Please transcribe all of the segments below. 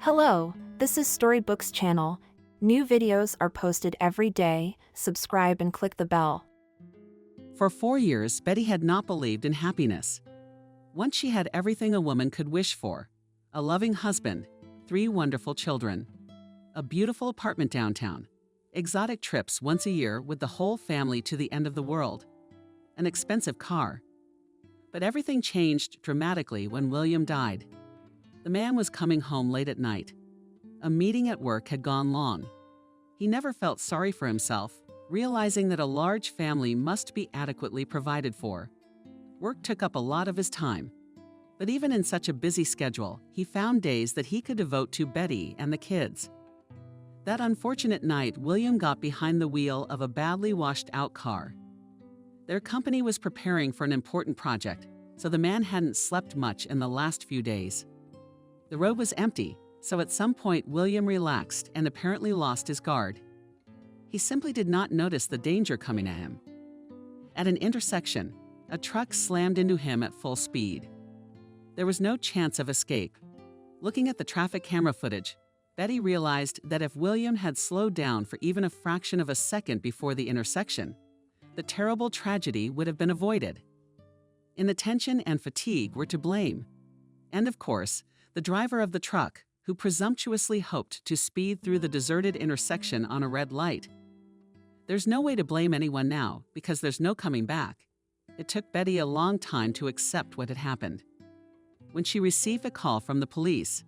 Hello, this is Storybooks channel. New videos are posted every day. Subscribe and click the bell. For 4 years, Betty had not believed in happiness. Once she had everything a woman could wish for: a loving husband, 3 wonderful children, a beautiful apartment downtown, exotic trips once a year with the whole family to the end of the world, an expensive car. But everything changed dramatically when William died. The man was coming home late at night. A meeting at work had gone long. He never felt sorry for himself, realizing that a large family must be adequately provided for. Work took up a lot of his time. But even in such a busy schedule, he found days that he could devote to Betty and the kids. That unfortunate night, William got behind the wheel of a badly washed-out car. Their company was preparing for an important project, so the man hadn't slept much in the last few days. The road was empty, so at some point William relaxed and apparently lost his guard. He simply did not notice the danger coming at him. At an intersection, a truck slammed into him at full speed. There was no chance of escape. Looking at the traffic camera footage, Betty realized that if William had slowed down for even a fraction of a second before the intersection, the terrible tragedy would have been avoided. Inattention and fatigue were to blame. And of course, the driver of the truck, who presumptuously hoped to speed through the deserted intersection on a red light. There's no way to blame anyone now, because there's no coming back. It took Betty a long time to accept what had happened. When she received a call from the police,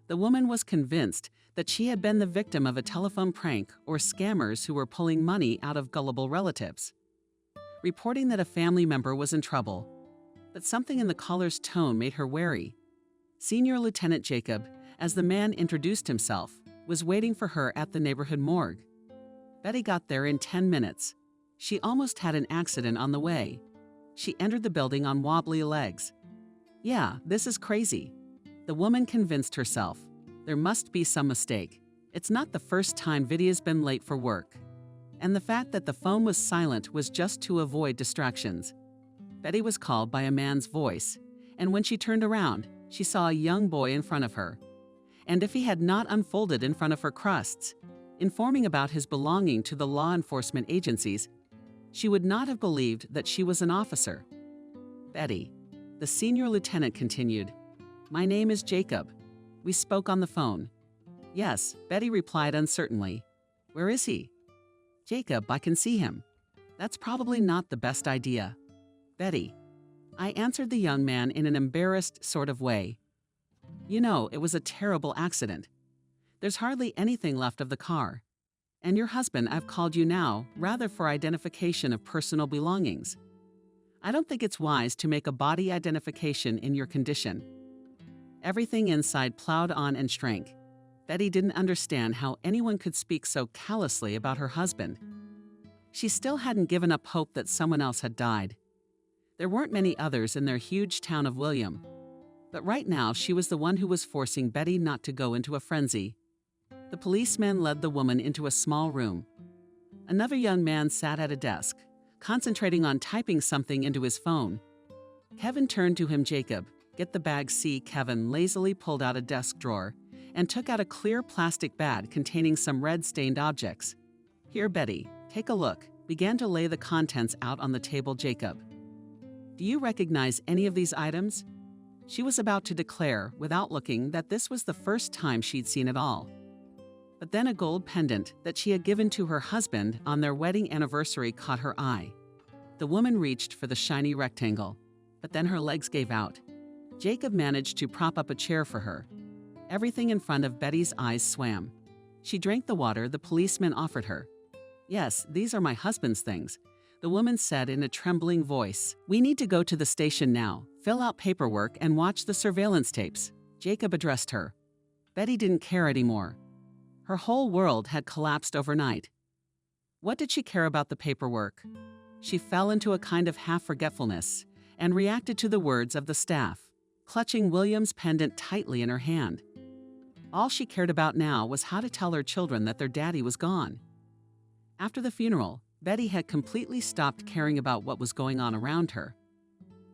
the woman was convinced that she had been the victim of a telephone prank or scammers who were pulling money out of gullible relatives. Reporting that a family member was in trouble, but something in the caller's tone made her wary. Senior Lieutenant Jacob, as the man introduced himself, was waiting for her at the neighborhood morgue. Betty got there in 10 minutes. She almost had an accident on the way. She entered the building on wobbly legs. Yeah, this is crazy. The woman convinced herself. There must be some mistake. It's not the first time Vidia's been late for work. And the fact that the phone was silent was just to avoid distractions. Betty was called by a man's voice, and when she turned around, she saw a young boy in front of her. And if he had not unfolded in front of her crusts, informing about his belonging to the law enforcement agencies, she would not have believed that she was an officer. Betty, the senior lieutenant continued, "My name is Jacob. We spoke on the phone." "Yes," Betty replied uncertainly. "Where is he?" "Jacob, I can see him." "That's probably not the best idea." "Betty," I answered the young man in an embarrassed sort of way. "You know, it was a terrible accident. There's hardly anything left of the car. And your husband, I've called you now, rather for identification of personal belongings. I don't think it's wise to make a body identification in your condition." Everything inside plowed on and shrank. Betty didn't understand how anyone could speak so callously about her husband. She still hadn't given up hope that someone else had died. There weren't many others in their huge town of William. But right now, she was the one who was forcing Betty not to go into a frenzy. The policeman led the woman into a small room. Another young man sat at a desk, concentrating on typing something into his phone. Kevin turned to him. "Jacob, get the bag." See, Kevin lazily pulled out a desk drawer and took out a clear plastic bag containing some red-stained objects. "Here, Betty, take a look." Began to lay the contents out on the table. "Jacob, do you recognize any of these items?" She was about to declare, without looking, that this was the first time she'd seen it all. But then a gold pendant that she had given to her husband on their wedding anniversary caught her eye. The woman reached for the shiny rectangle, but then her legs gave out. Jacob managed to prop up a chair for her. Everything in front of Betty's eyes swam. She drank the water the policeman offered her. "Yes, these are my husband's things," the woman said in a trembling voice. "We need to go to the station now, fill out paperwork, and watch the surveillance tapes." Jacob addressed her. Betty didn't care anymore. Her whole world had collapsed overnight. What did she care about the paperwork? She fell into a kind of half-forgetfulness and reacted to the words of the staff, clutching William's pendant tightly in her hand. All she cared about now was how to tell her children that their daddy was gone. After the funeral, Betty had completely stopped caring about what was going on around her.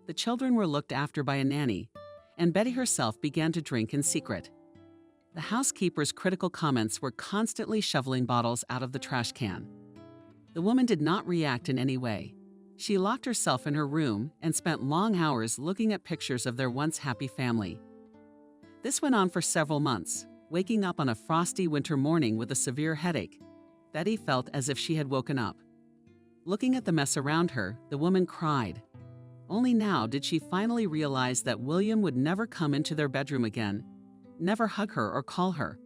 The children were looked after by a nanny, and Betty herself began to drink in secret. The housekeeper's critical comments were constantly shoveling bottles out of the trash can. The woman did not react in any way. She locked herself in her room and spent long hours looking at pictures of their once happy family. This went on for several months. Waking up on a frosty winter morning with a severe headache, Betty felt as if she had woken up. Looking at the mess around her, the woman cried. Only now did she finally realize that William would never come into their bedroom again, never hug her or call her.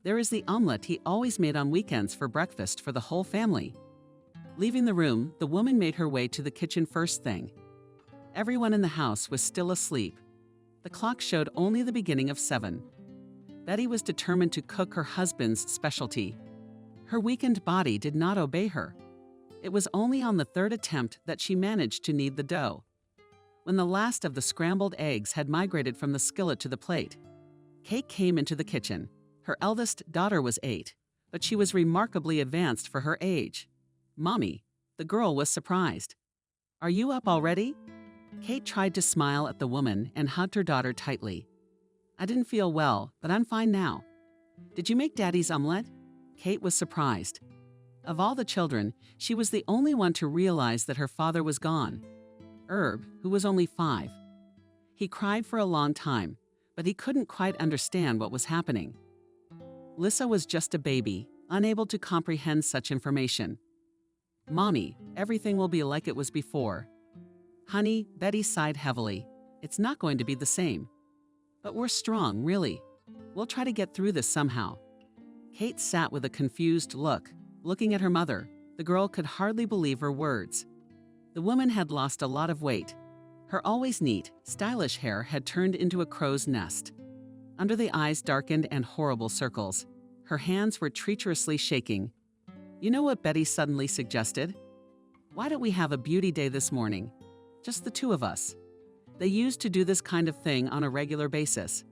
There is the omelet he always made on weekends for breakfast for the whole family. Leaving the room, the woman made her way to the kitchen first thing. Everyone in the house was still asleep. The clock showed only the beginning of 7. Betty was determined to cook her husband's specialty. Her weakened body did not obey her. It was only on the 3rd attempt that she managed to knead the dough. When the last of the scrambled eggs had migrated from the skillet to the plate, Kate came into the kitchen. Her eldest daughter was 8, but she was remarkably advanced for her age. "Mommy," the girl was surprised. "Are you up already?" Kate tried to smile at the woman and hugged her daughter tightly. "I didn't feel well, but I'm fine now." "Did you make Daddy's omelet?" Kate was surprised. Of all the children, she was the only one to realize that her father was gone. Herb, who was only 5. He cried for a long time, but he couldn't quite understand what was happening. Lissa was just a baby, unable to comprehend such information. "Mommy, everything will be like it was before." "Honey," Betty sighed heavily. "It's not going to be the same. But we're strong, really. We'll try to get through this somehow." Kate sat with a confused look, looking at her mother. The girl could hardly believe her words. The woman had lost a lot of weight. Her always neat, stylish hair had turned into a crow's nest. Under the eyes darkened and horrible circles. Her hands were treacherously shaking. You know what Betty suddenly suggested? "Why don't we have a beauty day this morning? Just the 2 of us." They used to do this kind of thing on a regular basis.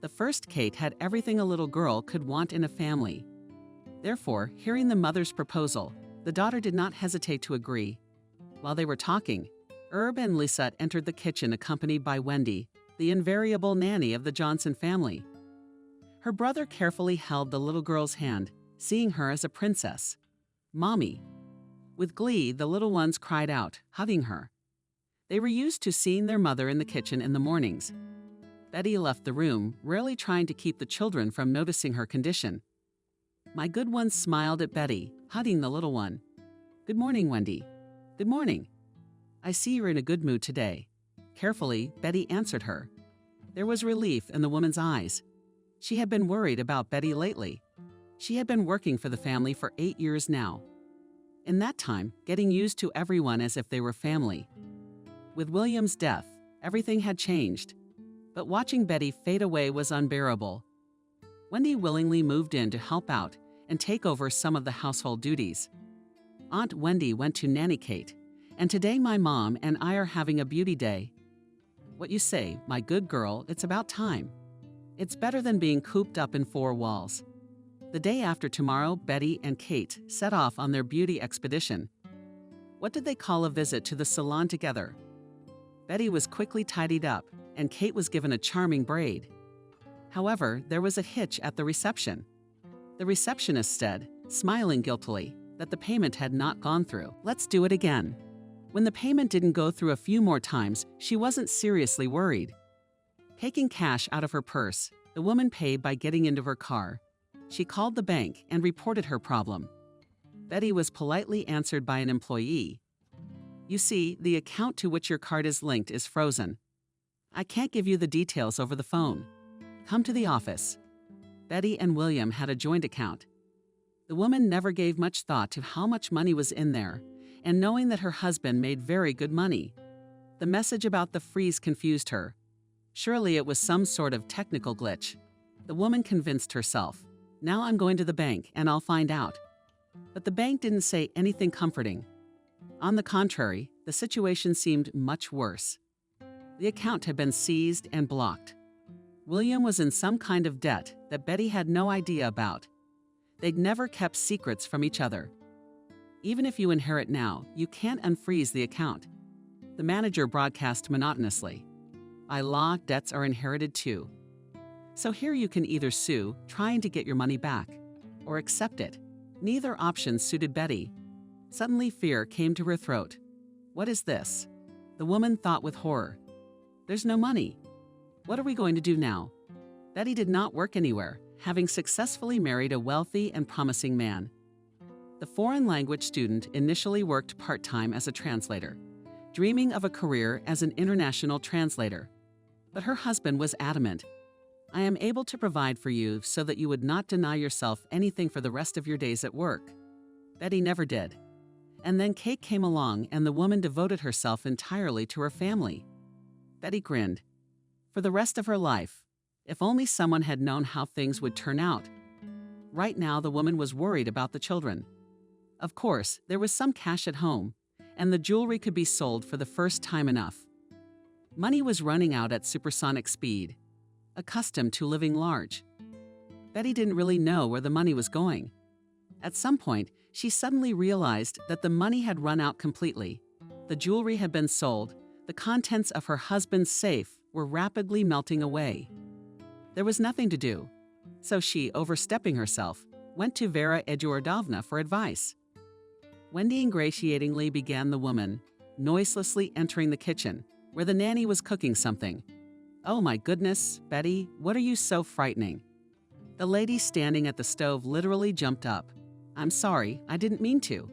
The first Kate had everything a little girl could want in a family. Therefore, hearing the mother's proposal, the daughter did not hesitate to agree. While they were talking, Herb and Lisette entered the kitchen accompanied by Wendy, the invariable nanny of the Johnson family. Her brother carefully held the little girl's hand, seeing her as a princess. "Mommy." With glee, the little ones cried out, hugging her. They were used to seeing their mother in the kitchen in the mornings. Betty left the room, rarely trying to keep the children from noticing her condition. My good one smiled at Betty, hugging the little one. "Good morning, Wendy." "Good morning. I see you're in a good mood today." Carefully, Betty answered her. There was relief in the woman's eyes. She had been worried about Betty lately. She had been working for the family for 8 years now. In that time, getting used to everyone as if they were family. With William's death, everything had changed. But watching Betty fade away was unbearable. Wendy willingly moved in to help out and take over some of the household duties. Aunt Wendy went to Nanny Kate, and today my mom and I are having a beauty day. What you say, my good girl, it's about time. It's better than being cooped up in 4 walls. The day after tomorrow, Betty and Kate set off on their beauty expedition. What did they call a visit to the salon together? Betty was quickly tidied up, and Kate was given a charming braid. However, there was a hitch at the reception. The receptionist said, smiling guiltily, that the payment had not gone through. "Let's do it again." When the payment didn't go through a few more times, she wasn't seriously worried. Taking cash out of her purse, the woman paid by getting into her car. She called the bank and reported her problem. Betty was politely answered by an employee. "You see, the account to which your card is linked is frozen. I can't give you the details over the phone. Come to the office." Betty and William had a joint account. The woman never gave much thought to how much money was in there, and knowing that her husband made very good money. The message about the freeze confused her. Surely it was some sort of technical glitch. The woman convinced herself, "Now I'm going to the bank and I'll find out." But the bank didn't say anything comforting. On the contrary, the situation seemed much worse. The account had been seized and blocked. William was in some kind of debt that Betty had no idea about. They'd never kept secrets from each other. Even if you inherit now, you can't unfreeze the account. The manager broadcast monotonously. By law, debts are inherited too. So here you can either sue, trying to get your money back, or accept it. Neither option suited Betty. Suddenly fear came to her throat. What is this? The woman thought with horror. There's no money. What are we going to do now? Betty did not work anywhere, having successfully married a wealthy and promising man. The foreign language student initially worked part-time as a translator, dreaming of a career as an international translator. But her husband was adamant. I am able to provide for you so that you would not deny yourself anything for the rest of your days at work. Betty never did. And then Kate came along and the woman devoted herself entirely to her family. Betty grinned. For the rest of her life, if only someone had known how things would turn out. Right now, the woman was worried about the children. Of course, there was some cash at home, and the jewelry could be sold for the first time enough. Money was running out at supersonic speed, accustomed to living large. Betty didn't really know where the money was going. At some point, she suddenly realized that the money had run out completely. The jewelry had been sold, the contents of her husband's safe were rapidly melting away. There was nothing to do, so she, overstepping herself, went to Vera Eduardovna for advice. Wendy ingratiatingly began the woman, noiselessly entering the kitchen, where the nanny was cooking something. Oh my goodness, Betty, what are you so frightening? The lady standing at the stove literally jumped up. I'm sorry, I didn't mean to.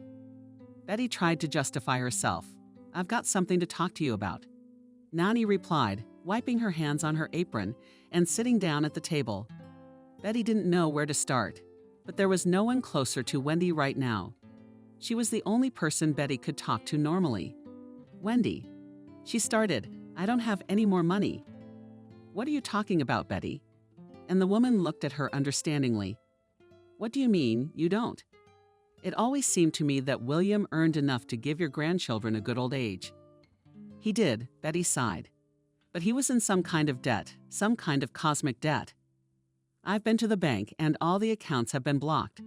Betty tried to justify herself. I've got something to talk to you about. Nani replied, wiping her hands on her apron and sitting down at the table. Betty didn't know where to start, but there was no one closer to Wendy right now. She was the only person Betty could talk to normally. Wendy. She started, I don't have any more money. What are you talking about, Betty? And the woman looked at her understandingly. What do you mean, you don't? It always seemed to me that William earned enough to give your grandchildren a good old age. He did, Betty sighed. But he was in some kind of debt, some kind of cosmic debt. I've been to the bank and all the accounts have been blocked.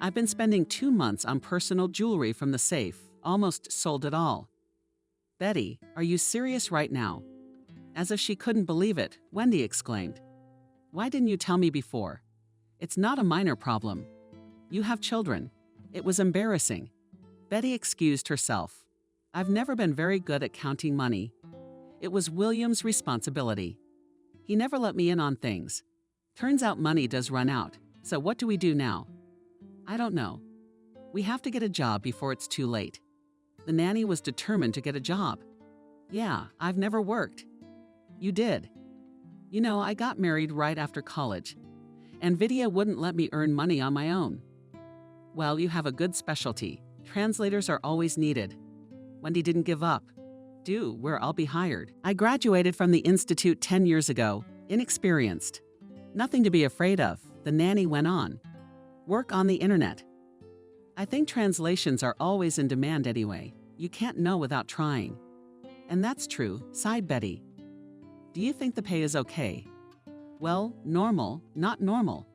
I've been spending 2 months on personal jewelry from the safe, almost sold it all. Betty, are you serious right now? As if she couldn't believe it, Wendy exclaimed. Why didn't you tell me before? It's not a minor problem. You have children. It was embarrassing. Betty excused herself. I've never been very good at counting money. It was William's responsibility. He never let me in on things. Turns out money does run out, so what do we do now? I don't know. We have to get a job before it's too late. The nanny was determined to get a job. Yeah, I've never worked. You did. You know, I got married right after college, and Vidya wouldn't let me earn money on my own. Well, you have a good specialty. Translators are always needed. Wendy didn't give up. Do, where I'll be hired. I graduated from the institute 10 years ago, inexperienced. Nothing to be afraid of, the nanny went on. Work on the internet. I think translations are always in demand anyway. You can't know without trying. And that's true, sighed Betty. Do you think the pay is okay? Well, normal, not normal.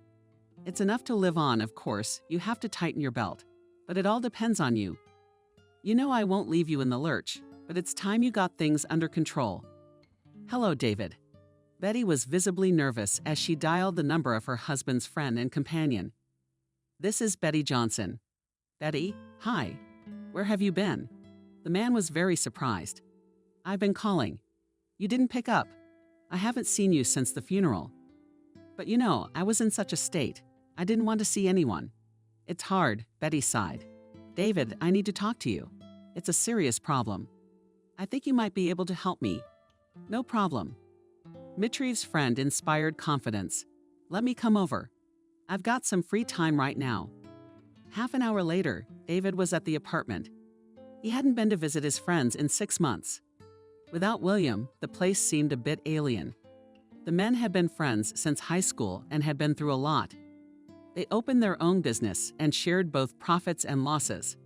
It's enough to live on, of course, you have to tighten your belt. But it all depends on you. You know I won't leave you in the lurch, but it's time you got things under control. Hello, David. Betty was visibly nervous as she dialed the number of her husband's friend and companion. This is Betty Johnson. Betty, hi. Where have you been? The man was very surprised. I've been calling. You didn't pick up. I haven't seen you since the funeral. But you know, I was in such a state. I didn't want to see anyone. It's hard, Betty sighed. David, I need to talk to you. It's a serious problem. I think you might be able to help me. No problem. Mitrieve's friend inspired confidence. Let me come over. I've got some free time right now. Half an hour later, David was at the apartment. He hadn't been to visit his friends in 6 months. Without William, the place seemed a bit alien. The men had been friends since high school and had been through a lot. They opened their own business and shared both profits and losses.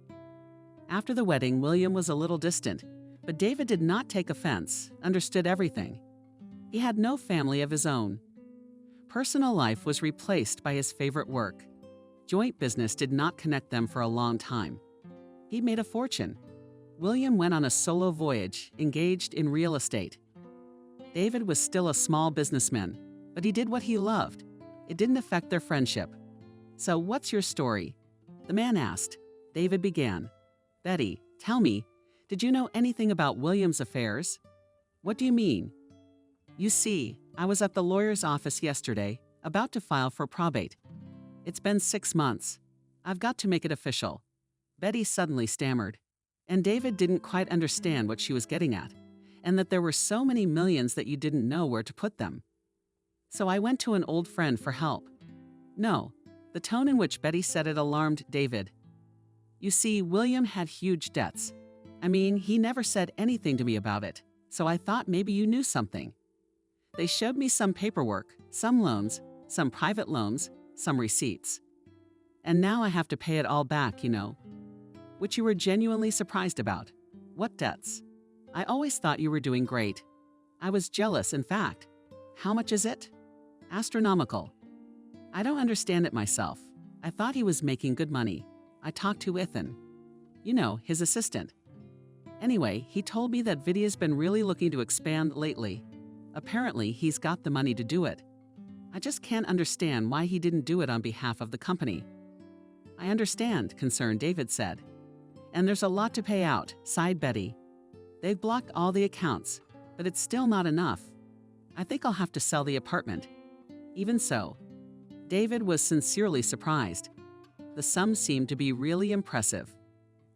After the wedding, William was a little distant, but David did not take offense, understood everything. He had no family of his own. Personal life was replaced by his favorite work. Joint business did not connect them for a long time. He made a fortune. William went on a solo voyage, engaged in real estate. David was still a small businessman, but he did what he loved. It didn't affect their friendship. So what's your story? The man asked. David began. Betty, tell me, did you know anything about William's affairs? What do you mean? You see, I was at the lawyer's office yesterday, about to file for probate. It's been 6 months. I've got to make it official. Betty suddenly stammered, and David didn't quite understand what she was getting at, and that there were so many millions that you didn't know where to put them. So I went to an old friend for help. No, the tone in which Betty said it alarmed David. You see, William had huge debts. I mean, he never said anything to me about it, so I thought maybe you knew something. They showed me some paperwork, some loans, some private loans, some receipts. And now I have to pay it all back, you know. Which you were genuinely surprised about. What debts? I always thought you were doing great. I was jealous, in fact. How much is it? Astronomical. I don't understand it myself. I thought he was making good money. I talked to Ethan. You know, his assistant. Anyway, he told me that Vidya's been really looking to expand lately. Apparently, he's got the money to do it. I just can't understand why he didn't do it on behalf of the company. I understand, concerned David said. And there's a lot to pay out, sighed Betty. They've blocked all the accounts, but it's still not enough. I think I'll have to sell the apartment. Even so, David was sincerely surprised. The sum seemed to be really impressive.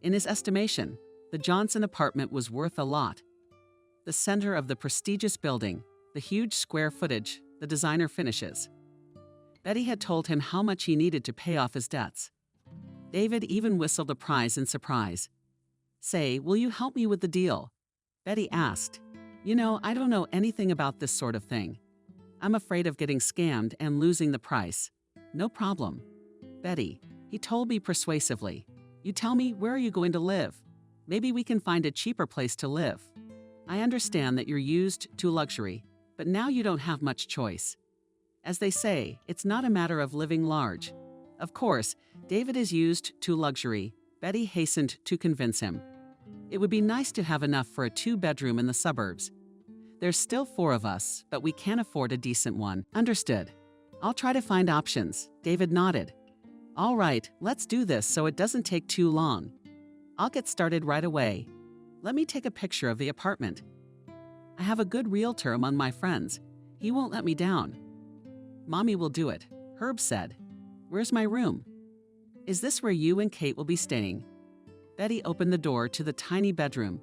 In his estimation, the Johnson apartment was worth a lot. The center of the prestigious building, the huge square footage, the designer finishes. Betty had told him how much he needed to pay off his debts. David even whistled a prize in surprise. Say, will you help me with the deal? Betty asked. You know, I don't know anything about this sort of thing. I'm afraid of getting scammed and losing the price. No problem. Betty, he told me persuasively. You tell me, where are you going to live? Maybe we can find a cheaper place to live. I understand that you're used to luxury, but now you don't have much choice. As they say, it's not a matter of living large. Of course, David is used to luxury. Betty hastened to convince him. It would be nice to have enough for a 2-bedroom in the suburbs. There's still 4 of us, but we can't afford a decent one. Understood. I'll try to find options. David nodded. All right, let's do this so it doesn't take too long. I'll get started right away. Let me take a picture of the apartment. I have a good realtor among my friends. He won't let me down. Mommy will do it, Herb said. Where's my room? Is this where you and Kate will be staying? Betty opened the door to the tiny bedroom.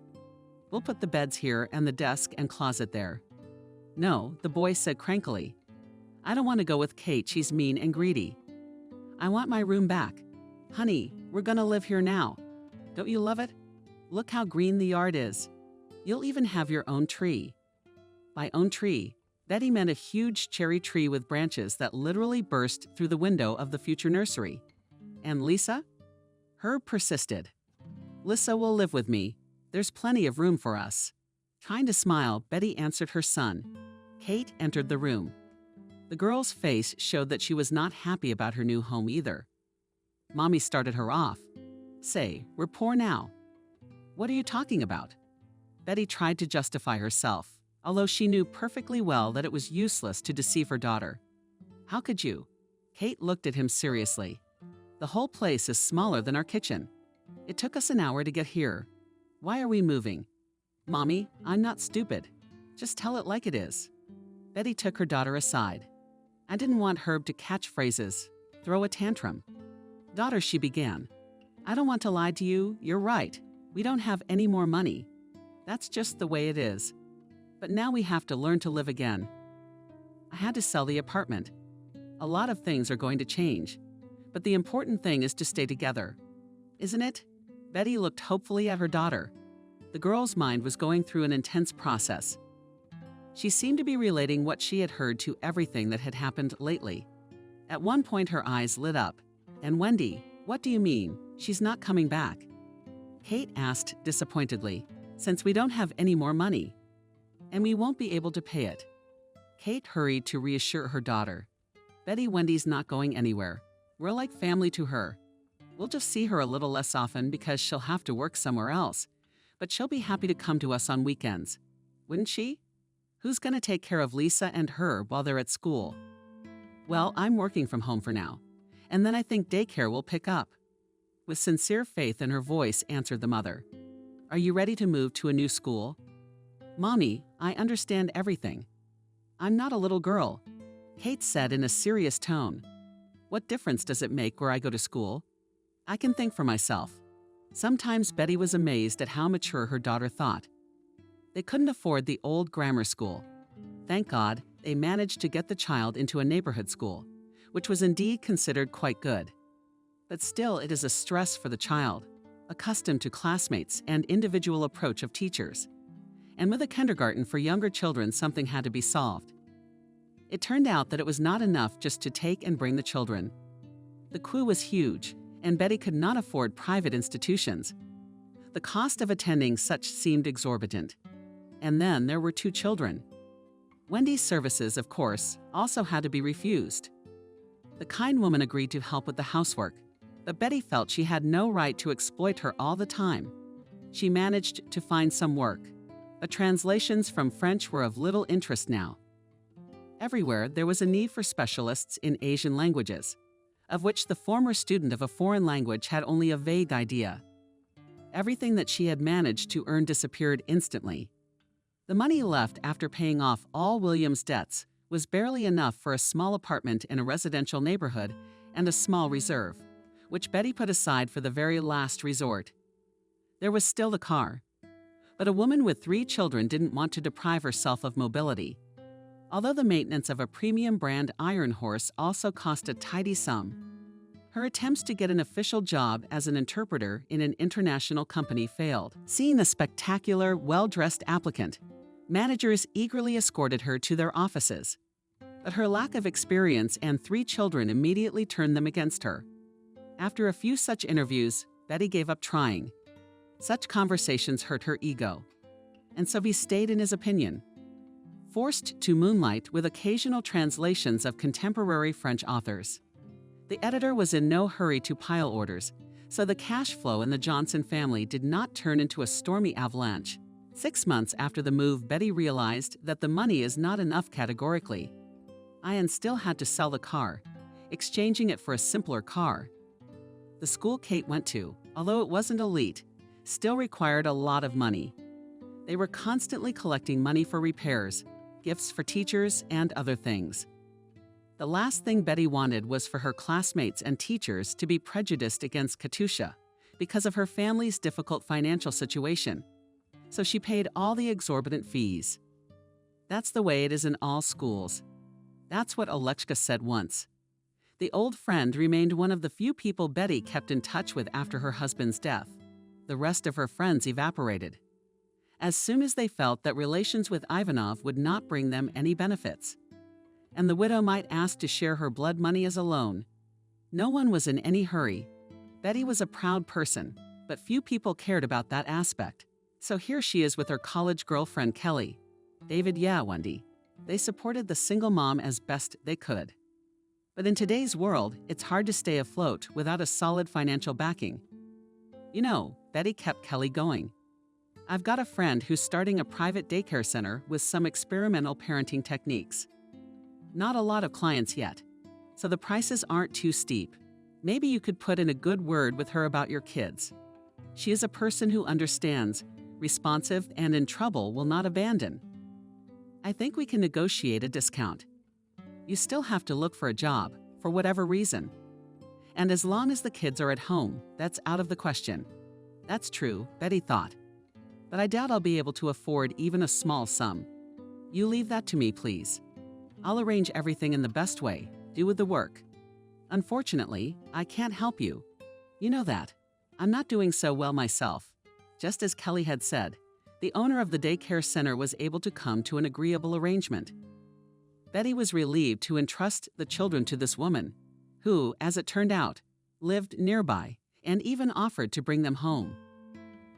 We'll put the beds here and the desk and closet there. No, the boy said crankily. I don't want to go with Kate, she's mean and greedy. I want my room back. Honey, we're gonna live here now. Don't you love it? Look how green the yard is. You'll even have your own tree. By own tree, Betty meant a huge cherry tree with branches that literally burst through the window of the future nursery. And Lisa? Herb persisted. Lisa will live with me. There's plenty of room for us. Trying to smile, Betty answered her son. Kate entered the room. The girl's face showed that she was not happy about her new home either. Mommy started her off. Say, we're poor now. What are you talking about? Betty tried to justify herself, although she knew perfectly well that it was useless to deceive her daughter. How could you? Kate looked at him seriously. The whole place is smaller than our kitchen. It took us an hour to get here. Why are we moving? Mommy, I'm not stupid. Just tell it like it is. Betty took her daughter aside. I didn't want Herb to catch phrases, throw a tantrum. Daughter, she began. I don't want to lie to you, you're right. We don't have any more money. That's just the way it is. But now we have to learn to live again. I had to sell the apartment. A lot of things are going to change. But the important thing is to stay together. Isn't it? Betty looked hopefully at her daughter. The girl's mind was going through an intense process. She seemed to be relating what she had heard to everything that had happened lately. At one point her eyes lit up. And Wendy, what do you mean? She's not coming back. Kate asked disappointedly, since we don't have any more money. And we won't be able to pay it. Kate hurried to reassure her daughter. Betty, Wendy's not going anywhere. We're like family to her. We'll just see her a little less often because she'll have to work somewhere else. But she'll be happy to come to us on weekends. Wouldn't she? Who's going to take care of Lisa and her while they're at school? Well, I'm working from home for now, and then I think daycare will pick up. With sincere faith in her voice, answered the mother. Are you ready to move to a new school? Mommy, I understand everything. I'm not a little girl, Kate said in a serious tone. What difference does it make where I go to school? I can think for myself. Sometimes Betty was amazed at how mature her daughter thought. They couldn't afford the old grammar school. Thank God, they managed to get the child into a neighborhood school, which was indeed considered quite good. But still, it is a stress for the child, accustomed to classmates and individual approach of teachers. And with a kindergarten for younger children, something had to be solved. It turned out that it was not enough just to take and bring the children. The queue was huge, and Betty could not afford private institutions. The cost of attending such seemed exorbitant. And then there were 2 children. Wendy's services, of course, also had to be refused. The kind woman agreed to help with the housework, but Betty felt she had no right to exploit her all the time. She managed to find some work, but translations from French were of little interest now. Everywhere there was a need for specialists in Asian languages, of which the former student of a foreign language had only a vague idea. Everything that she had managed to earn disappeared instantly. The money left after paying off all William's debts was barely enough for a small apartment in a residential neighborhood and a small reserve, which Betty put aside for the very last resort. There was still the car. But a woman with 3 children didn't want to deprive herself of mobility. Although the maintenance of a premium brand iron horse also cost a tidy sum, her attempts to get an official job as an interpreter in an international company failed. Seeing a spectacular, well-dressed applicant, managers eagerly escorted her to their offices. But her lack of experience and 3 children immediately turned them against her. After a few such interviews, Betty gave up trying. Such conversations hurt her ego. And so he stayed in his opinion. Forced to moonlight with occasional translations of contemporary French authors. The editor was in no hurry to pile orders, so the cash flow in the Johnson family did not turn into a stormy avalanche. 6 months after the move, Betty realized that the money is not enough categorically. Ian still had to sell the car, exchanging it for a simpler car. The school Kate went to, although it wasn't elite, still required a lot of money. They were constantly collecting money for repairs, gifts for teachers, and other things. The last thing Betty wanted was for her classmates and teachers to be prejudiced against Katusha because of her family's difficult financial situation. So she paid all the exorbitant fees. That's the way it is in all schools. That's what Alechka said once. The old friend remained one of the few people Betty kept in touch with after her husband's death. The rest of her friends evaporated. As soon as they felt that relations with Ivanov would not bring them any benefits, and the widow might ask to share her blood money as a loan. No one was in any hurry. Betty was a proud person, but few people cared about that aspect. So here she is with her college girlfriend Kelly. David, yeah, Wendy. They supported the single mom as best they could. But in today's world, it's hard to stay afloat without a solid financial backing. You know, Betty kept Kelly going. I've got a friend who's starting a private daycare center with some experimental parenting techniques. Not a lot of clients yet, so the prices aren't too steep. Maybe you could put in a good word with her about your kids. She is a person who understands, responsive, and in trouble will not abandon. I think we can negotiate a discount. You still have to look for a job, for whatever reason. And as long as the kids are at home, that's out of the question. That's true, Betty thought. But I doubt I'll be able to afford even a small sum. You leave that to me, please. I'll arrange everything in the best way, do with the work. Unfortunately, I can't help you. You know that. I'm not doing so well myself. Just as Kelly had said, the owner of the daycare center was able to come to an agreeable arrangement. Betty was relieved to entrust the children to this woman, who, as it turned out, lived nearby and even offered to bring them home.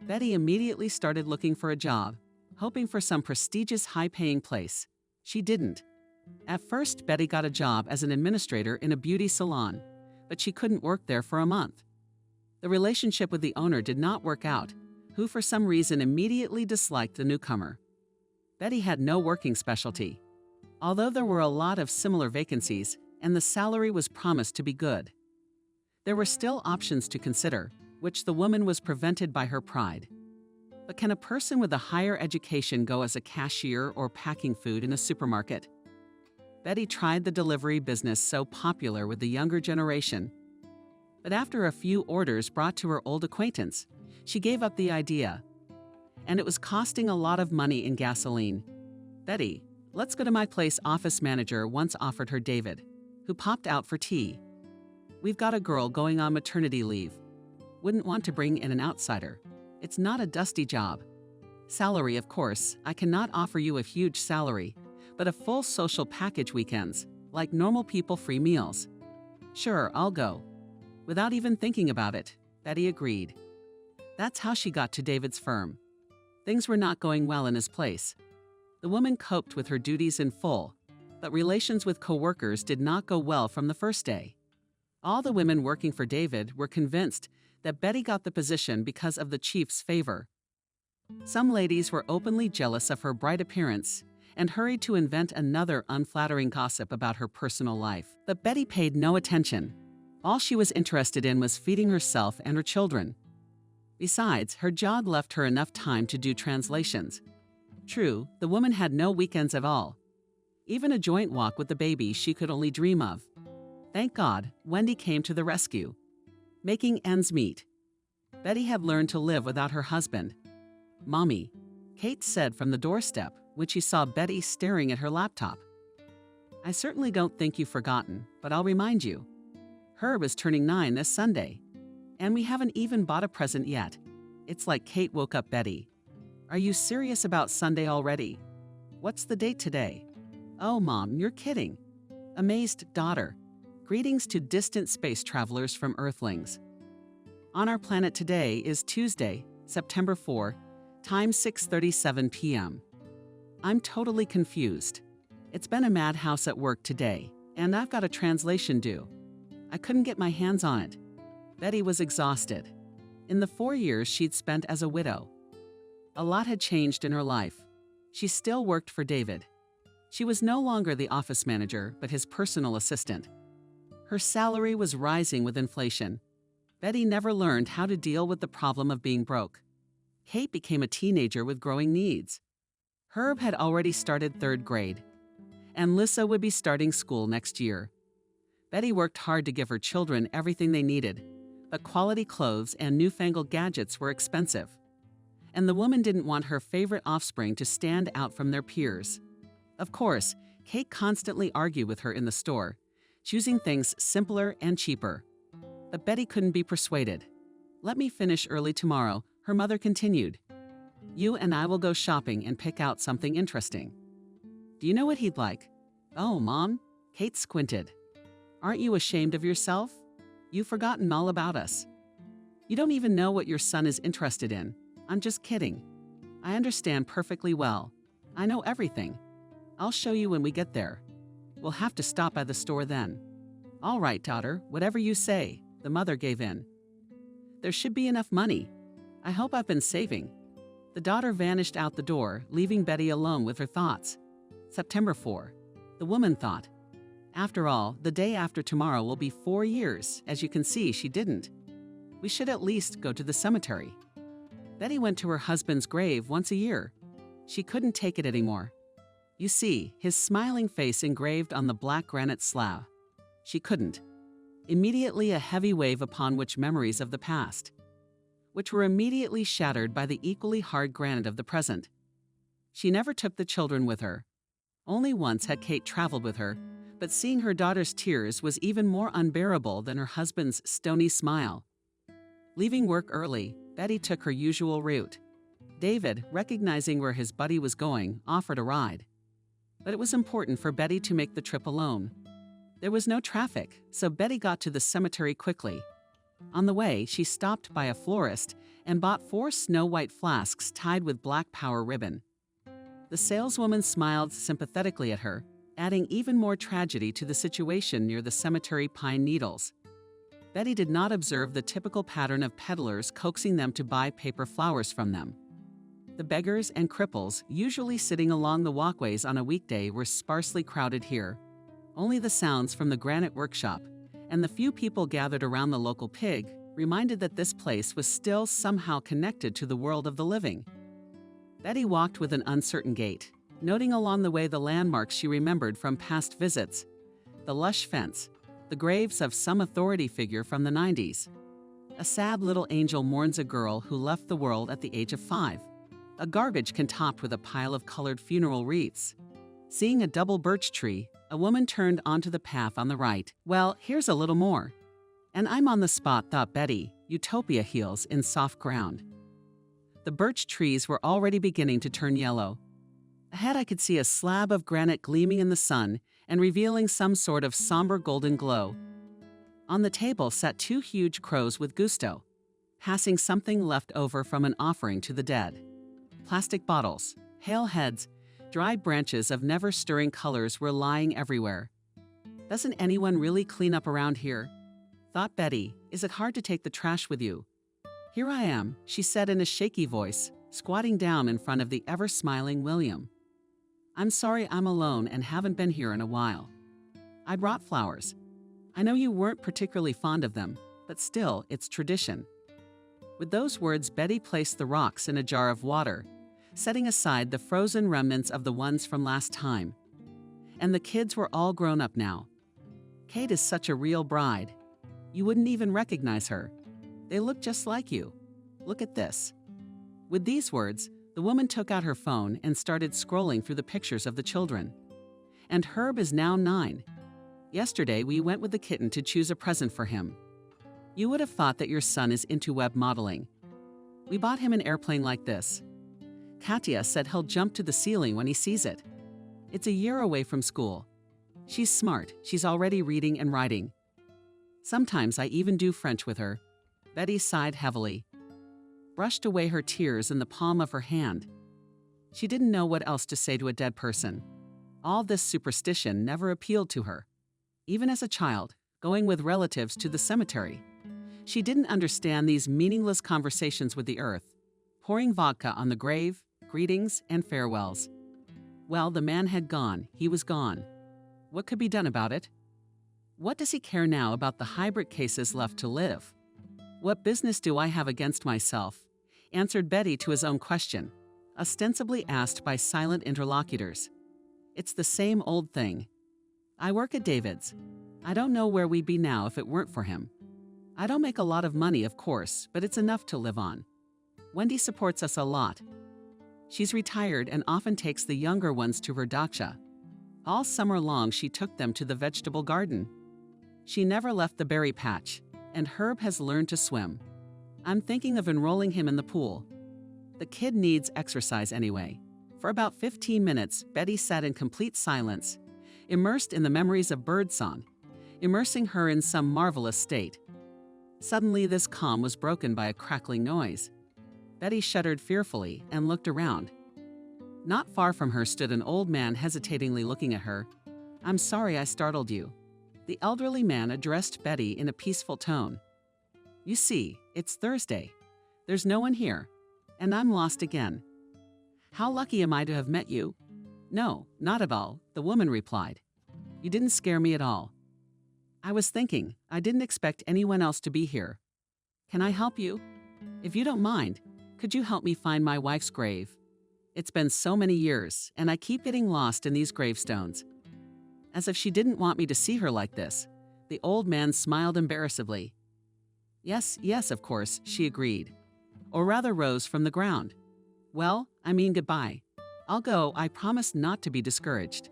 Betty immediately started looking for a job, hoping for some prestigious high-paying place. She didn't. At first, Betty got a job as an administrator in a beauty salon, but she couldn't work there for a month. The relationship with the owner did not work out, who for some reason immediately disliked the newcomer. Betty had no working specialty, although there were a lot of similar vacancies and the salary was promised to be good. There were still options to consider, which the woman was prevented by her pride. But can a person with a higher education go as a cashier or packing food in a supermarket? Betty tried the delivery business so popular with the younger generation. But after a few orders brought to her old acquaintance, she gave up the idea. And it was costing a lot of money in gasoline. Betty, let's go to my place office manager once offered her David, who popped out for tea. We've got a girl going on maternity leave. Wouldn't want to bring in an outsider. It's not a dusty job. Salary, of course, I cannot offer you a huge salary, but a full social package weekends, like normal people free meals. Sure, I'll go. Without even thinking about it, Betty agreed. That's how she got to David's firm. Things were not going well in his place. The woman coped with her duties in full, but relations with coworkers did not go well from the first day. All the women working for David were convinced that Betty got the position because of the chief's favor. Some ladies were openly jealous of her bright appearance and hurried to invent another unflattering gossip about her personal life. But Betty paid no attention. All she was interested in was feeding herself and her children. Besides, her job left her enough time to do translations. True, the woman had no weekends at all. Even a joint walk with the baby she could only dream of. Thank God, Wendy came to the rescue. Making ends meet. Betty had learned to live without her husband. Mommy, Kate said from the doorstep when she saw Betty staring at her laptop. I certainly don't think you've forgotten, but I'll remind you. Herb is turning 9 this Sunday, and we haven't even bought a present yet. It's like Kate woke up Betty. Are you serious about Sunday already? What's the date today? Oh, Mom, you're kidding. Amazed daughter. Greetings to distant space travelers from Earthlings. On our planet today is Tuesday, September 4, time 6:37 p.m. I'm totally confused. It's been a madhouse at work today, and I've got a translation due. I couldn't get my hands on it. Betty was exhausted. In the 4 years she'd spent as a widow, a lot had changed in her life. She still worked for David. She was no longer the office manager, but his personal assistant. Her salary was rising with inflation. Betty never learned how to deal with the problem of being broke. Kate became a teenager with growing needs. Herb had already started 3rd grade, and Lissa would be starting school next year. Betty worked hard to give her children everything they needed, but quality clothes and newfangled gadgets were expensive. And the woman didn't want her favorite offspring to stand out from their peers. Of course, Kate constantly argued with her in the store, choosing things simpler and cheaper. But Betty couldn't be persuaded. Let me finish early tomorrow, her mother continued. You and I will go shopping and pick out something interesting. Do you know what he'd like? Oh, Mom, Kate squinted. Aren't you ashamed of yourself? You've forgotten all about us. You don't even know what your son is interested in. I'm just kidding. I understand perfectly well. I know everything. I'll show you when we get there. We'll have to stop by the store then. All right, daughter, whatever you say, the mother gave in. There should be enough money. I hope I've been saving. The daughter vanished out the door, leaving Betty alone with her thoughts. September 4, the woman thought. After all, the day after tomorrow will be 4 years. As you can see, she didn't. We should at least go to the cemetery. Betty went to her husband's grave once a year. She couldn't take it anymore. You see, his smiling face engraved on the black granite slab. She couldn't. Immediately a heavy wave upon which memories of the past, which were immediately shattered by the equally hard granite of the present. She never took the children with her. Only once had Kate traveled with her, but seeing her daughter's tears was even more unbearable than her husband's stony smile. Leaving work early, Betty took her usual route. David, recognizing where his buddy was going, offered a ride. But it was important for Betty to make the trip alone. There was no traffic, so Betty got to the cemetery quickly. On the way, she stopped by a florist and bought 4 snow-white flasks tied with black power ribbon. The saleswoman smiled sympathetically at her, adding even more tragedy to the situation near the cemetery pine needles. Betty did not observe the typical pattern of peddlers coaxing them to buy paper flowers from them. The beggars and cripples, usually sitting along the walkways on a weekday, were sparsely crowded here. Only the sounds from the granite workshop and the few people gathered around the local pig reminded that this place was still somehow connected to the world of the living. Betty walked with an uncertain gait, noting along the way the landmarks she remembered from past visits: the lush fence, the graves of some authority figure from the 90s. A sad little angel mourns a girl who left the world at the age of 5. A garbage can topped with a pile of colored funeral wreaths. Seeing a double birch tree, a woman turned onto the path on the right. Well, here's a little more. And I'm on the spot, thought Betty, utopia heels in soft ground. The birch trees were already beginning to turn yellow. Ahead I could see a slab of granite gleaming in the sun and revealing some sort of somber golden glow. On the table sat 2 huge crows with gusto, passing something left over from an offering to the dead. Plastic bottles, pale heads, dried branches of never-stirring colors were lying everywhere. Doesn't anyone really clean up around here? Thought Betty. Is it hard to take the trash with you? Here I am, she said in a shaky voice, squatting down in front of the ever-smiling William. I'm sorry I'm alone and haven't been here in a while. I brought flowers. I know you weren't particularly fond of them, but still, it's tradition. With those words, Betty placed the rocks in a jar of water, setting aside the frozen remnants of the ones from last time. And the kids were all grown up now. Kate is such a real bride. You wouldn't even recognize her. They look just like you. Look at this. With these words, the woman took out her phone and started scrolling through the pictures of the children. And Herb is now 9. Yesterday, we went with the kitten to choose a present for him. You would have thought that your son is into web modeling. We bought him an airplane like this. Katya said he'll jump to the ceiling when he sees it. It's a year away from school. She's smart. She's already reading and writing. Sometimes I even do French with her. Betty sighed heavily, brushed away her tears in the palm of her hand. She didn't know what else to say to a dead person. All this superstition never appealed to her. Even as a child, going with relatives to the cemetery, she didn't understand these meaningless conversations with the earth, pouring vodka on the grave, greetings, and farewells. Well, the man had gone. He was gone. What could be done about it? What does he care now about the hybrid cases left to live? What business do I have against myself? Answered Betty to his own question, ostensibly asked by silent interlocutors. It's the same old thing. I work at David's. I don't know where we'd be now if it weren't for him. I don't make a lot of money, of course, but it's enough to live on. Wendy supports us a lot. She's retired and often takes the younger ones to her dacha. All summer long, she took them to the vegetable garden. She never left the berry patch, and Herb has learned to swim. I'm thinking of enrolling him in the pool. The kid needs exercise anyway. For about 15 minutes, Betty sat in complete silence, immersed in the memories of birdsong, immersing her in some marvelous state. Suddenly, this calm was broken by a crackling noise. Betty shuddered fearfully and looked around. Not far from her stood an old man hesitatingly looking at her. I'm sorry I startled you. The elderly man addressed Betty in a peaceful tone. You see, it's Thursday. There's no one here, and I'm lost again. How lucky am I to have met you? No, not at all, the woman replied. You didn't scare me at all. I was thinking, I didn't expect anyone else to be here. Can I help you? If you don't mind, could you help me find my wife's grave? It's been so many years, and I keep getting lost in these gravestones. As if she didn't want me to see her like this, the old man smiled embarrassedly. Yes, of course, she agreed, or rather rose from the ground. Well, I mean goodbye. I'll go. I promise not to be discouraged.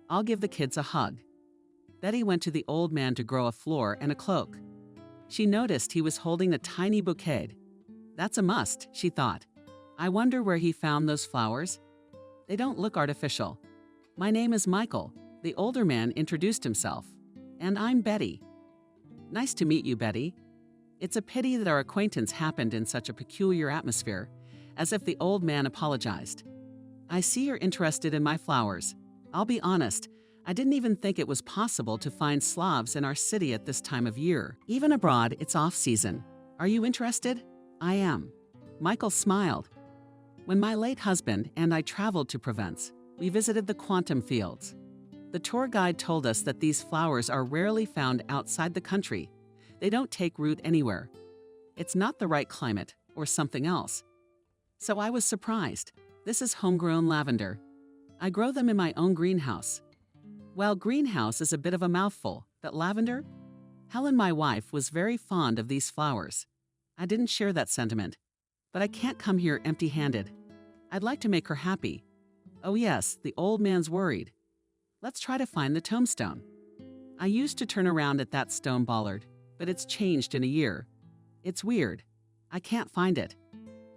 I'll give the kids a hug. Betty went to the old man to grow a floor and a cloak. She noticed he was holding a tiny bouquet. That's a must, she thought. I wonder where he found those flowers. They don't look artificial. My name is Michael. The older man introduced himself. And I'm Betty. Nice to meet you, Betty. It's a pity that our acquaintance happened in such a peculiar atmosphere, as if the old man apologized. I see you're interested in my flowers. I'll be honest, I didn't even think it was possible to find Slavs in our city at this time of year. Even abroad, it's off-season. Are you interested? I am. Michael smiled. When my late husband and I traveled to Provence, we visited the quantum fields. The tour guide told us that these flowers are rarely found outside the country. They don't take root anywhere. It's not the right climate or something else. So I was surprised. This is homegrown lavender. I grow them in my own greenhouse. Well, greenhouse is a bit of a mouthful, but lavender? Helen, my wife, was very fond of these flowers. I didn't share that sentiment, but I can't come here empty-handed. I'd like to make her happy. Oh yes, the old man's worried. Let's try to find the tombstone. I used to turn around at that stone bollard, but it's changed in a year. It's weird. I can't find it.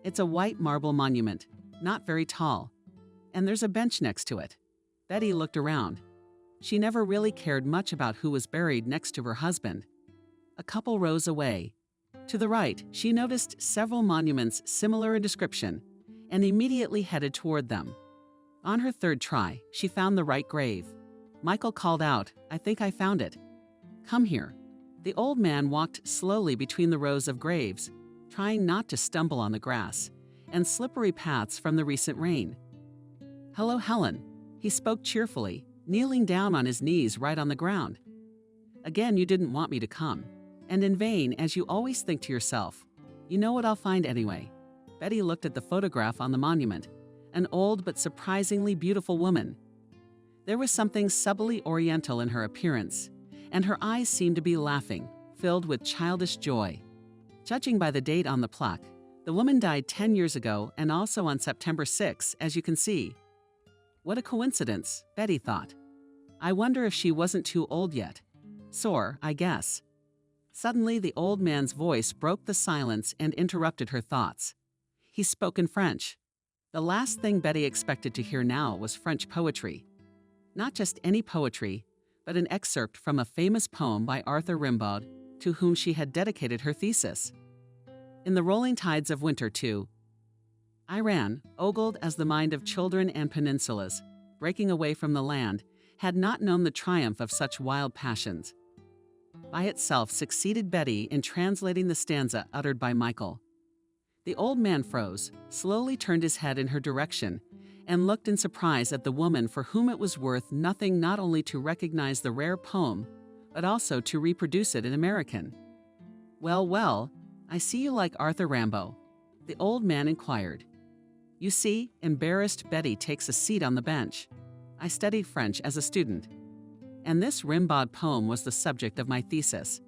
It's a white marble monument, not very tall. And there's a bench next to it. Betty looked around. She never really cared much about who was buried next to her husband. A couple rows away. To the right, she noticed several monuments similar in description and immediately headed toward them. On her third try, she found the right grave. Michael called out, "I think I found it." "Come here." The old man walked slowly between the rows of graves, trying not to stumble on the grass and slippery paths from the recent rain. "Hello, Helen." He spoke cheerfully, kneeling down on his knees right on the ground. "Again, you didn't want me to come. And in vain, as you always think to yourself, you know what I'll find anyway." Betty looked at the photograph on the monument, an old but surprisingly beautiful woman. There was something subtly oriental in her appearance, and her eyes seemed to be laughing, filled with childish joy. Judging by the date on the plaque, the woman died 10 years ago and also on September 6, as you can see. What a coincidence, Betty thought. I wonder if she wasn't too old yet. Sore, I guess. Suddenly, the old man's voice broke the silence and interrupted her thoughts. He spoke in French. The last thing Betty expected to hear now was French poetry. Not just any poetry, but an excerpt from a famous poem by Arthur Rimbaud, to whom she had dedicated her thesis. In the rolling tides of winter, too. I ran, ogled as the mind of children and peninsulas, breaking away from the land, had not known the triumph of such wild passions. By itself succeeded Betty in translating the stanza uttered by Michael. The old man froze, slowly turned his head in her direction, and looked in surprise at the woman for whom it was worth nothing not only to recognize the rare poem, but also to reproduce it in American. "Well, well, I see you like Arthur Rimbaud," the old man inquired. You see, embarrassed Betty takes a seat on the bench. I studied French as a student, and this Rimbaud poem was the subject of my thesis.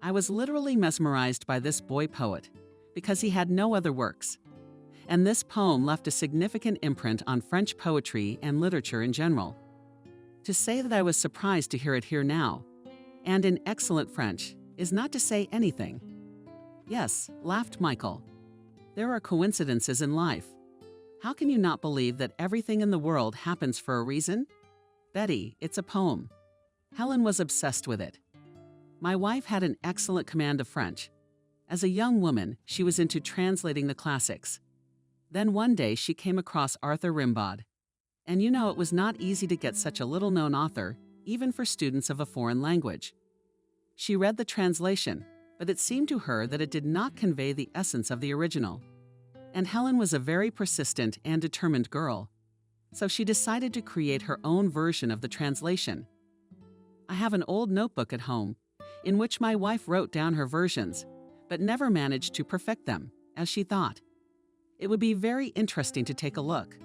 I was literally mesmerized by this boy poet, because he had no other works. And this poem left a significant imprint on French poetry and literature in general. To say that I was surprised to hear it here now, and in excellent French, is not to say anything. Yes, laughed Michael. There are coincidences in life. How can you not believe that everything in the world happens for a reason? Betty, it's a poem. Helen was obsessed with it. My wife had an excellent command of French. As a young woman, she was into translating the classics. Then one day she came across Arthur Rimbaud. And you know it was not easy to get such a little-known author, even for students of a foreign language. She read the translation, but it seemed to her that it did not convey the essence of the original. And Helen was a very persistent and determined girl. So she decided to create her own version of the translation. I have an old notebook at home, in which my wife wrote down her versions, but never managed to perfect them, as she thought. It would be very interesting to take a look.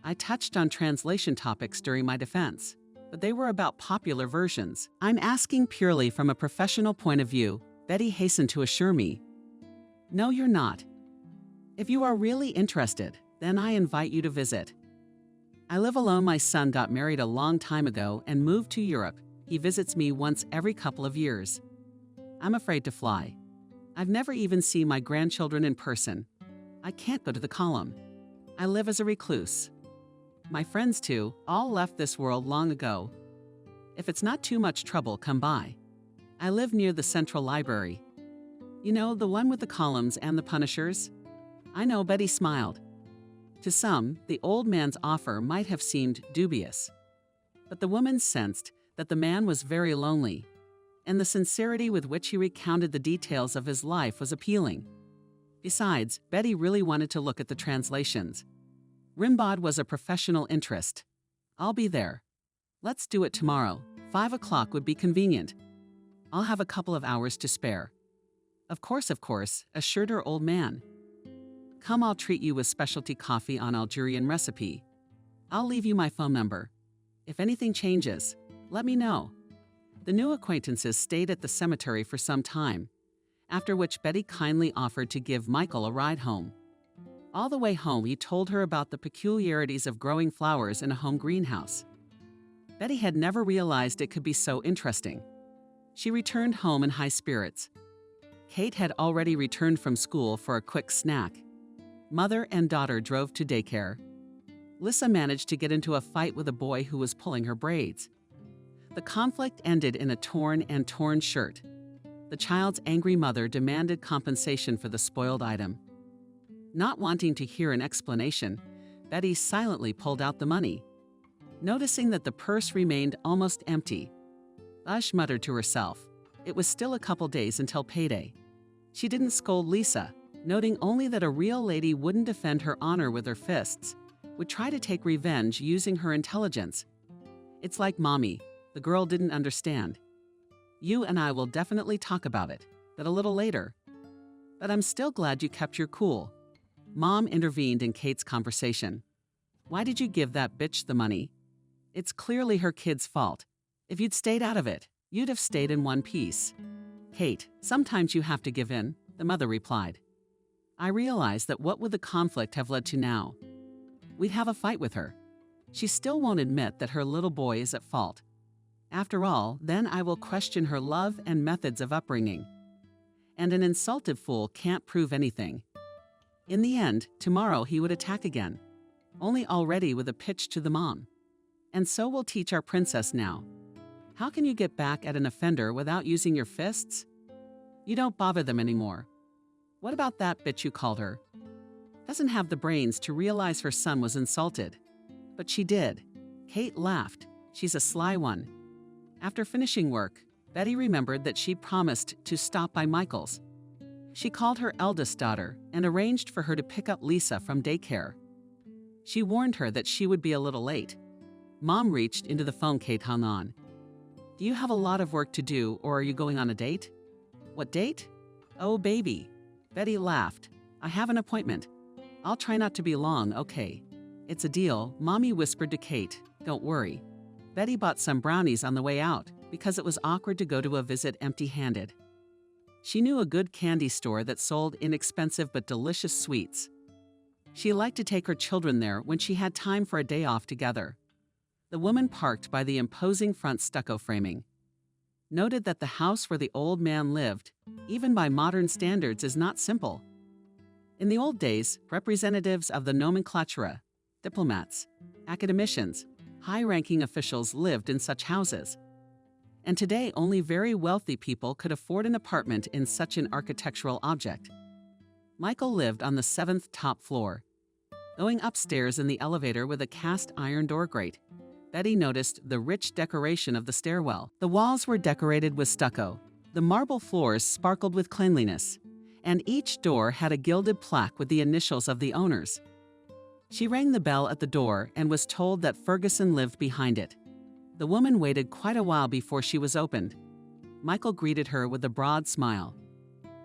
I touched on translation topics during my defense, but they were about popular versions. I'm asking purely from a professional point of view, Betty hastened to assure me. No, you're not. If you are really interested, then I invite you to visit. I live alone. My son got married a long time ago and moved to Europe. He visits me once every couple of years. I'm afraid to fly. I've never even seen my grandchildren in person. I can't go to the column. I live as a recluse. My friends, too, all left this world long ago. If it's not too much trouble, come by. I live near the Central Library. You know, the one with the columns and the punishers? I know, Betty smiled. To some, the old man's offer might have seemed dubious. But the woman sensed that the man was very lonely, and the sincerity with which he recounted the details of his life was appealing. Besides, Betty really wanted to look at the translations. Rimbaud was a professional interest. I'll be there. Let's do it tomorrow. 5 o'clock would be convenient. I'll have a couple of hours to spare. Of course, assured her old man. Come, I'll treat you with specialty coffee on Algerian recipe. I'll leave you my phone number. If anything changes, let me know. The new acquaintances stayed at the cemetery for some time, after which Betty kindly offered to give Michael a ride home. All the way home, he told her about the peculiarities of growing flowers in a home greenhouse. Betty had never realized it could be so interesting. She returned home in high spirits. Kate had already returned from school for a quick snack. Mother and daughter drove to daycare. Lissa managed to get into a fight with a boy who was pulling her braids. The conflict ended in a torn shirt. The child's angry mother demanded compensation for the spoiled item. Not wanting to hear an explanation, Betty silently pulled out the money. Noticing that the purse remained almost empty, Ush muttered to herself. It was still a couple days until payday. She didn't scold Lisa, noting only that a real lady wouldn't defend her honor with her fists, would try to take revenge using her intelligence. It's like Mommy, the girl didn't understand. You and I will definitely talk about it, but a little later. But I'm still glad you kept your cool. Mom intervened in Kate's conversation. Why did you give that bitch the money? It's clearly her kid's fault. If you'd stayed out of it, you'd have stayed in one piece. Kate, sometimes you have to give in, the mother replied. I realized that what would the conflict have led to now? We'd have a fight with her. She still won't admit that her little boy is at fault. After all, then I will question her love and methods of upbringing. And an insulted fool can't prove anything. In the end, tomorrow he would attack again, only already with a pitch to the mom. And so we'll teach our princess now. How can you get back at an offender without using your fists? You don't bother them anymore. What about that bitch you called her? Doesn't have the brains to realize her son was insulted. But she did. Kate laughed. She's a sly one. After finishing work, Betty remembered that she'd promised to stop by Michael's. She called her eldest daughter and arranged for her to pick up Lisa from daycare. She warned her that she would be a little late. Mom reached into the phone Kate hung on. Do you have a lot of work to do, or are you going on a date? What date? Oh, baby. Betty laughed. I have an appointment. I'll try not to be long, okay. It's a deal, Mommy whispered to Kate. Don't worry. Betty bought some brownies on the way out because it was awkward to go to a visit empty-handed. She knew a good candy store that sold inexpensive but delicious sweets. She liked to take her children there when she had time for a day off together. The woman parked by the imposing front stucco framing. Noted that the house where the old man lived, even by modern standards, is not simple. In the old days, representatives of the nomenclatura, diplomats, academicians, high-ranking officials lived in such houses. And today, only very wealthy people could afford an apartment in such an architectural object. Michael lived on the 7th top floor. Going upstairs in the elevator with a cast-iron door grate, Betty noticed the rich decoration of the stairwell. The walls were decorated with stucco. The marble floors sparkled with cleanliness, and each door had a gilded plaque with the initials of the owners. She rang the bell at the door and was told that Ferguson lived behind it. The woman waited quite a while before she was opened. Michael greeted her with a broad smile.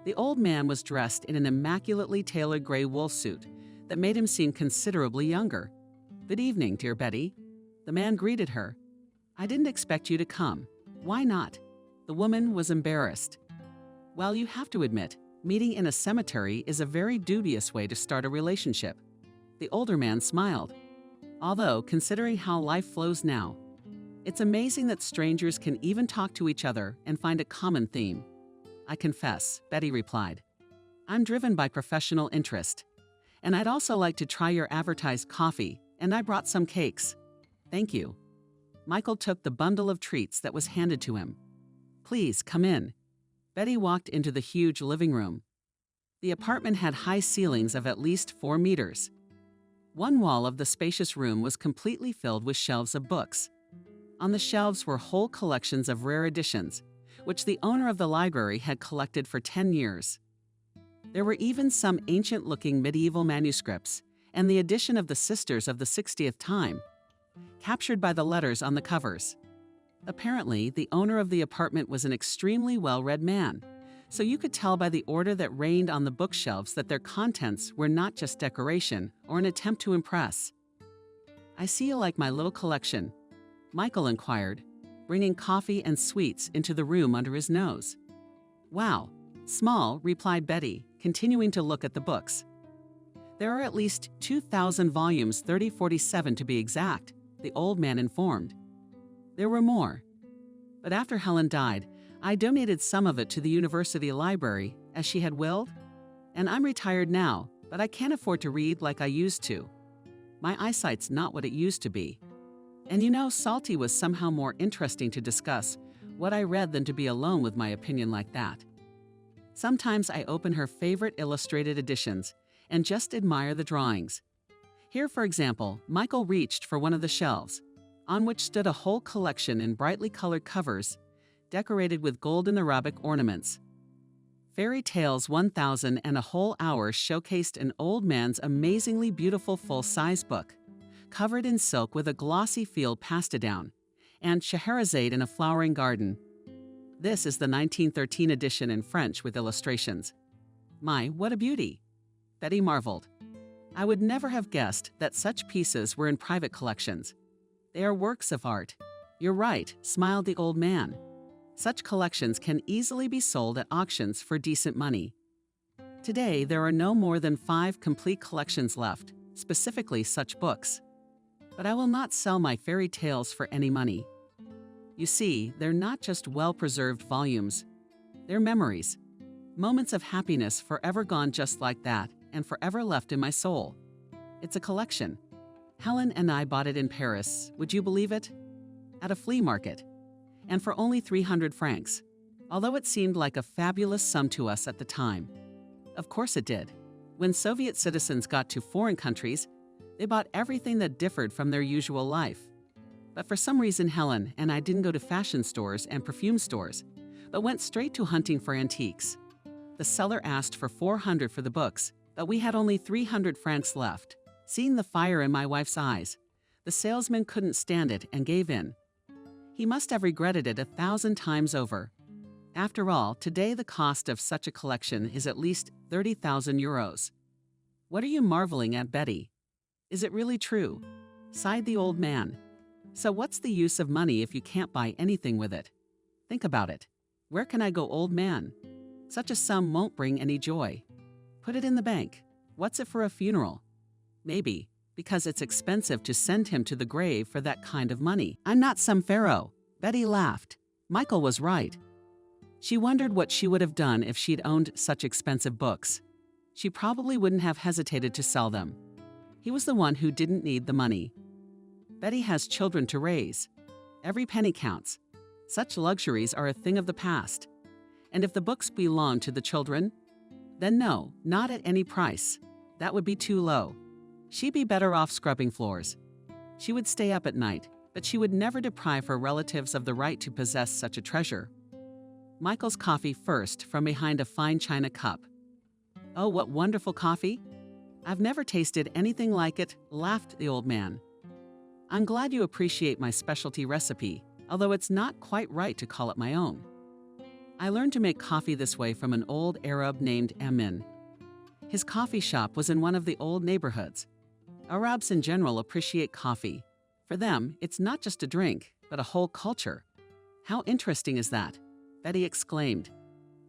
The old man was dressed in an immaculately tailored gray wool suit that made him seem considerably younger. Good evening, dear Betty. The man greeted her. I didn't expect you to come. Why not? The woman was embarrassed. Well, you have to admit, meeting in a cemetery is a very dubious way to start a relationship. The older man smiled. Although, considering how life flows now, it's amazing that strangers can even talk to each other and find a common theme. I confess, Betty replied. I'm driven by professional interest. And I'd also like to try your advertised coffee, and I brought some cakes. Thank you. Michael took the bundle of treats that was handed to him. Please, come in. Betty walked into the huge living room. The apartment had high ceilings of at least 4 meters. One wall of the spacious room was completely filled with shelves of books. On the shelves were whole collections of rare editions, which the owner of the library had collected for 10 years. There were even some ancient-looking medieval manuscripts and the edition of the Sisters of the 60th Time, captured by the letters on the covers. Apparently, the owner of the apartment was an extremely well-read man, so you could tell by the order that reigned on the bookshelves that their contents were not just decoration or an attempt to impress. "I see you like my little collection," Michael inquired, bringing coffee and sweets into the room under his nose. "Wow, small," replied Betty, continuing to look at the books. "There are at least 2,000 volumes, 3047 to be exact," the old man informed. There were more. But after Helen died, I donated some of it to the university library, as she had willed. And I'm retired now, but I can't afford to read like I used to. My eyesight's not what it used to be. And you know, Salty was somehow more interesting to discuss what I read than to be alone with my opinion like that. Sometimes I open her favorite illustrated editions and just admire the drawings. Here, for example, Michael reached for one of the shelves, on which stood a whole collection in brightly colored covers, decorated with golden Arabic ornaments. Fairy Tales 1000 and a whole hour showcased an old man's amazingly beautiful full-size book, covered in silk with a glossy field pastel-down, and Scheherazade in a flowering garden. This is the 1913 edition in French with illustrations. My, what a beauty! Betty marveled. I would never have guessed that such pieces were in private collections. They are works of art. You're right, smiled the old man. Such collections can easily be sold at auctions for decent money. Today, there are no more than 5 complete collections left, specifically such books. But I will not sell my fairy tales for any money. You see, they're not just well-preserved volumes. They're memories. Moments of happiness forever gone just like that, and forever left in my soul. It's a collection. Helen and I bought it in Paris, would you believe it? At a flea market. And for only 300 francs, although it seemed like a fabulous sum to us at the time. Of course it did. When Soviet citizens got to foreign countries, they bought everything that differed from their usual life. But for some reason, Helen and I didn't go to fashion stores and perfume stores, but went straight to hunting for antiques. The seller asked for 400 for the books, but we had only 300 francs left. Seeing the fire in my wife's eyes, the salesman couldn't stand it and gave in. He must have regretted it 1,000 times over. After all, today the cost of such a collection is at least 30,000 euros. What are you marveling at, Betty? Is it really true? Sighed the old man. So what's the use of money if you can't buy anything with it? Think about it. Where can I go, old man? Such a sum won't bring any joy. Put it in the bank. What's it for a funeral? Maybe, because it's expensive to send him to the grave for that kind of money. I'm not some pharaoh. Betty laughed. Michael was right. She wondered what she would have done if she'd owned such expensive books. She probably wouldn't have hesitated to sell them. He was the one who didn't need the money. Betty has children to raise. Every penny counts. Such luxuries are a thing of the past. And if the books belong to the children, then no, not at any price. That would be too low. She'd be better off scrubbing floors. She would stay up at night, but she would never deprive her relatives of the right to possess such a treasure. Michael's coffee first from behind a fine china cup. Oh, what wonderful coffee! I've never tasted anything like it, laughed the old man. I'm glad you appreciate my specialty recipe, although it's not quite right to call it my own. I learned to make coffee this way from an old Arab named Amin. His coffee shop was in one of the old neighborhoods. Arabs in general appreciate coffee. For them, it's not just a drink, but a whole culture. How interesting is that? Betty exclaimed.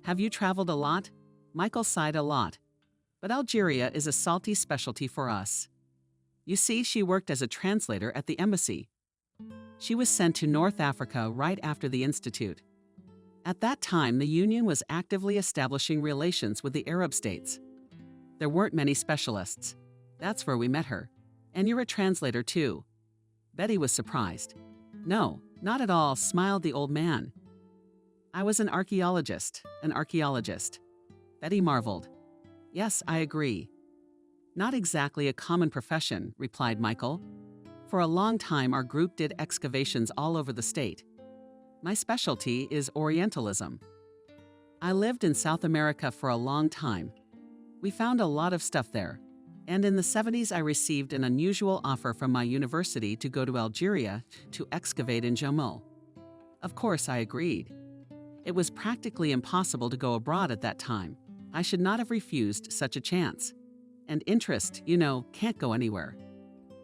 Have you traveled a lot? Michael sighed a lot. But Algeria is a salty specialty for us. You see, she worked as a translator at the embassy. She was sent to North Africa right after the Institute. At that time, the Union was actively establishing relations with the Arab states. There weren't many specialists. That's where we met her. And you're a translator too. Betty was surprised. No, not at all, smiled the old man. I was an archaeologist. Betty marveled. Yes, I agree. Not exactly a common profession, replied Michael. For a long time, our group did excavations all over the state. My specialty is Orientalism. I lived in South America for a long time. We found a lot of stuff there. And in the 70s, I received an unusual offer from my university to go to Algeria to excavate in Jammu. Of course, I agreed. It was practically impossible to go abroad at that time. I should not have refused such a chance. And interest, can't go anywhere.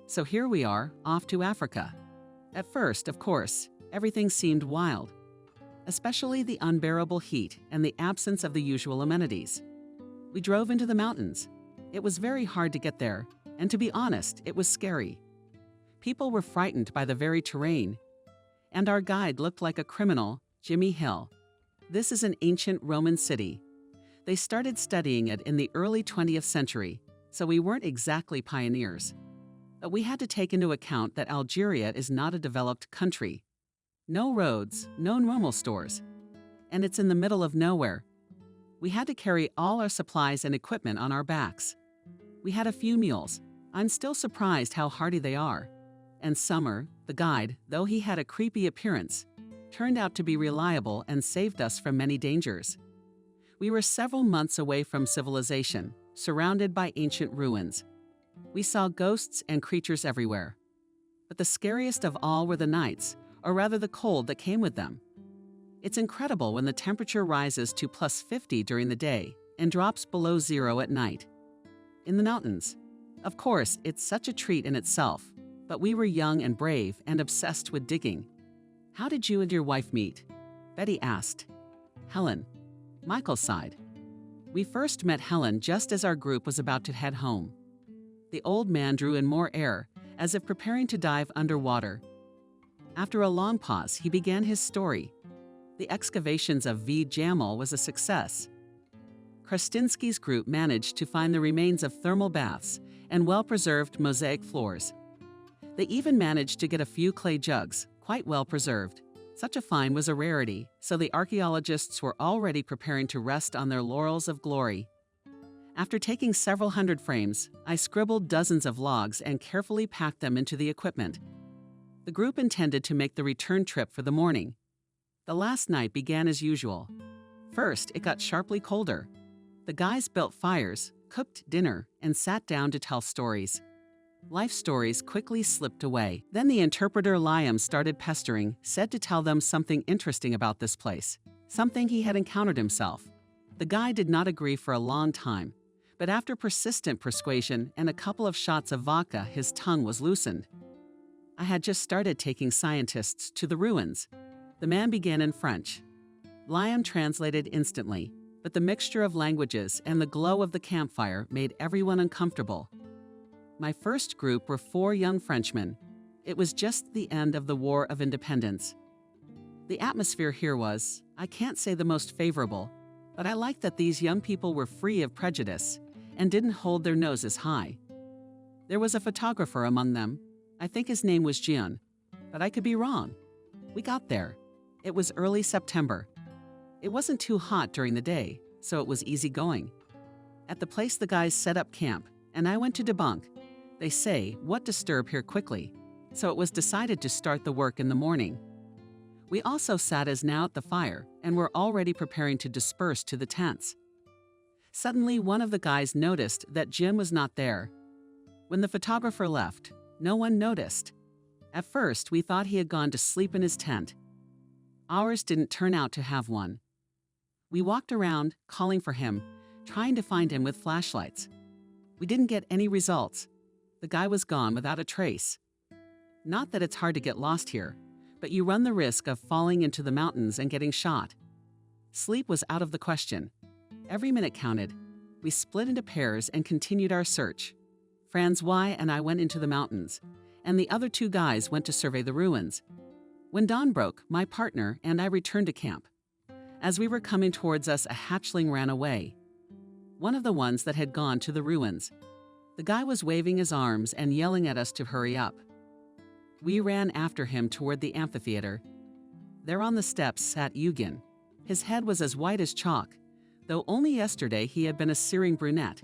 So here we are, off to Africa. At first, of course, everything seemed wild, especially the unbearable heat and the absence of the usual amenities. We drove into the mountains. It was very hard to get there, and to be honest, it was scary. People were frightened by the very terrain, and our guide looked like a criminal, Jimmy Hill. This is an ancient Roman city. They started studying it in the early 20th century, so we weren't exactly pioneers. But we had to take into account that Algeria is not a developed country. No roads, no normal stores, and it's in the middle of nowhere. We had to carry all our supplies and equipment on our backs. We had a few mules. I'm still surprised how hardy they are. And Summer, the guide, though he had a creepy appearance, turned out to be reliable and saved us from many dangers. We were several months away from civilization, surrounded by ancient ruins. We saw ghosts and creatures everywhere. But the scariest of all were the nights, or rather the cold that came with them. It's incredible when the temperature rises to +50 during the day and drops below zero at night. In the mountains, of course, it's such a treat in itself, but we were young and brave and obsessed with digging. How did you and your wife meet? Betty asked. Helen. Michael sighed. We first met Helen just as our group was about to head home. The old man drew in more air, as if preparing to dive underwater. After a long pause, he began his story. The excavations of V. Jamel was a success. Krastinsky's group managed to find the remains of thermal baths and well-preserved mosaic floors. They even managed to get a few clay jugs, quite well preserved. Such a find was a rarity, so the archaeologists were already preparing to rest on their laurels of glory. After taking several hundred frames, I scribbled dozens of logs and carefully packed them into the equipment. The group intended to make the return trip for the morning. The last night began as usual. First, it got sharply colder. The guys built fires, cooked dinner, and sat down to tell stories. Life stories quickly slipped away. Then the interpreter Liam started pestering, said to tell them something interesting about this place, something he had encountered himself. The guy did not agree for a long time, but after persistent persuasion and a couple of shots of vodka, his tongue was loosened. I had just started taking scientists to the ruins. The man began in French. Liam translated instantly, but the mixture of languages and the glow of the campfire made everyone uncomfortable. My first group were 4 young Frenchmen. It was just the end of the War of Independence. The atmosphere here was, I can't say the most favorable, but I liked that these young people were free of prejudice and didn't hold their noses high. There was a photographer among them. I think his name was Jean, but I could be wrong. We got there. It was early September. It wasn't too hot during the day, so it was easy going. At the place the guys set up camp, and I went to debunk. They say, what disturb here quickly? So it was decided to start the work in the morning. We also sat as now at the fire and were already preparing to disperse to the tents. Suddenly, one of the guys noticed that Jim was not there. When the photographer left, no one noticed. At first, we thought he had gone to sleep in his tent. Ours didn't turn out to have one. We walked around, calling for him, trying to find him with flashlights. We didn't get any results. The guy was gone without a trace. Not that it's hard to get lost here, but you run the risk of falling into the mountains and getting shot. Sleep was out of the question. Every minute counted. We split into pairs and continued our search. Francois and I went into the mountains, and the other 2 guys went to survey the ruins. When dawn broke, my partner and I returned to camp. As we were coming towards us, a hatchling ran away. One of the ones that had gone to the ruins. The guy was waving his arms and yelling at us to hurry up. We ran after him toward the amphitheater. There on the steps sat Eugen. His head was as white as chalk, though only yesterday he had been a searing brunette.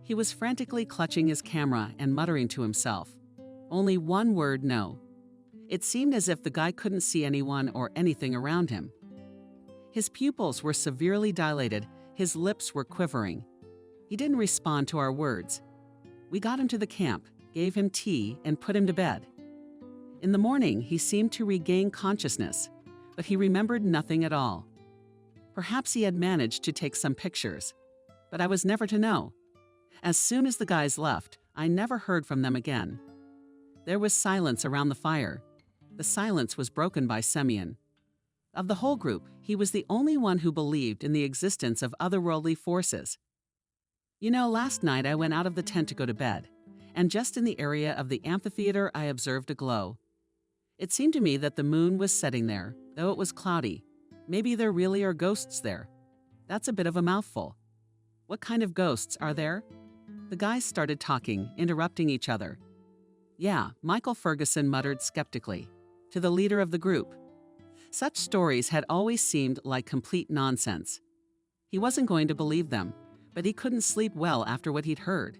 He was frantically clutching his camera and muttering to himself. Only one word, no. It seemed as if the guy couldn't see anyone or anything around him. His pupils were severely dilated, his lips were quivering. He didn't respond to our words. We got him to the camp, gave him tea, and put him to bed. In the morning, he seemed to regain consciousness, but he remembered nothing at all. Perhaps he had managed to take some pictures, but I was never to know. As soon as the guys left, I never heard from them again. There was silence around the fire. The silence was broken by Semyon. Of the whole group, he was the only one who believed in the existence of otherworldly forces. You know, last night I went out of the tent to go to bed, and just in the area of the amphitheater I observed a glow. It seemed to me that the moon was setting there, though it was cloudy. Maybe there really are ghosts there. That's a bit of a mouthful. What kind of ghosts are there? The guys started talking, interrupting each other. Yeah, Michael Ferguson muttered skeptically, to the leader of the group. Such stories had always seemed like complete nonsense. He wasn't going to believe them, but he couldn't sleep well after what he'd heard.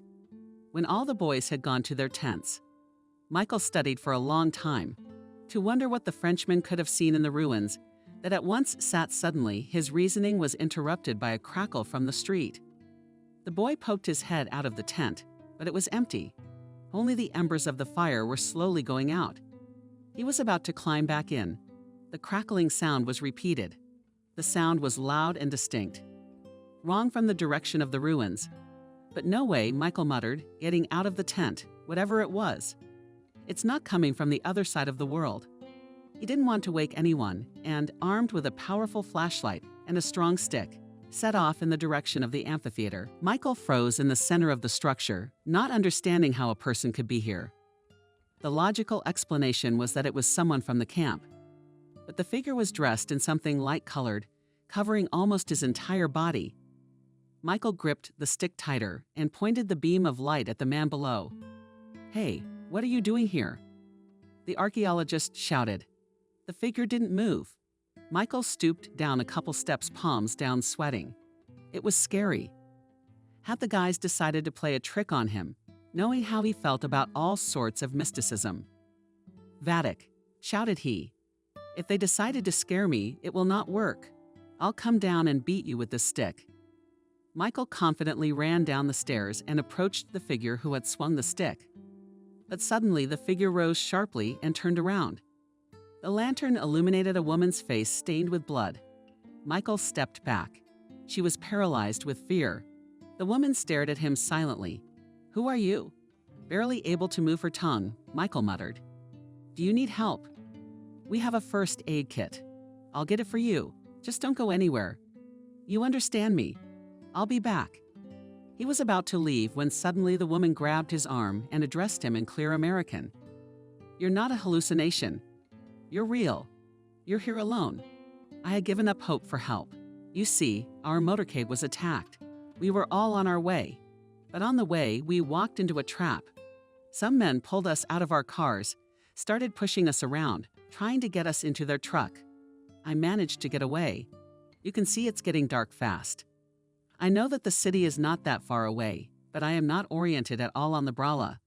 When all the boys had gone to their tents, Michael studied for a long time, to wonder what the Frenchman could have seen in the ruins that at once sat suddenly. His reasoning was interrupted by a crackle from the street. The boy poked his head out of the tent, but it was empty. Only the embers of the fire were slowly going out. He was about to climb back in. The crackling sound was repeated. The sound was loud and distinct. Wrong from the direction of the ruins. But no way, Michael muttered, getting out of the tent, whatever it was. It's not coming from the other side of the world. He didn't want to wake anyone, and, armed with a powerful flashlight and a strong stick, set off in the direction of the amphitheater. Michael froze in the center of the structure, not understanding how a person could be here. The logical explanation was that it was someone from the camp. But the figure was dressed in something light-colored, covering almost his entire body. Michael gripped the stick tighter and pointed the beam of light at the man below. "Hey, what are you doing here?" The archaeologist shouted. The figure didn't move. Michael stooped down a couple steps, palms down, sweating. It was scary. Had the guys decided to play a trick on him, knowing how he felt about all sorts of mysticism? "Vatic," shouted he. "If they decided to scare me, it will not work. I'll come down and beat you with this stick." Michael confidently ran down the stairs and approached the figure who had swung the stick. But suddenly the figure rose sharply and turned around. The lantern illuminated a woman's face stained with blood. Michael stepped back. She was paralyzed with fear. The woman stared at him silently. "Who are you?" Barely able to move her tongue, Michael muttered. "Do you need help?" "We have a first aid kit. I'll get it for you. Just don't go anywhere. You understand me. I'll be back." He was about to leave when suddenly the woman grabbed his arm and addressed him in clear American. "You're not a hallucination. You're real. You're here alone." I had given up hope for help. You see, our motorcade was attacked. We were all on our way. But on the way, we walked into a trap. Some men pulled us out of our cars, started pushing us around, trying to get us into their truck. I managed to get away. You can see it's getting dark fast. I know that the city is not that far away, but I am not oriented at all on the Brala.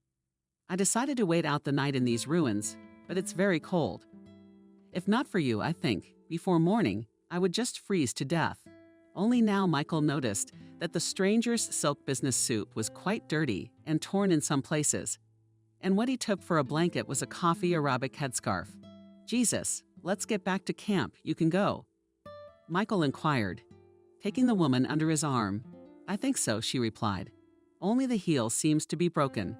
I decided to wait out the night in these ruins, but it's very cold. If not for you, I think, before morning, I would just freeze to death. Only now Michael noticed that the stranger's silk business suit was quite dirty and torn in some places, and what he took for a blanket was a coffee Arabic headscarf. "Jesus, let's get back to camp, you can go," Michael inquired, taking the woman under his arm. "I think so," she replied. "Only the heel seems to be broken."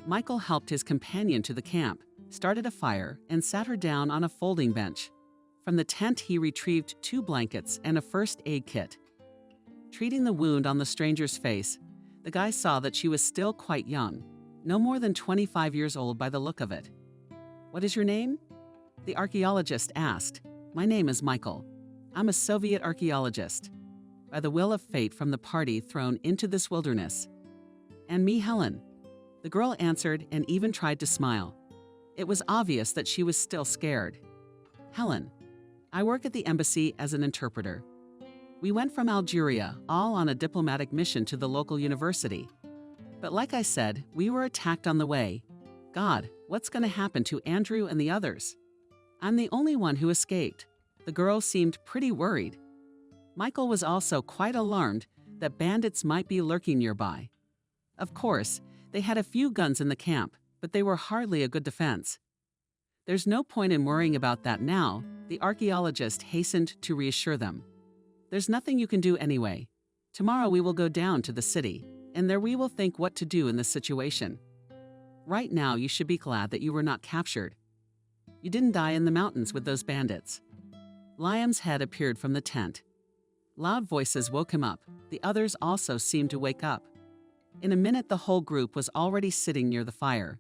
Michael helped his companion to the camp, started a fire, and sat her down on a folding bench. From the tent he retrieved 2 blankets and a first aid kit. Treating the wound on the stranger's face, the guy saw that she was still quite young, no more than 25 years old by the look of it. "What is your name?" the archaeologist asked. "My name is Michael. I'm a Soviet archaeologist, by the will of fate from the party thrown into this wilderness." "And me, Helen," the girl answered and even tried to smile. It was obvious that she was still scared. "Helen. I work at the embassy as an interpreter. We went from Algeria, all on a diplomatic mission to the local university. But like I said, we were attacked on the way. God, what's going to happen to Andrew and the others? I'm the only one who escaped." The girl seemed pretty worried. Michael was also quite alarmed that bandits might be lurking nearby. Of course, they had a few guns in the camp, but they were hardly a good defense. There's no point in worrying about that now, the archaeologist hastened to reassure them. There's nothing you can do anyway. Tomorrow we will go down to the city, and there we will think what to do in this situation. Right now you should be glad that you were not captured. You didn't die in the mountains with those bandits. Liam's head appeared from the tent. Loud voices woke him up. The others also seemed to wake up. In a minute the whole group was already sitting near the fire.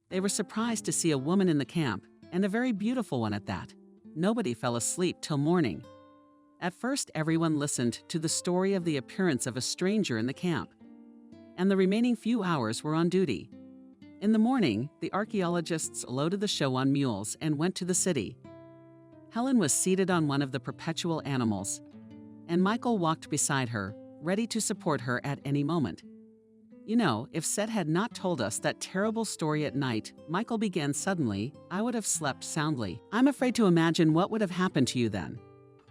They were surprised to see a woman in the camp, and a very beautiful one at that. Nobody fell asleep till morning. At first everyone listened to the story of the appearance of a stranger in the camp, and the remaining few hours were on duty. In the morning, the archaeologists loaded the show on mules and went to the city. Helen was seated on one of the perpetual animals, and Michael walked beside her, ready to support her at any moment. You know, if Seth had not told us that terrible story at night, Michael began suddenly, I would have slept soundly. I'm afraid to imagine what would have happened to you then.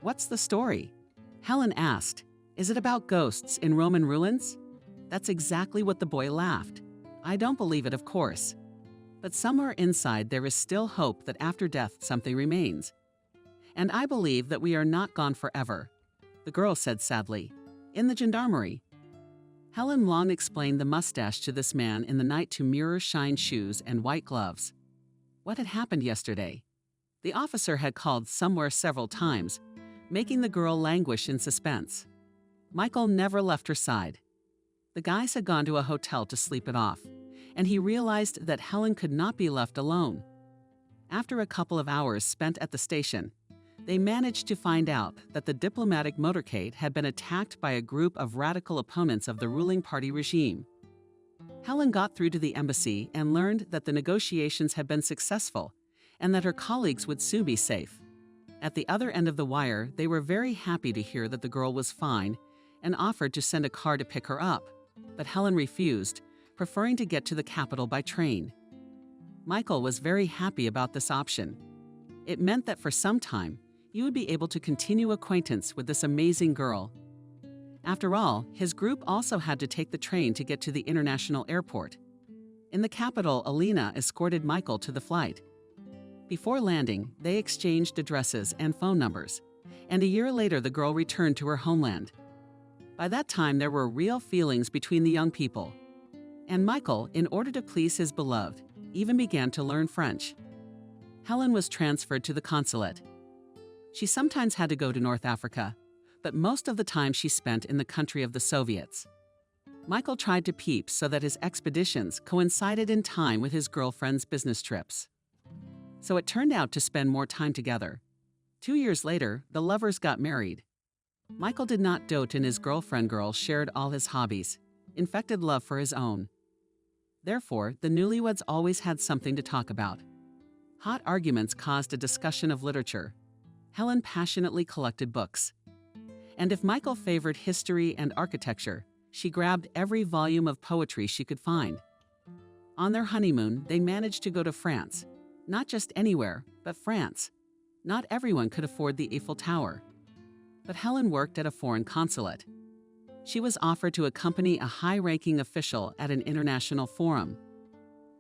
What's the story? Helen asked. Is it about ghosts in Roman ruins? That's exactly what the boy laughed. I don't believe it, of course. But somewhere inside there is still hope that after death something remains. And I believe that we are not gone forever, the girl said sadly. In the gendarmerie. Helen long explained the mustache to this man in the night to mirror-shine shoes and white gloves. What had happened yesterday? The officer had called somewhere several times, making the girl languish in suspense. Michael never left her side. The guys had gone to a hotel to sleep it off, and he realized that Helen could not be left alone. After a couple of hours spent at the station, they managed to find out that the diplomatic motorcade had been attacked by a group of radical opponents of the ruling party regime. Helen got through to the embassy and learned that the negotiations had been successful and that her colleagues would soon be safe. At the other end of the wire, they were very happy to hear that the girl was fine and offered to send a car to pick her up, but Helen refused, preferring to get to the capital by train. Michael was very happy about this option. It meant that for some time, he would be able to continue acquaintance with this amazing girl. After all, his group also had to take the train to get to the international airport. In the capital, Alina escorted Michael to the flight. Before landing, they exchanged addresses and phone numbers, and a year later the girl returned to her homeland. By that time, there were real feelings between the young people. And Michael, in order to please his beloved, even began to learn French. Helen was transferred to the consulate. She sometimes had to go to North Africa, but most of the time she spent in the country of the Soviets. Michael tried to peep so that his expeditions coincided in time with his girlfriend's business trips. So it turned out to spend more time together. 2 years later, the lovers got married. Michael did not dote in his girlfriend. Girl shared all his hobbies, infected love for his own. Therefore, the newlyweds always had something to talk about. Hot arguments caused a discussion of literature. Helen passionately collected books. And if Michael favored history and architecture, she grabbed every volume of poetry she could find. On their honeymoon, they managed to go to France. Not just anywhere, but France. Not everyone could afford the Eiffel Tower. But Helen worked at a foreign consulate. She was offered to accompany a high-ranking official at an international forum.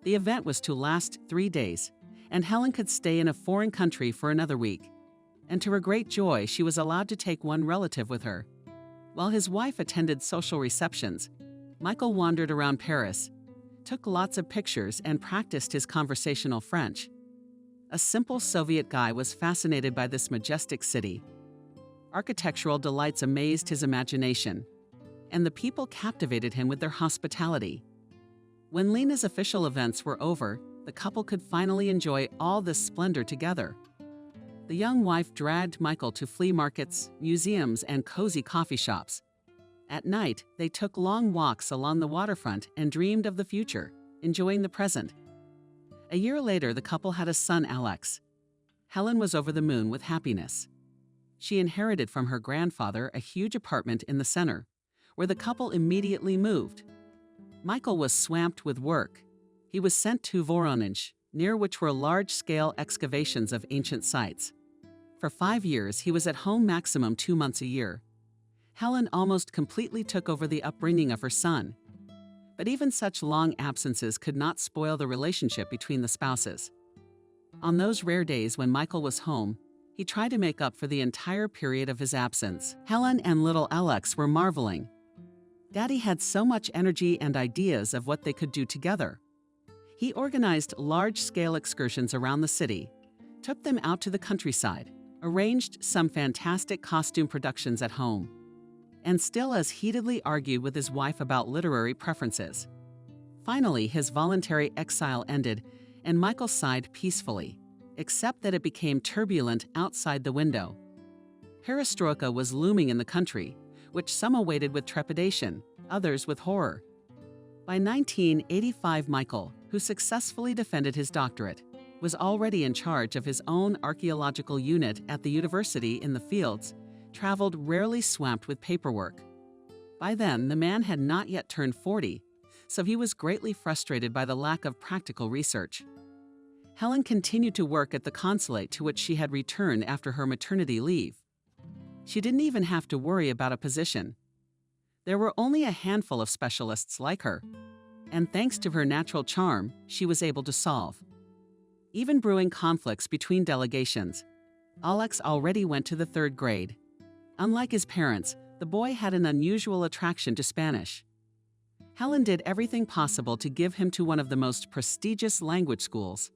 The event was to last 3 days, and Helen could stay in a foreign country for another week. And to her great joy, she was allowed to take one relative with her. While his wife attended social receptions, Michael wandered around Paris, took lots of pictures, and practiced his conversational French. A simple Soviet guy was fascinated by this majestic city. Architectural delights amazed his imagination, and the people captivated him with their hospitality. When Lena's official events were over, the couple could finally enjoy all this splendor together. The young wife dragged Michael to flea markets, museums, and cozy coffee shops. At night, they took long walks along the waterfront and dreamed of the future, enjoying the present. A year later, the couple had a son, Alex. Helen was over the moon with happiness. She inherited from her grandfather a huge apartment in the center, where the couple immediately moved. Michael was swamped with work. He was sent to Voronezh, near which were large-scale excavations of ancient sites. For 5 years, he was at home maximum 2 months a year. Helen almost completely took over the upbringing of her son. But even such long absences could not spoil the relationship between the spouses. On those rare days when Michael was home, he tried to make up for the entire period of his absence. Helen and little Alex were marveling. Daddy had so much energy and ideas of what they could do together. He organized large-scale excursions around the city, took them out to the countryside, arranged some fantastic costume productions at home, and still as heatedly argued with his wife about literary preferences. Finally, his voluntary exile ended, and Michael sighed peacefully, except that it became turbulent outside the window. Perestroika was looming in the country, which some awaited with trepidation, others with horror. By 1985, Michael, who successfully defended his doctorate, was already in charge of his own archaeological unit at the university in the fields, traveled rarely swamped with paperwork. By then, the man had not yet turned 40, so he was greatly frustrated by the lack of practical research. Helen continued to work at the consulate to which she had returned after her maternity leave. She didn't even have to worry about a position. There were only a handful of specialists like her, and thanks to her natural charm, she was able to solve. Even brewing conflicts between delegations, Alex already went to the 3rd grade. Unlike his parents, the boy had an unusual attraction to Spanish. Helen did everything possible to give him to one of the most prestigious language schools.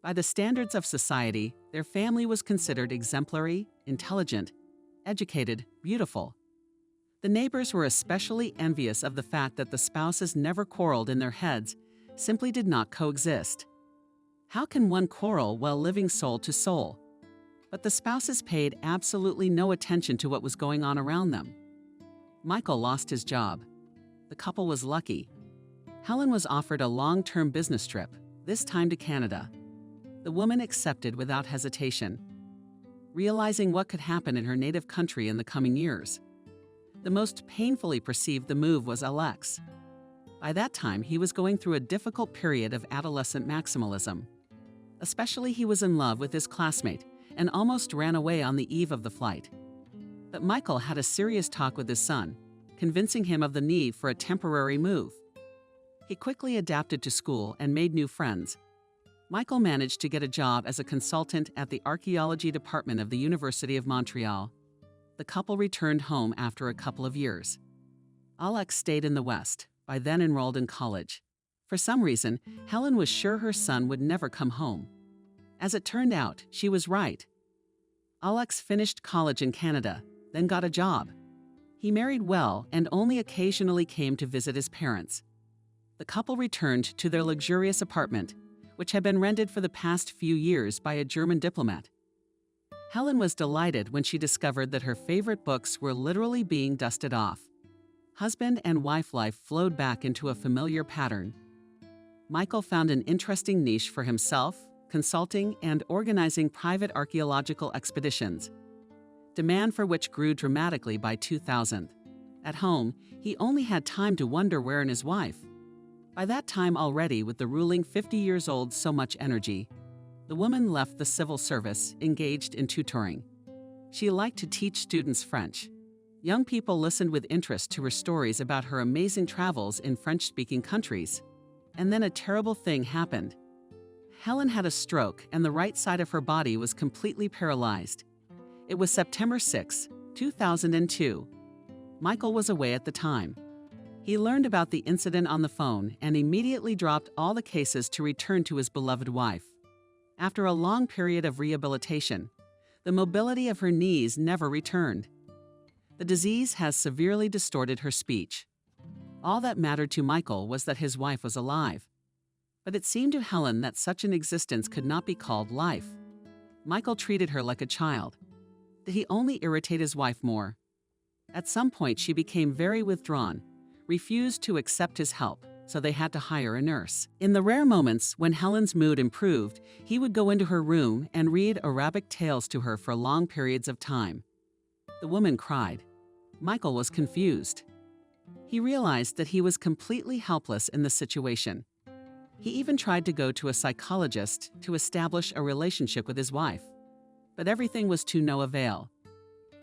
By the standards of society, their family was considered exemplary, intelligent, educated, beautiful. The neighbors were especially envious of the fact that the spouses never quarreled in their heads, simply did not coexist. How can one quarrel while living soul to soul? But the spouses paid absolutely no attention to what was going on around them. Michael lost his job. The couple was lucky. Helen was offered a long-term business trip, this time to Canada. The woman accepted without hesitation, realizing what could happen in her native country in the coming years. The most painfully perceived the move was Alex. By that time, he was going through a difficult period of adolescent maximalism. Especially he was in love with his classmate and almost ran away on the eve of the flight. But Michael had a serious talk with his son, convincing him of the need for a temporary move. He quickly adapted to school and made new friends. Michael managed to get a job as a consultant at the archaeology department of the University of Montreal. The couple returned home after a couple of years. Alex stayed in the West, by then enrolled in college. For some reason, Helen was sure her son would never come home. As it turned out, she was right. Alex finished college in Canada, then got a job. He married well and only occasionally came to visit his parents. The couple returned to their luxurious apartment, which had been rented for the past few years by a German diplomat. Helen was delighted when she discovered that her favorite books were literally being dusted off. Husband and wife life flowed back into a familiar pattern. Michael found an interesting niche for himself, consulting and organizing private archaeological expeditions, demand for which grew dramatically by 2000. At home, he only had time to wonder where and his wife. By that time already, with the ruling 50 years old so much energy, the woman left the civil service, engaged in tutoring. She liked to teach students French. Young people listened with interest to her stories about her amazing travels in French-speaking countries. And then a terrible thing happened. Helen had a stroke and the right side of her body was completely paralyzed. It was September 6, 2002. Michael was away at the time. He learned about the incident on the phone and immediately dropped all the cases to return to his beloved wife. After a long period of rehabilitation, the mobility of her knees never returned. The disease has severely distorted her speech. All that mattered to Michael was that his wife was alive. But it seemed to Helen that such an existence could not be called life. Michael treated her like a child. Did he only irritate his wife more? At some point, she became very withdrawn, refused to accept his help, so they had to hire a nurse. In the rare moments when Helen's mood improved, he would go into her room and read Arabic tales to her for long periods of time. The woman cried. Michael was confused. He realized that he was completely helpless in the situation. He even tried to go to a psychologist to establish a relationship with his wife. But everything was to no avail.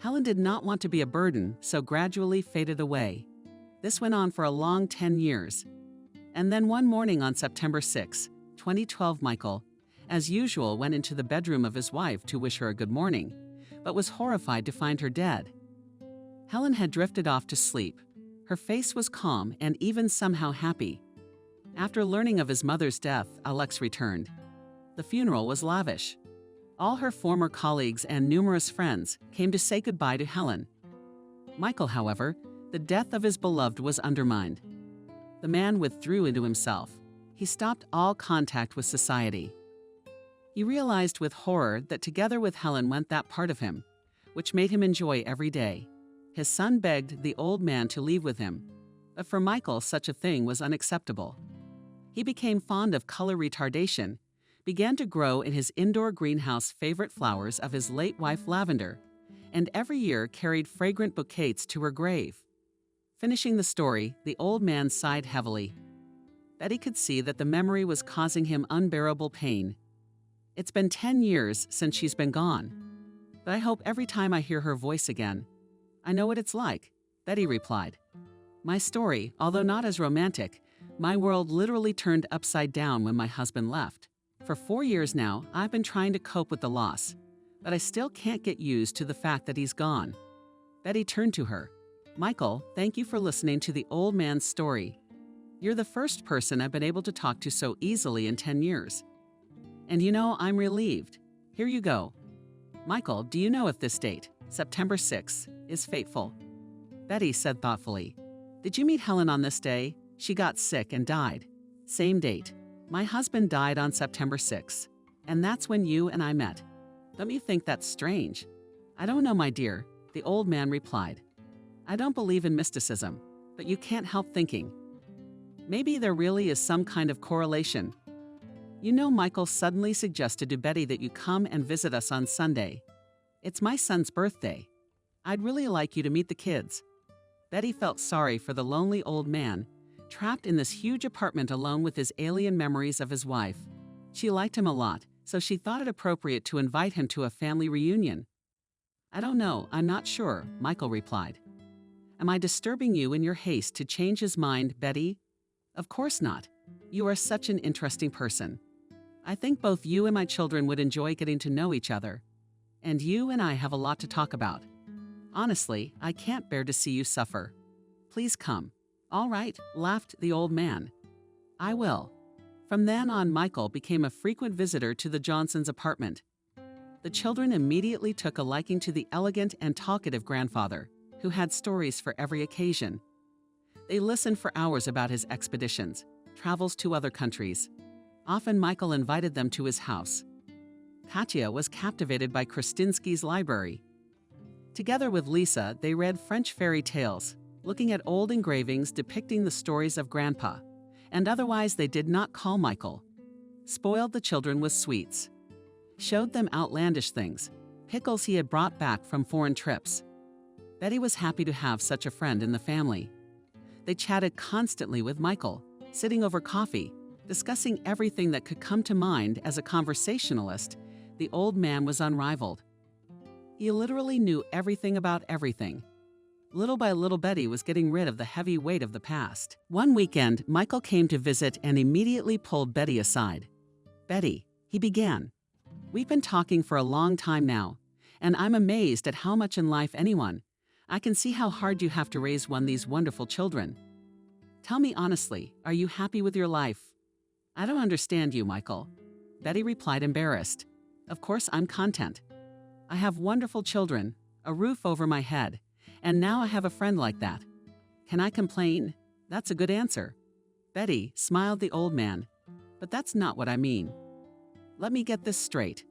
Helen did not want to be a burden, so gradually faded away. This went on for a long 10 years. And then one morning on September 6, 2012, Michael, as usual, went into the bedroom of his wife to wish her a good morning, but was horrified to find her dead. Helen had drifted off to sleep. Her face was calm and even somehow happy. After learning of his mother's death, Alex returned. The funeral was lavish. All her former colleagues and numerous friends came to say goodbye to Helen. Michael, however, the death of his beloved was undermined. The man withdrew into himself. He stopped all contact with society. He realized with horror that together with Helen went that part of him, which made him enjoy every day. His son begged the old man to leave with him, but for Michael such a thing was unacceptable. He became fond of color retardation, began to grow in his indoor greenhouse favorite flowers of his late wife Lavender, and every year carried fragrant bouquets to her grave. Finishing the story, the old man sighed heavily. Betty could see that the memory was causing him unbearable pain. It's been 10 years since she's been gone, but I hope every time I hear her voice again. I know what it's like, Betty replied. My story, although not as romantic, my world literally turned upside down when my husband left. For 4 years now, I've been trying to cope with the loss, but I still can't get used to the fact that he's gone. Betty turned to her. Michael, thank you for listening to the old man's story. You're the first person I've been able to talk to so easily in 10 years. And you know, I'm relieved. Here you go. Michael, do you know if this date, September 6th, is fateful? Betty said thoughtfully. Did you meet Helen on this day? She got sick and died. Same date. My husband died on September 6th, and that's when you and I met. Don't you think that's strange? I don't know, my dear, the old man replied. I don't believe in mysticism, but you can't help thinking. Maybe there really is some kind of correlation. You know, Michael suddenly suggested to Betty that you come and visit us on Sunday. It's my son's birthday. I'd really like you to meet the kids. Betty felt sorry for the lonely old man, trapped in this huge apartment alone with his alien memories of his wife. She liked him a lot, so she thought it appropriate to invite him to a family reunion. I don't know, I'm not sure, Michael replied. Am I disturbing you in your haste to change his mind, Betty? Of course not. You are such an interesting person. I think both you and my children would enjoy getting to know each other. And you and I have a lot to talk about. Honestly, I can't bear to see you suffer. Please come. All right, laughed the old man. I will. From then on, Michael became a frequent visitor to the Johnsons' apartment. The children immediately took a liking to the elegant and talkative grandfather, who had stories for every occasion. They listened for hours about his expeditions, travels to other countries. Often Michael invited them to his house. Katya was captivated by Krasinski's library. Together with Lisa, they read French fairy tales, looking at old engravings depicting the stories of Grandpa, and otherwise they did not call Michael. Spoiled the children with sweets. Showed them outlandish things, pickles he had brought back from foreign trips. Betty was happy to have such a friend in the family. They chatted constantly with Michael, sitting over coffee, discussing everything that could come to mind. As a conversationalist, the old man was unrivaled. He literally knew everything about everything. Little by little, Betty was getting rid of the heavy weight of the past. One weekend, Michael came to visit and immediately pulled Betty aside. Betty, he began. We've been talking for a long time now, and I'm amazed at how much in life I can see how hard you have to raise these wonderful children. Tell me honestly, are you happy with your life? I don't understand you, Michael. Betty replied, embarrassed. Of course I'm content. I have wonderful children, a roof over my head, and now I have a friend like that. Can I complain? That's a good answer. Betty, smiled the old man. But that's not what I mean. Let me get this straight.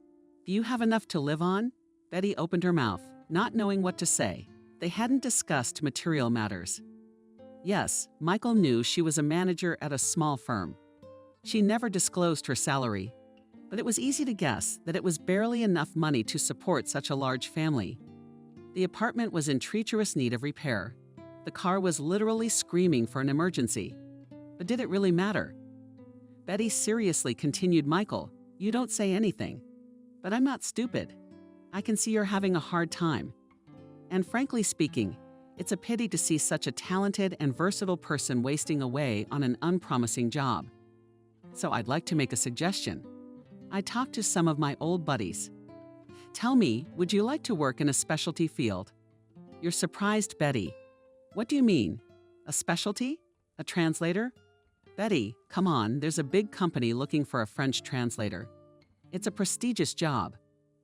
Do you have enough to live on? Betty opened her mouth, not knowing what to say. They hadn't discussed material matters. Yes, Michael knew she was a manager at a small firm. She never disclosed her salary, but it was easy to guess that it was barely enough money to support such a large family. The apartment was in treacherous need of repair. The car was literally screaming for an emergency. But did it really matter? Betty seriously continued, Michael, you don't say anything. But I'm not stupid. I can see you're having a hard time. And frankly speaking, it's a pity to see such a talented and versatile person wasting away on an unpromising job. So I'd like to make a suggestion. I talked to some of my old buddies. Tell me, would you like to work in a specialty field? You're surprised, Betty. What do you mean? A specialty? A translator? Betty, come on, there's a big company looking for a French translator. It's a prestigious job.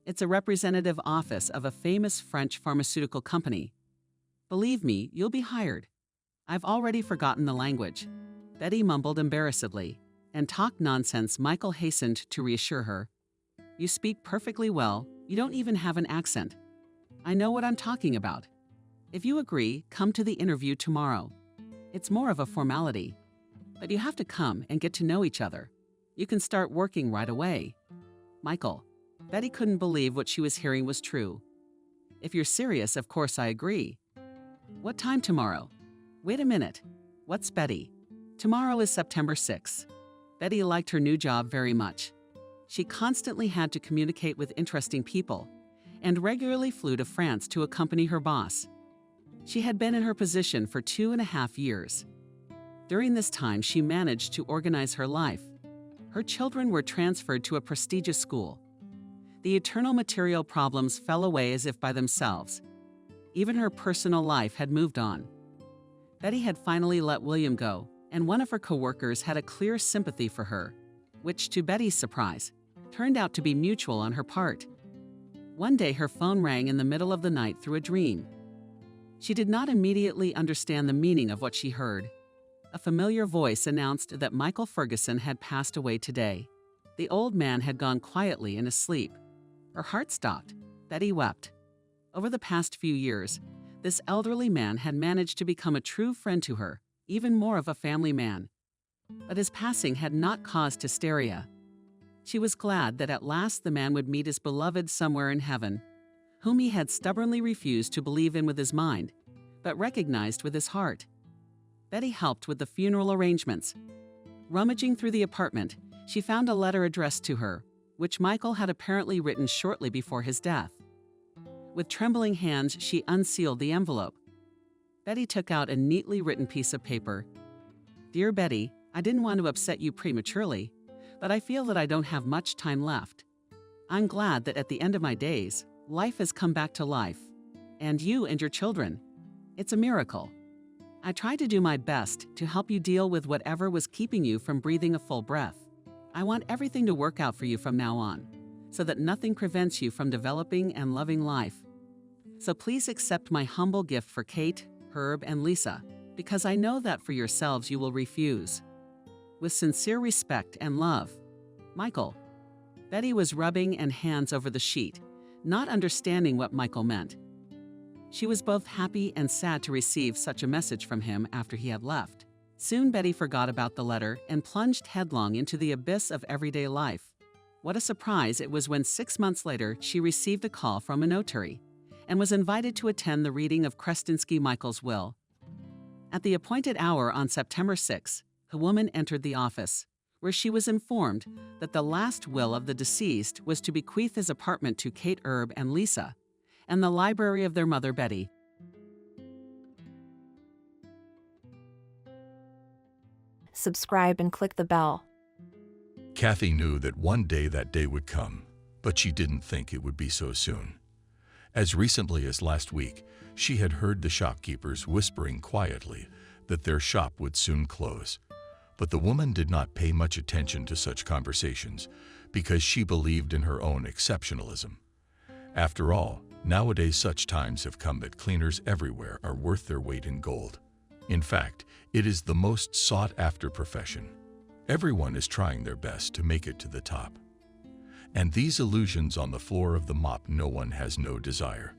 It's a representative office of a famous French pharmaceutical company. Believe me, you'll be hired. I've already forgotten the language. Betty mumbled embarrassedly, and talked nonsense. Michael hastened to reassure her. You speak perfectly well. You don't even have an accent. I know what I'm talking about. If you agree, come to the interview tomorrow. It's more of a formality. But you have to come and get to know each other. You can start working right away. Michael, Betty couldn't believe what she was hearing was true. If you're serious, of course I agree. What time tomorrow? Wait a minute. What's Betty? Tomorrow is September 6th. Betty liked her new job very much. She constantly had to communicate with interesting people and regularly flew to France to accompany her boss. She had been in her position for 2.5 years. During this time, she managed to organize her life. Her children were transferred to a prestigious school. The eternal material problems fell away as if by themselves. Even her personal life had moved on. Betty had finally let William go, and one of her coworkers had a clear sympathy for her, which, to Betty's surprise, turned out to be mutual on her part. One day her phone rang in the middle of the night through a dream. She did not immediately understand the meaning of what she heard. A familiar voice announced that Michael Ferguson had passed away today. The old man had gone quietly and asleep. Her heart stopped. Betty wept. Over the past few years, this elderly man had managed to become a true friend to her, even more of a family man. But his passing had not caused hysteria. She was glad that at last the man would meet his beloved somewhere in heaven, whom he had stubbornly refused to believe in with his mind, but recognized with his heart. Betty helped with the funeral arrangements. Rummaging through the apartment, she found a letter addressed to her, which Michael had apparently written shortly before his death. With trembling hands, she unsealed the envelope. Betty took out a neatly written piece of paper. Dear Betty, I didn't want to upset you prematurely, but I feel that I don't have much time left. I'm glad that at the end of my days, life has come back to life, and you and your children. It's a miracle. I tried to do my best to help you deal with whatever was keeping you from breathing a full breath. I want everything to work out for you from now on, so that nothing prevents you from developing and loving life. So please accept my humble gift for Kate, Herb, and Lisa, because I know that for yourselves you will refuse. With sincere respect and love, Michael. Betty was rubbing and hands over the sheet, not understanding what Michael meant. She was both happy and sad to receive such a message from him after he had left. Soon Betty forgot about the letter and plunged headlong into the abyss of everyday life. What a surprise it was when 6 months later she received a call from a notary and was invited to attend the reading of Krestinsky Michael's will. At the appointed hour on September 6, a woman entered the office, where she was informed that the last will of the deceased was to bequeath his apartment to Kate, Herb, and Lisa, and the library of their mother, Betty. Subscribe and click the bell. Kathy knew that one day that day would come, but she didn't think it would be so soon. As recently as last week, she had heard the shopkeepers whispering quietly that their shop would soon close. But the woman did not pay much attention to such conversations because she believed in her own exceptionalism. After all, nowadays such times have come that cleaners everywhere are worth their weight in gold. In fact, it is the most sought-after profession. Everyone is trying their best to make it to the top. And these illusions on the floor of the mop no one has no desire.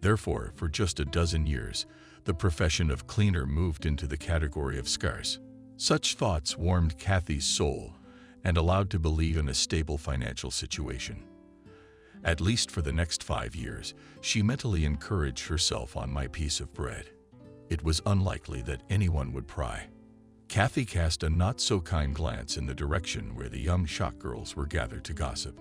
Therefore, for just a dozen years, the profession of cleaner moved into the category of scarce. Such thoughts warmed Kathy's soul and allowed to believe in a stable financial situation. At least for the next 5 years, she mentally encouraged herself on my piece of bread. It was unlikely that anyone would pry. Kathy cast a not-so-kind glance in the direction where the young shop girls were gathered to gossip.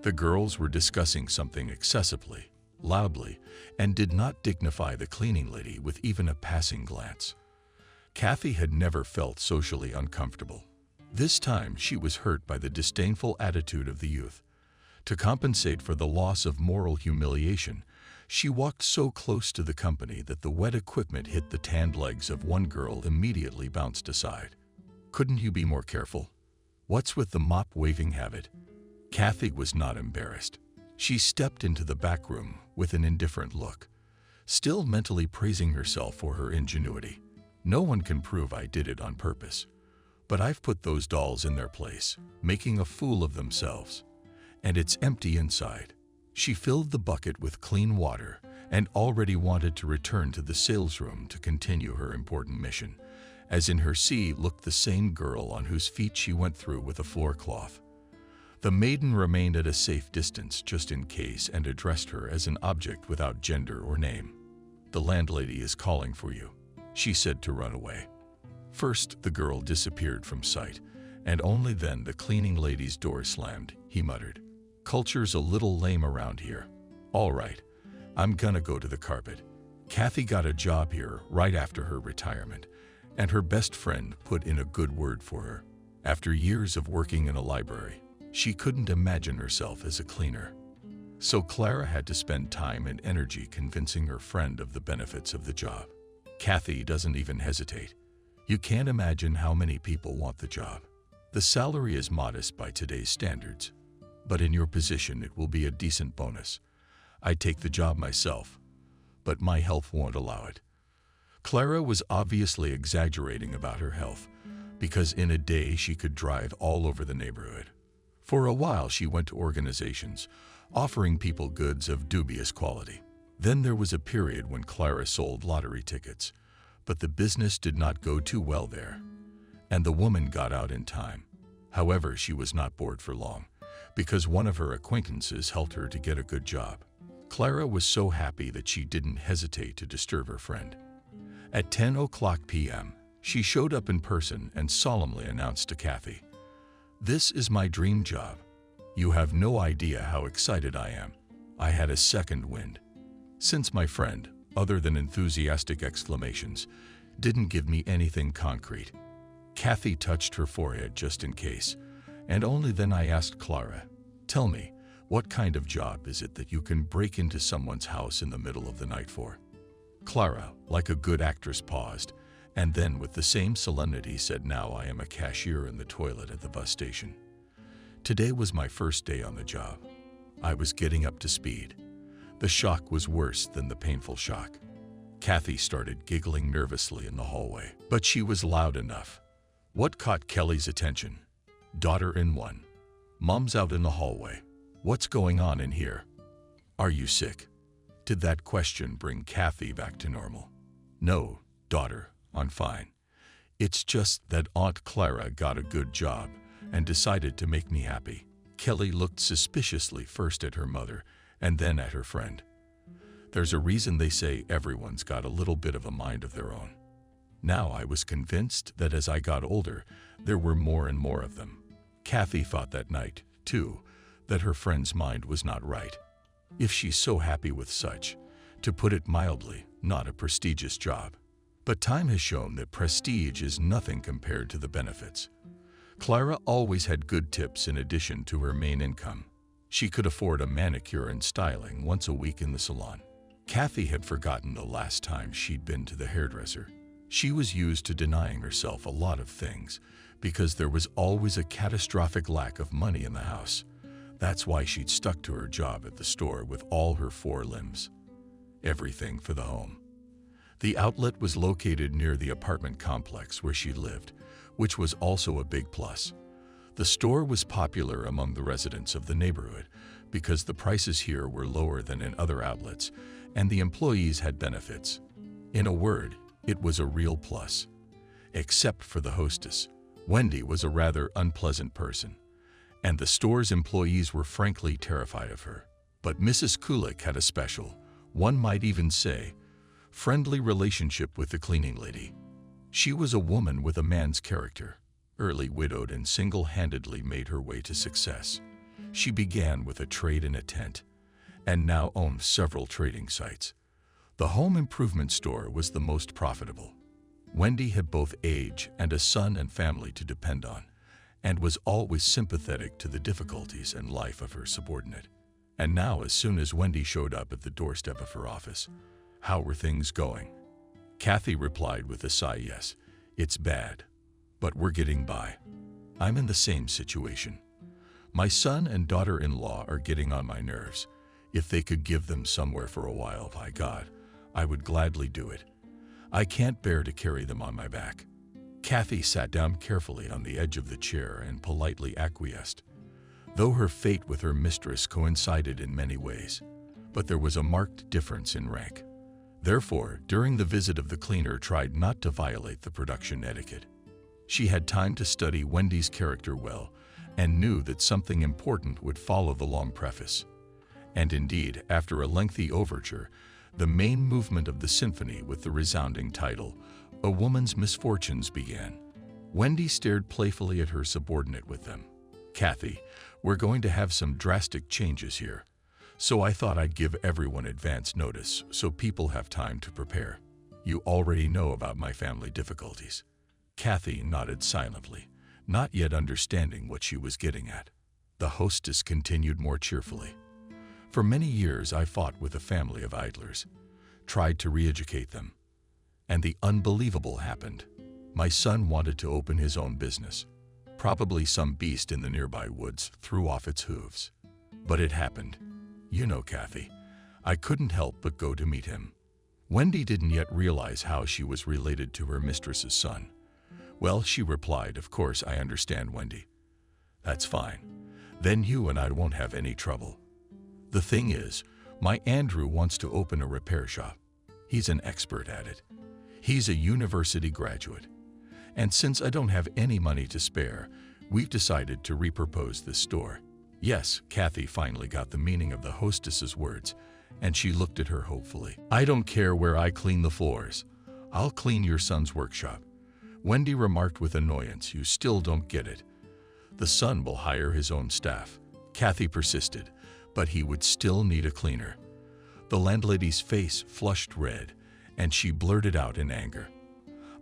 The girls were discussing something excessively loudly, and did not dignify the cleaning lady with even a passing glance. Kathy had never felt socially uncomfortable. This time she was hurt by the disdainful attitude of the youth. To compensate for the loss of moral humiliation, she walked so close to the company that the wet equipment hit the tanned legs of one girl immediately bounced aside. "Couldn't you be more careful? What's with the mop-waving habit?" Kathy was not embarrassed. She stepped into the back room with an indifferent look, still mentally praising herself for her ingenuity. "No one can prove I did it on purpose, but I've put those dolls in their place, making a fool of themselves. And it's empty inside." She filled the bucket with clean water and already wanted to return to the sales room to continue her important mission, as in her seat looked the same girl on whose feet she went through with a floor cloth. The maiden remained at a safe distance just in case and addressed her as an object without gender or name. "The landlady is calling for you," she said to run away. First, the girl disappeared from sight, and only then the cleaning lady's door slammed. He muttered, "Culture's a little lame around here. All right, I'm gonna go to the carpet." Kathy got a job here right after her retirement, and her best friend put in a good word for her. After years of working in a library, she couldn't imagine herself as a cleaner. So Clara had to spend time and energy convincing her friend of the benefits of the job. Kathy doesn't even hesitate. You can't imagine how many people want the job. The salary is modest by today's standards, but in your position it will be a decent bonus. I'd take the job myself, but my health won't allow it. Clara was obviously exaggerating about her health, because in a day she could drive all over the neighborhood. For a while she went to organizations, offering people goods of dubious quality. Then there was a period when Clara sold lottery tickets, but the business did not go too well there, and the woman got out in time. However, she was not bored for long, because one of her acquaintances helped her to get a good job. Clara was so happy that she didn't hesitate to disturb her friend. At 10:00 p.m., she showed up in person and solemnly announced to Kathy, "This is my dream job. You have no idea how excited I am. I had a second wind." Since my friend, other than enthusiastic exclamations, didn't give me anything concrete, Kathy touched her forehead just in case, and only then I asked Clara, "Tell me, what kind of job is it that you can break into someone's house in the middle of the night for?" Clara, like a good actress, paused, and then with the same solemnity said, "Now I am a cashier in the toilet at the bus station. Today was my first day on the job. I was getting up to speed. The shock was worse than the painful shock." Kathy started giggling nervously in the hallway, but she was loud enough. What caught Kelly's attention? Daughter-in-one. Mom's out in the hallway. "What's going on in here? Are you sick?" Did that question bring Kathy back to normal? "No, daughter, I'm fine. It's just that Aunt Clara got a good job and decided to make me happy." Kelly looked suspiciously first at her mother and then at her friend. There's a reason they say everyone's got a little bit of a mind of their own. Now I was convinced that as I got older, there were more and more of them. Kathy thought that night, too, that her friend's mind was not right. If she's so happy with such, to put it mildly, not a prestigious job. But time has shown that prestige is nothing compared to the benefits. Clara always had good tips in addition to her main income. She could afford a manicure and styling once a week in the salon. Kathy had forgotten the last time she'd been to the hairdresser. She was used to denying herself a lot of things because there was always a catastrophic lack of money in the house. That's why she'd stuck to her job at the store with all her four limbs. Everything for the home. The outlet was located near the apartment complex where she lived, which was also a big plus. The store was popular among the residents of the neighborhood because the prices here were lower than in other outlets, and the employees had benefits. In a word, it was a real plus. Except for the hostess. Wendy was a rather unpleasant person, and the store's employees were frankly terrified of her. But Mrs. Kulik had a special, one might even say, friendly relationship with the cleaning lady. She was a woman with a man's character, early widowed and single-handedly made her way to success. She began with a trade in a tent, and now owned several trading sites. The home improvement store was the most profitable. Wendy had both age and a son and family to depend on, and was always sympathetic to the difficulties and life of her subordinate. And now, as soon as Wendy showed up at the doorstep of her office, "How were things going?" Kathy replied with a sigh, "Yes, it's bad, but we're getting by. I'm in the same situation. My son and daughter-in-law are getting on my nerves. If they could give them somewhere for a while, by God, I would gladly do it. I can't bear to carry them on my back." Kathy sat down carefully on the edge of the chair and politely acquiesced. Though her fate with her mistress coincided in many ways, but there was a marked difference in rank. Therefore, during the visit of the cleaner, tried not to violate the production etiquette. She had time to study Wendy's character well and knew that something important would follow the long preface. And indeed, after a lengthy overture, the main movement of the symphony with the resounding title, "A Woman's Misfortunes," began. Wendy stared playfully at her subordinate with them. "Kathy, we're going to have some drastic changes here, so I thought I'd give everyone advance notice so people have time to prepare. You already know about my family difficulties." Kathy nodded silently, not yet understanding what she was getting at. The hostess continued more cheerfully. "For many years I fought with a family of idlers, tried to re-educate them. And the unbelievable happened. My son wanted to open his own business. Probably some beast in the nearby woods threw off its hooves. But it happened. You know, Kathy, I couldn't help but go to meet him." Wendy didn't yet realize how she was related to her mistress's son. "Well," she replied, "of course I understand, Wendy. That's fine. Then you and I won't have any trouble. The thing is, my Andrew wants to open a repair shop. He's an expert at it. He's a university graduate. And since I don't have any money to spare, we've decided to repurpose this store." Yes, Kathy finally got the meaning of the hostess's words, and she looked at her hopefully. "I don't care where I clean the floors. I'll clean your son's workshop." Wendy remarked with annoyance, "You still don't get it. The son will hire his own staff." Kathy persisted, but he would still need a cleaner. The landlady's face flushed red, and she blurted out in anger,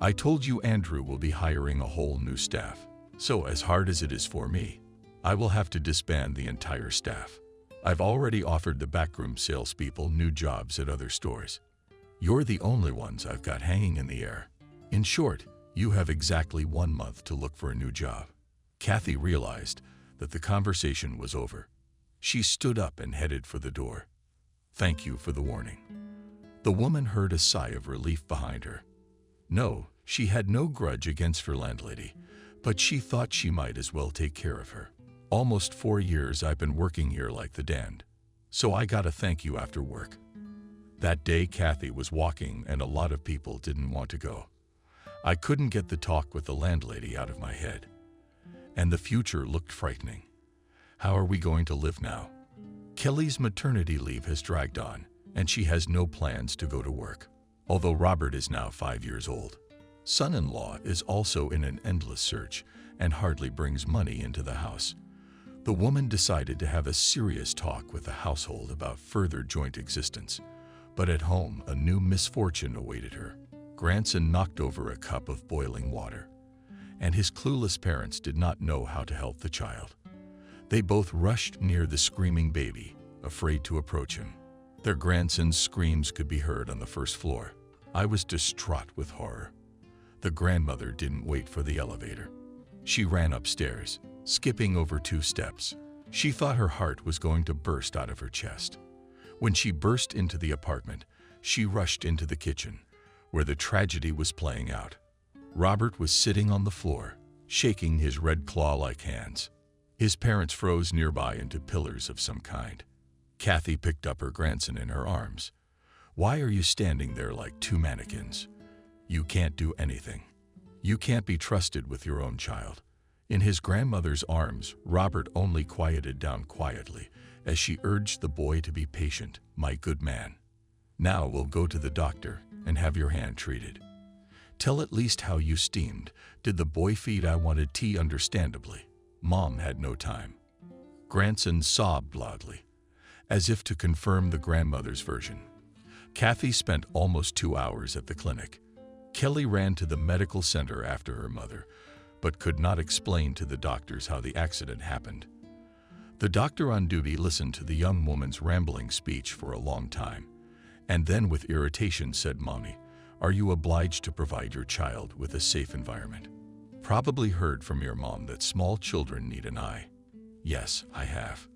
"I told you Andrew will be hiring a whole new staff. So as hard as it is for me, I will have to disband the entire staff. I've already offered the backroom salespeople new jobs at other stores. You're the only ones I've got hanging in the air. In short, you have exactly 1 month to look for a new job." Kathy realized that the conversation was over. She stood up and headed for the door. "Thank you for the warning." The woman heard a sigh of relief behind her. No, she had no grudge against her landlady, but she thought she might as well take care of her. "Almost 4 years I've been working here like the damned, so I gotta thank you after work." That day Kathy was walking and a lot of people didn't want to go. I couldn't get the talk with the landlady out of my head. And the future looked frightening. How are we going to live now? Kelly's maternity leave has dragged on, and she has no plans to go to work. Although Robert is now 5 years old. Son-in-law is also in an endless search and hardly brings money into the house. The woman decided to have a serious talk with the household about further joint existence. But at home, a new misfortune awaited her. Grandson knocked over a cup of boiling water, and his clueless parents did not know how to help the child. They both rushed near the screaming baby, afraid to approach him. Their grandson's screams could be heard on the first floor. I was distraught with horror. The grandmother didn't wait for the elevator. She ran upstairs, skipping over 2 steps. She thought her heart was going to burst out of her chest. When she burst into the apartment, she rushed into the kitchen, where the tragedy was playing out. Robert was sitting on the floor, shaking his red claw-like hands. His parents froze nearby into pillars of some kind. Kathy picked up her grandson in her arms. "Why are you standing there like 2 mannequins? You can't do anything. You can't be trusted with your own child." In his grandmother's arms, Robert only quieted down quietly as she urged the boy to be patient. "My good man. Now we'll go to the doctor and have your hand treated. Tell at least how you steamed. Did the boy feed? I wanted tea, understandably. Mom had no time." Grandson sobbed loudly, as if to confirm the grandmother's version. Kathy spent almost 2 hours at the clinic. Kelly ran to the medical center after her mother, but could not explain to the doctors how the accident happened. The doctor on duty listened to the young woman's rambling speech for a long time, and then with irritation said, "Mommy, are you obliged to provide your child with a safe environment? Probably heard from your mom that small children need an eye." "Yes, I have."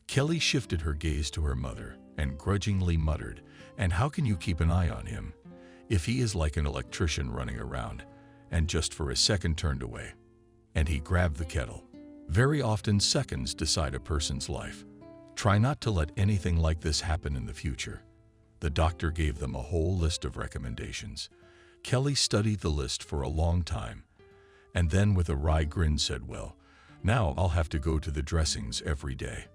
Kelly shifted her gaze to her mother and grudgingly muttered, "And how can you keep an eye on him if he is like an electrician running around and just for a second turned away?" And he grabbed the kettle. Very often seconds decide a person's life. Try not to let anything like this happen in the future. The doctor gave them a whole list of recommendations. Kelly studied the list for a long time, and then with a wry grin said, "Well, now I'll have to go to the dressings every day."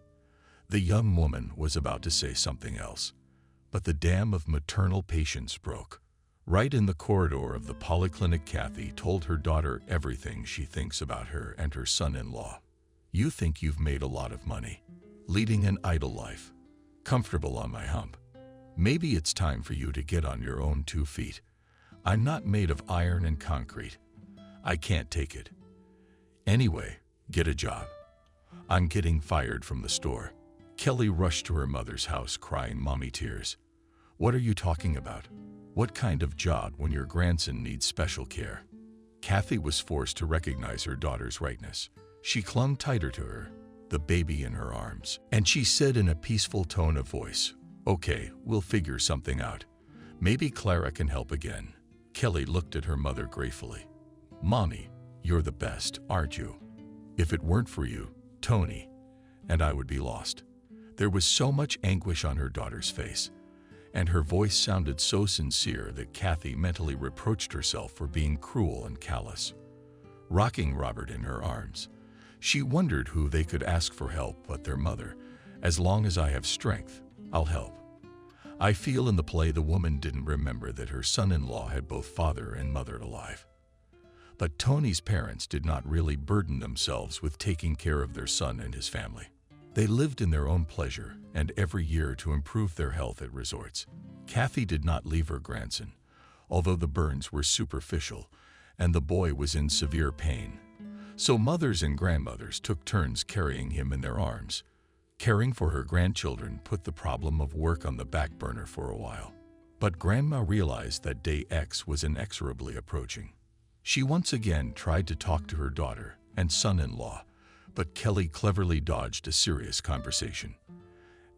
The young woman was about to say something else, but the dam of maternal patience broke. Right in the corridor of the polyclinic, Kathy told her daughter everything she thinks about her and her son-in-law. "You think you've made a lot of money, leading an idle life, comfortable on my hump. Maybe it's time for you to get on your own 2 feet. I'm not made of iron and concrete. I can't take it. Anyway, get a job. I'm getting fired from the store." Kelly rushed to her mother's house crying mommy tears. "What are you talking about? What kind of job when your grandson needs special care?" Kathy was forced to recognize her daughter's rightness. She clung tighter to her, the baby in her arms, and she said in a peaceful tone of voice, "Okay, we'll figure something out. Maybe Clara can help again." Kelly looked at her mother gratefully. "Mommy, you're the best, aren't you? If it weren't for you, Tony and I would be lost." There was so much anguish on her daughter's face, and her voice sounded so sincere that Kathy mentally reproached herself for being cruel and callous. Rocking Robert in her arms, she wondered who they could ask for help but their mother. "As long as I have strength, I'll help." I feel in the play the woman didn't remember that her son-in-law had both father and mother alive. But Tony's parents did not really burden themselves with taking care of their son and his family. They lived in their own pleasure and every year to improve their health at resorts. Kathy did not leave her grandson, although the burns were superficial and the boy was in severe pain. So mothers and grandmothers took turns carrying him in their arms. Caring for her grandchildren put the problem of work on the back burner for a while. But Grandma realized that day X was inexorably approaching. She once again tried to talk to her daughter and son-in-law, but Kelly cleverly dodged a serious conversation.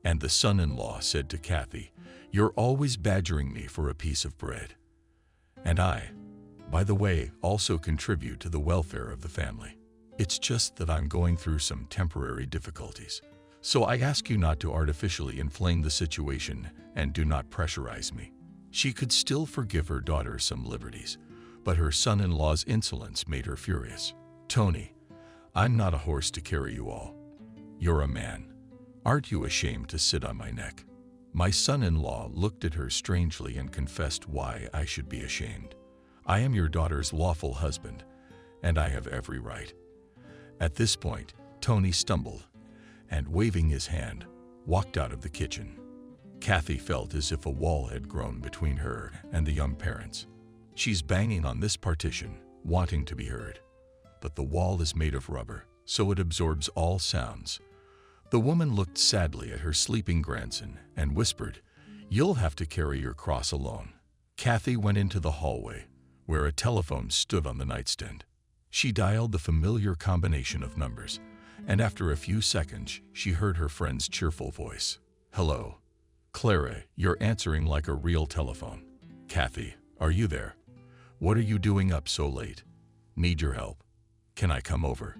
And the son-in-law said to Kathy, "You're always badgering me for a piece of bread. And I, by the way, also contribute to the welfare of the family. It's just that I'm going through some temporary difficulties. So I ask you not to artificially inflame the situation and do not pressurize me." She could still forgive her daughter some liberties, but her son-in-law's insolence made her furious. "Tony, I'm not a horse to carry you all. You're a man. Aren't you ashamed to sit on my neck?" My son-in-law looked at her strangely and confessed why I should be ashamed. "I am your daughter's lawful husband, and I have every right." At this point, Tony stumbled and, waving his hand, walked out of the kitchen. Kathy felt as if a wall had grown between her and the young parents. She's banging on this partition, wanting to be heard. But the wall is made of rubber, so it absorbs all sounds. The woman looked sadly at her sleeping grandson and whispered, "You'll have to carry your cross alone." Kathy went into the hallway, where a telephone stood on the nightstand. She dialed the familiar combination of numbers, and after a few seconds, she heard her friend's cheerful voice. "Hello. Clara, you're answering like a real telephone." "Kathy, are you there? What are you doing up so late? Need your help. Can I come over?"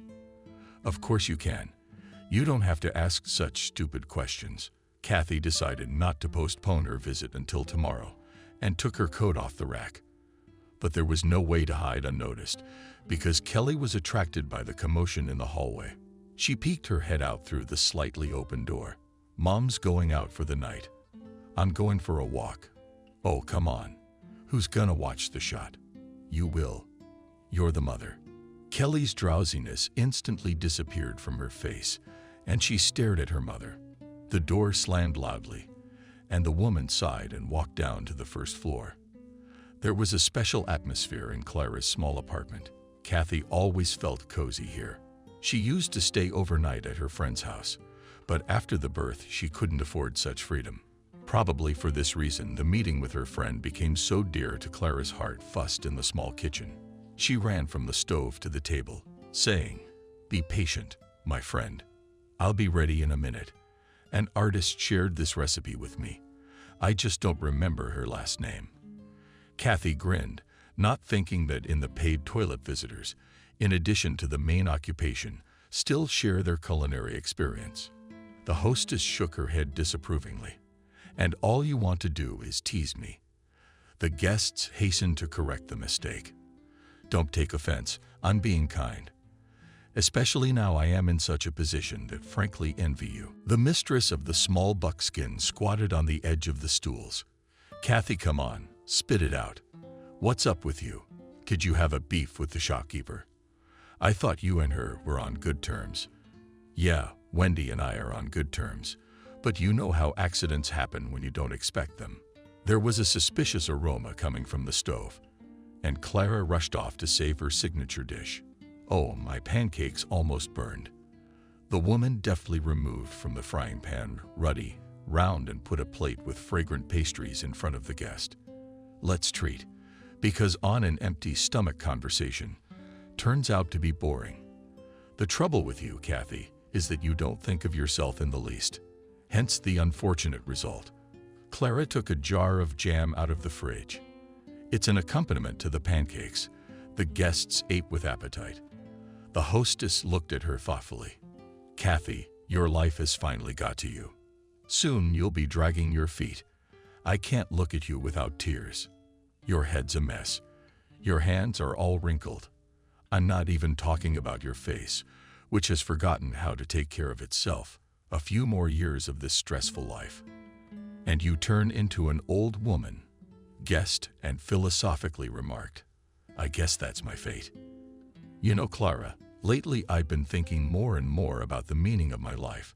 "Of course you can. You don't have to ask such stupid questions." Kathy decided not to postpone her visit until tomorrow and took her coat off the rack. But there was no way to hide unnoticed because Kelly was attracted by the commotion in the hallway. She peeked her head out through the slightly open door. "Mom's going out for the night. I'm going for a walk." "Oh, come on. Who's gonna watch the shot?" "You will. You're the mother." Kelly's drowsiness instantly disappeared from her face, and she stared at her mother. The door slammed loudly, and the woman sighed and walked down to the first floor. There was a special atmosphere in Clara's small apartment. Kathy always felt cozy here. She used to stay overnight at her friend's house, but after the birth, she couldn't afford such freedom. Probably for this reason, the meeting with her friend became so dear to Clara's heart. Fussed in the small kitchen. She ran from the stove to the table, saying, "Be patient, my friend. I'll be ready in a minute." An artist shared this recipe with me. I just don't remember her last name. Kathy grinned, not thinking that in the paid toilet visitors, in addition to the main occupation, still share their culinary experience. The hostess shook her head disapprovingly. "And all you want to do is tease me." The guests hastened to correct the mistake. "Don't take offense, I'm being kind. Especially now I am in such a position that frankly envy you." The mistress of the small buckskin squatted on the edge of the stools. "Kathy, come on, spit it out. What's up with you? Did you have a beef with the shopkeeper? I thought you and her were on good terms." "Yeah, Wendy and I are on good terms, but you know how accidents happen when you don't expect them." There was a suspicious aroma coming from the stove, and Clara rushed off to save her signature dish. "Oh, my pancakes almost burned." The woman deftly removed from the frying pan, ruddy, round, and put a plate with fragrant pastries in front of the guest. "Let's treat," because on an empty stomach conversation turns out to be boring. The trouble with you, Kathy, is that you don't think of yourself in the least. Hence the unfortunate result. Clara took a jar of jam out of the fridge. "It's an accompaniment to the pancakes." The guests ate with appetite. The hostess looked at her thoughtfully. "Kathy, your life has finally got to you. Soon you'll be dragging your feet. I can't look at you without tears. Your head's a mess. Your hands are all wrinkled. I'm not even talking about your face, which has forgotten how to take care of itself. A few more years of this stressful life, and you turn into an old woman," guessed and philosophically remarked. "I guess that's my fate." "You know, Clara, lately I've been thinking more and more about the meaning of my life,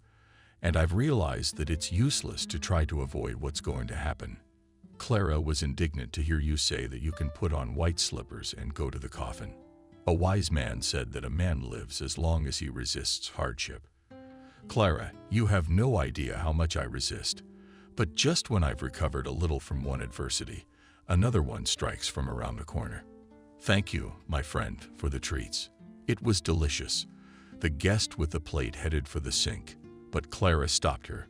and I've realized that it's useless to try to avoid what's going to happen." Clara was indignant to hear you say that you can put on white slippers and go to the coffin. "A wise man said that a man lives as long as he resists hardship." "Clara, you have no idea how much I resist. But just when I've recovered a little from one adversity, another one strikes from around the corner." "Thank you, my friend, for the treats. It was delicious." The guest with the plate headed for the sink, but Clara stopped her.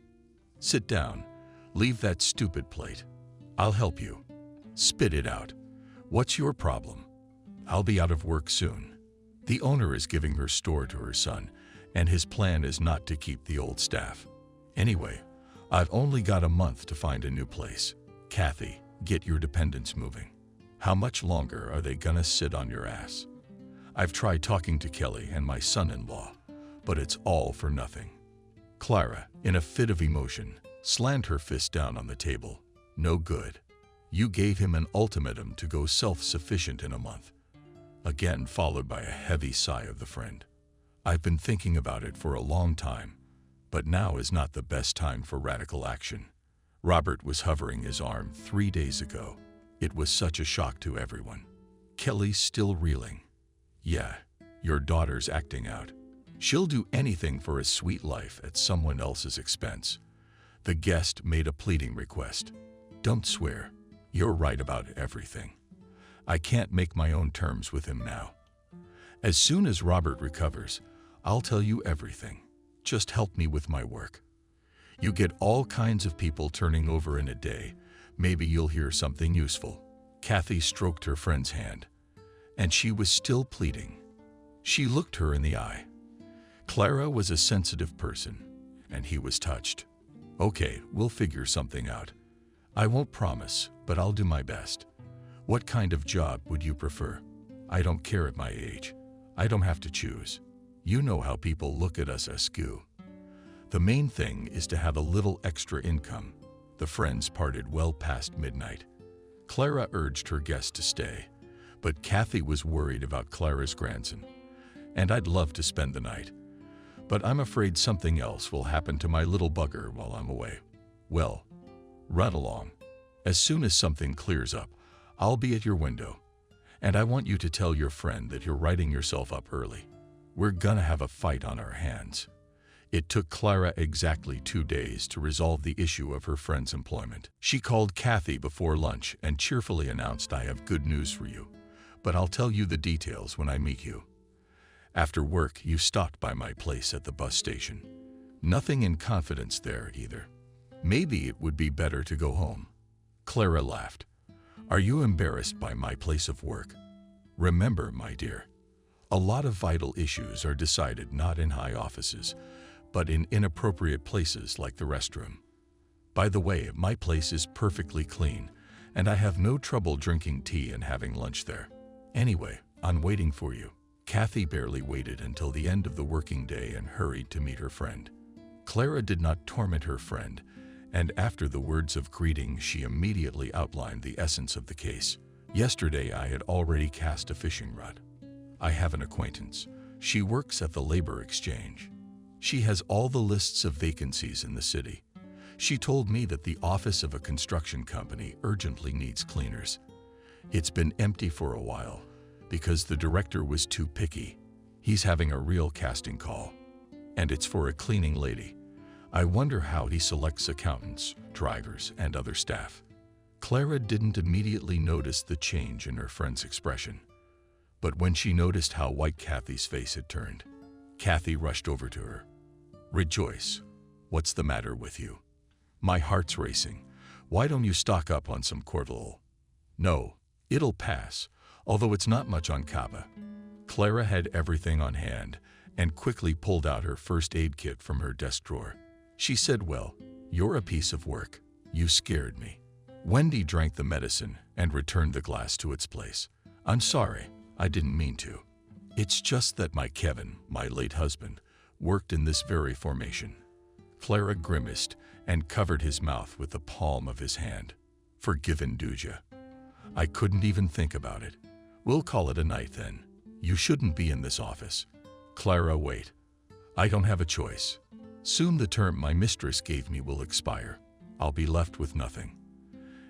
"Sit down. Leave that stupid plate. I'll help you. Spit it out. What's your problem? I'll be out of work soon." The owner is giving her store to her son, and his plan is not to keep the old staff. "Anyway, I've only got a month to find a new place. Kathy, get your dependents moving. How much longer are they gonna sit on your ass? I've tried talking to Kelly and my son-in-law, but it's all for nothing." Clara, in a fit of emotion, slammed her fist down on the table. "No good. You gave him an ultimatum to go self-sufficient in a month." Again followed by a heavy sigh of the friend. "I've been thinking about it for a long time, but now is not the best time for radical action." Robert was hovering his arm 3 days ago. It was such a shock to everyone. Kelly's still reeling. "Yeah, your daughter's acting out. She'll do anything for a sweet life at someone else's expense." The guest made a pleading request. "Don't swear. You're right about everything. I can't make my own terms with him now. As soon as Robert recovers, I'll tell you everything. Just help me with my work. You get all kinds of people turning over in a day. Maybe you'll hear something useful." Kathy stroked her friend's hand, and she was still pleading. She looked her in the eye. Clara was a sensitive person, and he was touched. "Okay, we'll figure something out. I won't promise, but I'll do my best. What kind of job would you prefer? I don't care at my age. I don't have to choose. You know how people look at us askew. The main thing is to have a little extra income." The friends parted well past midnight. Clara urged her guest to stay, but Kathy was worried about Clara's grandson. "And I'd love to spend the night, but I'm afraid something else will happen to my little bugger while I'm away. Well, run along. As soon as something clears up, I'll be at your window. And I want you to tell your friend that you're writing yourself up early. We're gonna have a fight on our hands." It took Clara exactly 2 days to resolve the issue of her friend's employment. She called Kathy before lunch and cheerfully announced, "I have good news for you, but I'll tell you the details when I meet you. After work, you stopped by my place at the bus station. Nothing in confidence there either. Maybe it would be better to go home." Clara laughed. "Are you embarrassed by my place of work? Remember, my dear, a lot of vital issues are decided not in high offices, but in inappropriate places like the restroom. By the way, my place is perfectly clean, and I have no trouble drinking tea and having lunch there. Anyway, I'm waiting for you." Kathy barely waited until the end of the working day and hurried to meet her friend. Clara did not torment her friend, and after the words of greeting, she immediately outlined the essence of the case. "Yesterday, I had already cast a fishing rod. I have an acquaintance. She works at the labor exchange. She has all the lists of vacancies in the city. She told me that the office of a construction company urgently needs cleaners. It's been empty for a while because the director was too picky. He's having a real casting call, and it's for a cleaning lady. I wonder how he selects accountants, drivers, and other staff." Clara didn't immediately notice the change in her friend's expression, but when she noticed how white Kathy's face had turned, Kathy rushed over to her. "Rejoice, what's the matter with you? My heart's racing. Why don't you stock up on some cordial?" "No, it'll pass, although it's not much on Cava." Clara had everything on hand and quickly pulled out her first aid kit from her desk drawer. She said, "Well, you're a piece of work. You scared me." Wendy drank the medicine and returned the glass to its place. "I'm sorry, I didn't mean to. It's just that my Kevin, my late husband, worked in this very formation." Clara grimaced and covered his mouth with the palm of his hand. "Forgiven, Duja. I couldn't even think about it. We'll call it a night then. You shouldn't be in this office." "Clara, wait. I don't have a choice. Soon the term my mistress gave me will expire. I'll be left with nothing.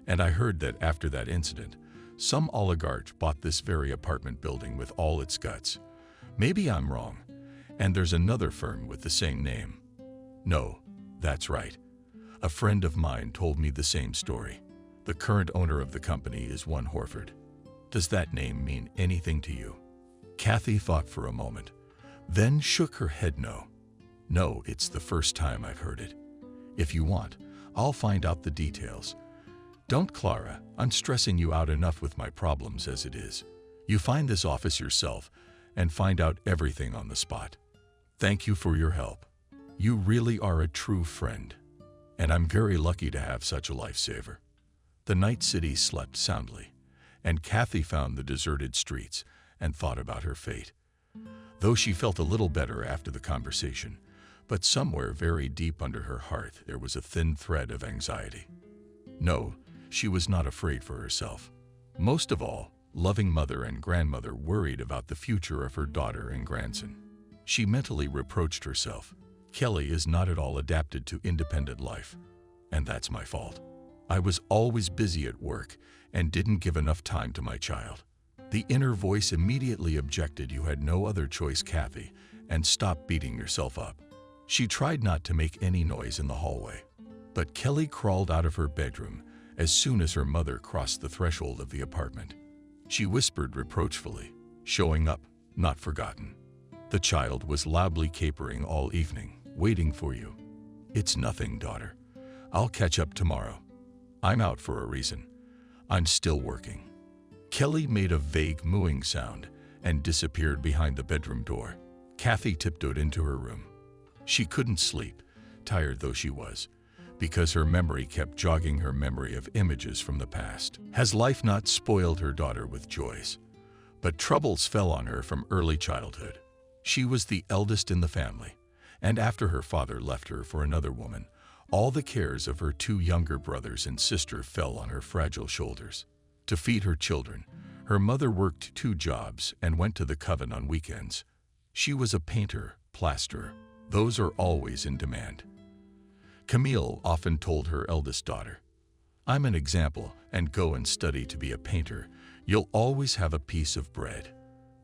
And I heard that after that incident, some oligarch bought this very apartment building with all its guts. Maybe I'm wrong, and there's another firm with the same name." "No, that's right. A friend of mine told me the same story. The current owner of the company is one Horford. Does that name mean anything to you?" Kathy thought for a moment, then shook her head no. "No, it's the first time I've heard it. If you want, I'll find out the details." "Don't, Clara. I'm stressing you out enough with my problems as it is. You find this office yourself and find out everything on the spot. Thank you for your help. You really are a true friend, and I'm very lucky to have such a lifesaver." The night city slept soundly, and Kathy found the deserted streets and thought about her fate. Though she felt a little better after the conversation, but somewhere very deep under her heart there was a thin thread of anxiety. No, she was not afraid for herself. Most of all, loving mother and grandmother worried about the future of her daughter and grandson. She mentally reproached herself. "Kelly is not at all adapted to independent life, and that's my fault. I was always busy at work and didn't give enough time to my child." The inner voice immediately objected. "You had no other choice, Kathy, and stop beating yourself up." She tried not to make any noise in the hallway, but Kelly crawled out of her bedroom as soon as her mother crossed the threshold of the apartment. She whispered reproachfully, "Showing up, not forgotten. The child was loudly capering all evening, waiting for you." "It's nothing, daughter. I'll catch up tomorrow. I'm out for a reason. I'm still working." Kelly made a vague mooing sound and disappeared behind the bedroom door. Kathy tiptoed into her room. She couldn't sleep, tired though she was, because her memory kept jogging her memory of images from the past. Has life not spoiled her daughter with joys? But troubles fell on her from early childhood. She was the eldest in the family, and after her father left her for another woman, all the cares of her 2 younger brothers and sister fell on her fragile shoulders. To feed her children, her mother worked 2 jobs and went to the coven on weekends. She was a painter, plasterer, Those are always in demand. Camille often told her eldest daughter, "I'm an example, and go and study to be a painter. You'll always have a piece of bread."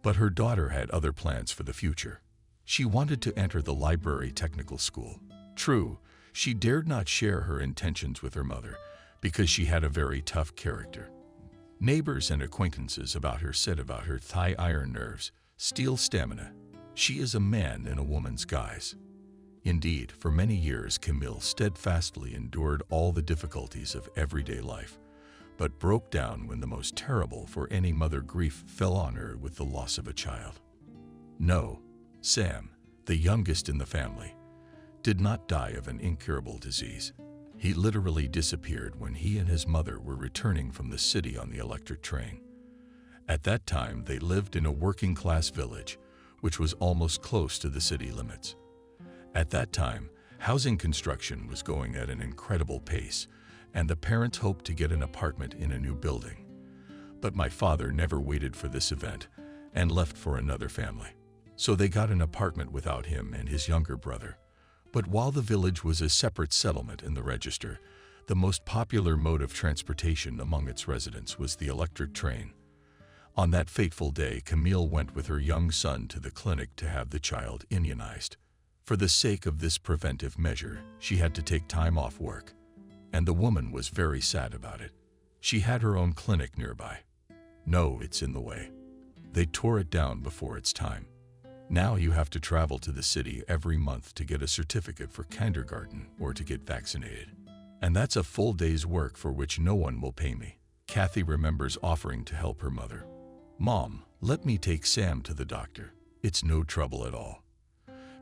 But her daughter had other plans for the future. She wanted to enter the library technical school. True, she dared not share her intentions with her mother because she had a very tough character. Neighbors and acquaintances about her said about her thigh iron nerves, steel stamina. She is a man in a woman's guise. Indeed, for many years, Camille steadfastly endured all the difficulties of everyday life, but broke down when the most terrible for any mother grief fell on her with the loss of a child. No, Sam, the youngest in the family, did not die of an incurable disease. He literally disappeared when he and his mother were returning from the city on the electric train. At that time, they lived in a working-class village, which was almost close to the city limits. At that time, housing construction was going at an incredible pace, and the parents hoped to get an apartment in a new building. But my father never waited for this event and left for another family. So they got an apartment without him and his younger brother. But while the village was a separate settlement in the register, the most popular mode of transportation among its residents was the electric train. On that fateful day, Camille went with her young son to the clinic to have the child immunized. For the sake of this preventive measure, she had to take time off work, and the woman was very sad about it. She had her own clinic nearby. No, it's in the way. They tore it down before its time. Now you have to travel to the city every month to get a certificate for kindergarten or to get vaccinated. And that's a full day's work for which no one will pay me. Kathy remembers offering to help her mother. "Mom, let me take Sam to the doctor. It's no trouble at all."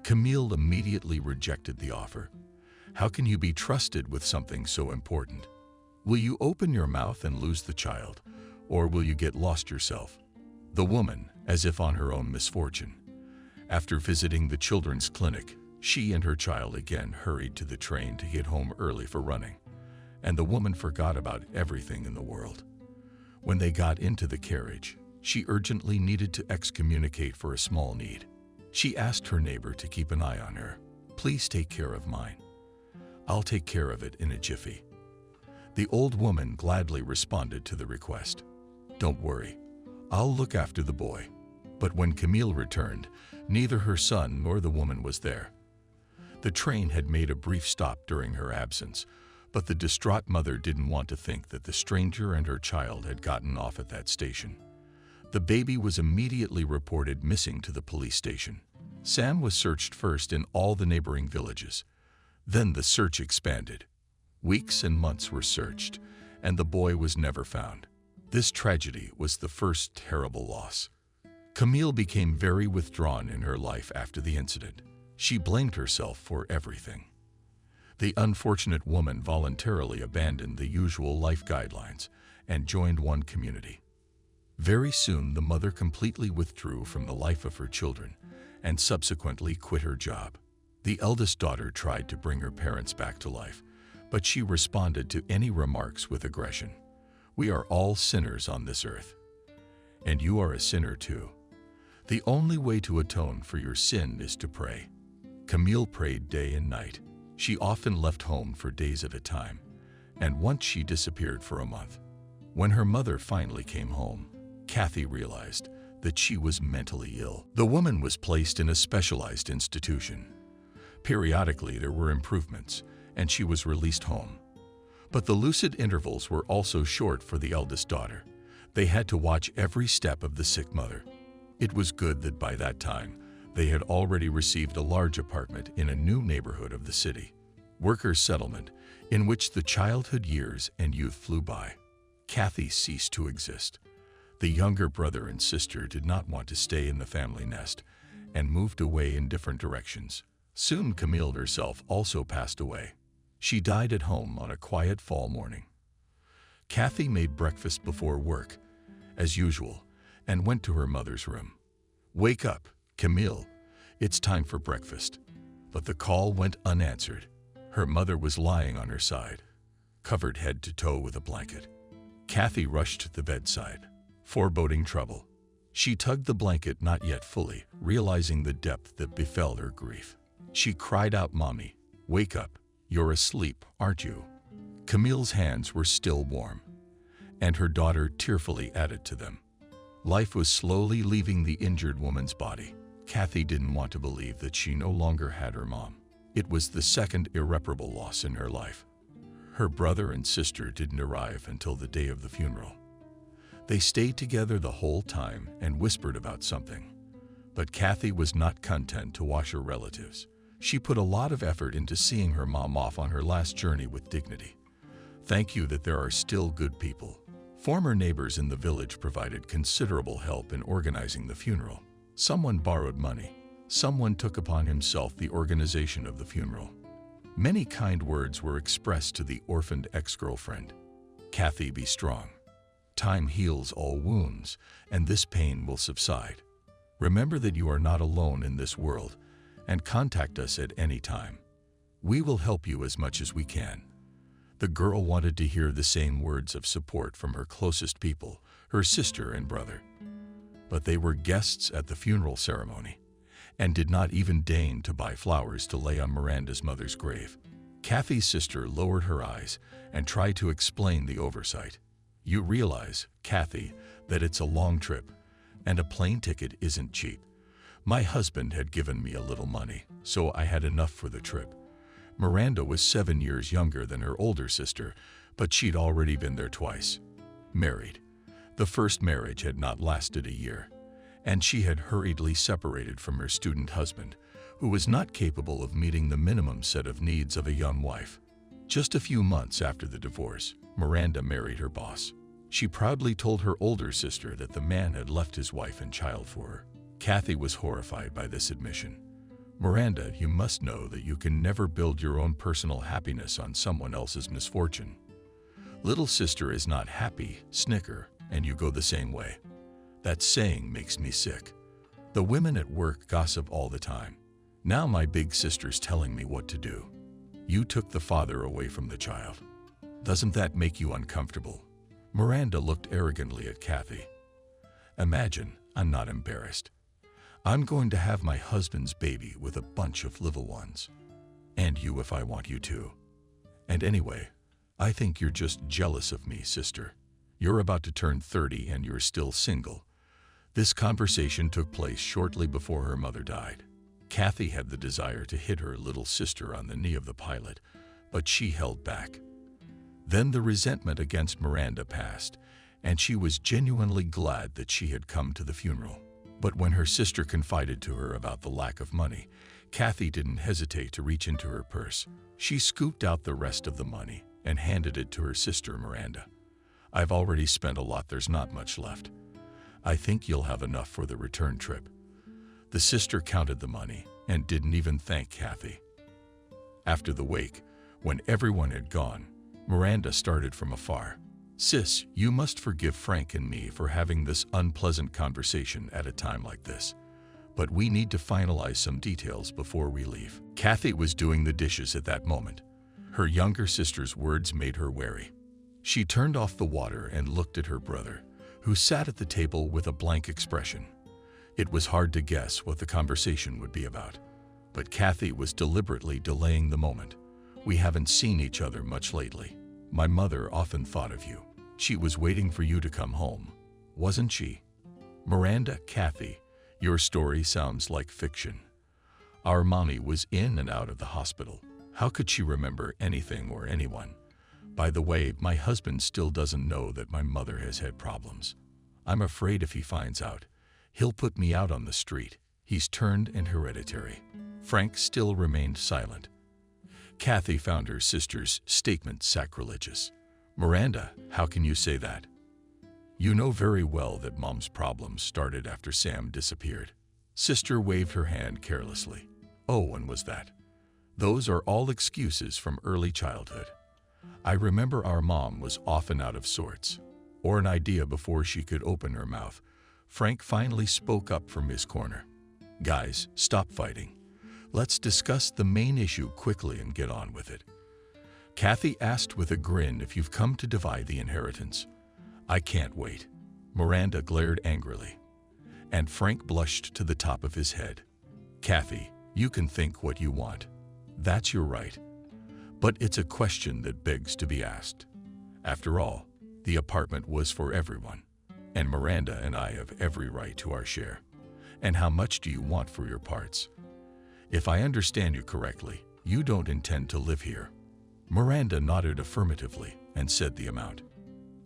Camille immediately rejected the offer. How can you be trusted with something so important? Will you open your mouth and lose the child, or will you get lost yourself? The woman, as if on her own misfortune. After visiting the children's clinic, she and her child again hurried to the train to get home early for running, and the woman forgot about everything in the world. When they got into the carriage, she urgently needed to excommunicate for a small need. She asked her neighbor to keep an eye on her. "Please take care of mine. I'll take care of it in a jiffy." The old woman gladly responded to the request. "Don't worry, I'll look after the boy." But when Camille returned, neither her son nor the woman was there. The train had made a brief stop during her absence, but the distraught mother didn't want to think that the stranger and her child had gotten off at that station. The baby was immediately reported missing to the police station. Sam was searched first in all the neighboring villages. Then the search expanded. Weeks and months were searched, and the boy was never found. This tragedy was the first terrible loss. Camille became very withdrawn in her life after the incident. She blamed herself for everything. The unfortunate woman voluntarily abandoned the usual life guidelines and joined one community. Very soon, the mother completely withdrew from the life of her children and subsequently quit her job. The eldest daughter tried to bring her parents back to life, but she responded to any remarks with aggression. "We are all sinners on this earth, and you are a sinner too. The only way to atone for your sin is to pray." Camille prayed day and night. She often left home for days at a time, and once she disappeared for a month. When her mother finally came home, Kathy realized that she was mentally ill. The woman was placed in a specialized institution. Periodically, there were improvements, and she was released home. But the lucid intervals were also short for the eldest daughter. They had to watch every step of the sick mother. It was good that by that time, they had already received a large apartment in a new neighborhood of the city, workers' settlement, in which the childhood years and youth flew by. Kathy ceased to exist. The younger brother and sister did not want to stay in the family nest and moved away in different directions. Soon Camille herself also passed away. She died at home on a quiet fall morning. Kathy made breakfast before work, as usual, and went to her mother's room. "Wake up, Camille. It's time for breakfast." But the call went unanswered. Her mother was lying on her side, covered head to toe with a blanket. Kathy rushed to the bedside, foreboding trouble. She tugged the blanket not yet fully, realizing the depth that befell her grief. She cried out, "Mommy, wake up. You're asleep, aren't you?" Camille's hands were still warm, and her daughter tearfully added to them. Life was slowly leaving the injured woman's body. Kathy didn't want to believe that she no longer had her mom. It was the second irreparable loss in her life. Her brother and sister didn't arrive until the day of the funeral. They stayed together the whole time and whispered about something. But Kathy was not content to watch her relatives. She put a lot of effort into seeing her mom off on her last journey with dignity. Thank you that there are still good people. Former neighbors in the village provided considerable help in organizing the funeral. Someone borrowed money. Someone took upon himself the organization of the funeral. Many kind words were expressed to the orphaned ex-girlfriend. "Kathy, be strong. Time heals all wounds, and this pain will subside. Remember that you are not alone in this world, and contact us at any time. We will help you as much as we can." The girl wanted to hear the same words of support from her closest people, her sister and brother. But they were guests at the funeral ceremony, and did not even deign to buy flowers to lay on Miranda's mother's grave. Kathy's sister lowered her eyes and tried to explain the oversight. "You realize, Kathy, that it's a long trip, and a plane ticket isn't cheap. My husband had given me a little money, so I had enough for the trip." Miranda was 7 years younger than her older sister, but she'd already been there twice. Married. The first marriage had not lasted a year, and she had hurriedly separated from her student husband, who was not capable of meeting the minimum set of needs of a young wife. Just a few months after the divorce, Miranda married her boss. She proudly told her older sister that the man had left his wife and child for her. Kathy was horrified by this admission. "Miranda, you must know that you can never build your own personal happiness on someone else's misfortune. Little sister is not happy, snicker, and you go the same way. That saying makes me sick. The women at work gossip all the time. Now my big sister's telling me what to do. You took the father away from the child. Doesn't that make you uncomfortable?" Miranda looked arrogantly at Kathy. "Imagine, I'm not embarrassed. I'm going to have my husband's baby with a bunch of little ones. And you if I want you to. And anyway, I think you're just jealous of me, sister. You're about to turn 30 and you're still single." This conversation took place shortly before her mother died. Kathy had the desire to hit her little sister on the knee of the pilot, but she held back. Then the resentment against Miranda passed, and she was genuinely glad that she had come to the funeral. But when her sister confided to her about the lack of money, Kathy didn't hesitate to reach into her purse. She scooped out the rest of the money and handed it to her sister Miranda. "I've already spent a lot, there's not much left. I think you'll have enough for the return trip." The sister counted the money and didn't even thank Kathy. After the wake, when everyone had gone, Miranda started from afar. "Sis, you must forgive Frank and me for having this unpleasant conversation at a time like this. But we need to finalize some details before we leave." Kathy was doing the dishes at that moment. Her younger sister's words made her wary. She turned off the water and looked at her brother, who sat at the table with a blank expression. It was hard to guess what the conversation would be about. But Kathy was deliberately delaying the moment. "We haven't seen each other much lately. My mother often thought of you. She was waiting for you to come home, wasn't she?" "Miranda, Kathy, your story sounds like fiction. Our mommy was in and out of the hospital. How could she remember anything or anyone? By the way, my husband still doesn't know that my mother has had problems. I'm afraid if he finds out, he'll put me out on the street. He's turned and hereditary." Frank still remained silent. Kathy found her sister's statement sacrilegious. "Miranda, how can you say that? You know very well that Mom's problems started after Sam disappeared." Sister waved her hand carelessly. "Oh, when was that? Those are all excuses from early childhood. I remember our mom was often out of sorts, or an idea before she could open her mouth." Frank finally spoke up from his corner. "Guys, stop fighting. Let's discuss the main issue quickly and get on with it." Kathy asked with a grin if you've come to divide the inheritance. "I can't wait." Miranda glared angrily, and Frank blushed to the top of his head. "Kathy, You can think what you want. That's your right. But it's a question that begs to be asked. After all, the apartment was for everyone, and Miranda and I have every right to our share. And how much do you want for your parts? If I understand you correctly, you don't intend to live here. Miranda nodded affirmatively and said the amount.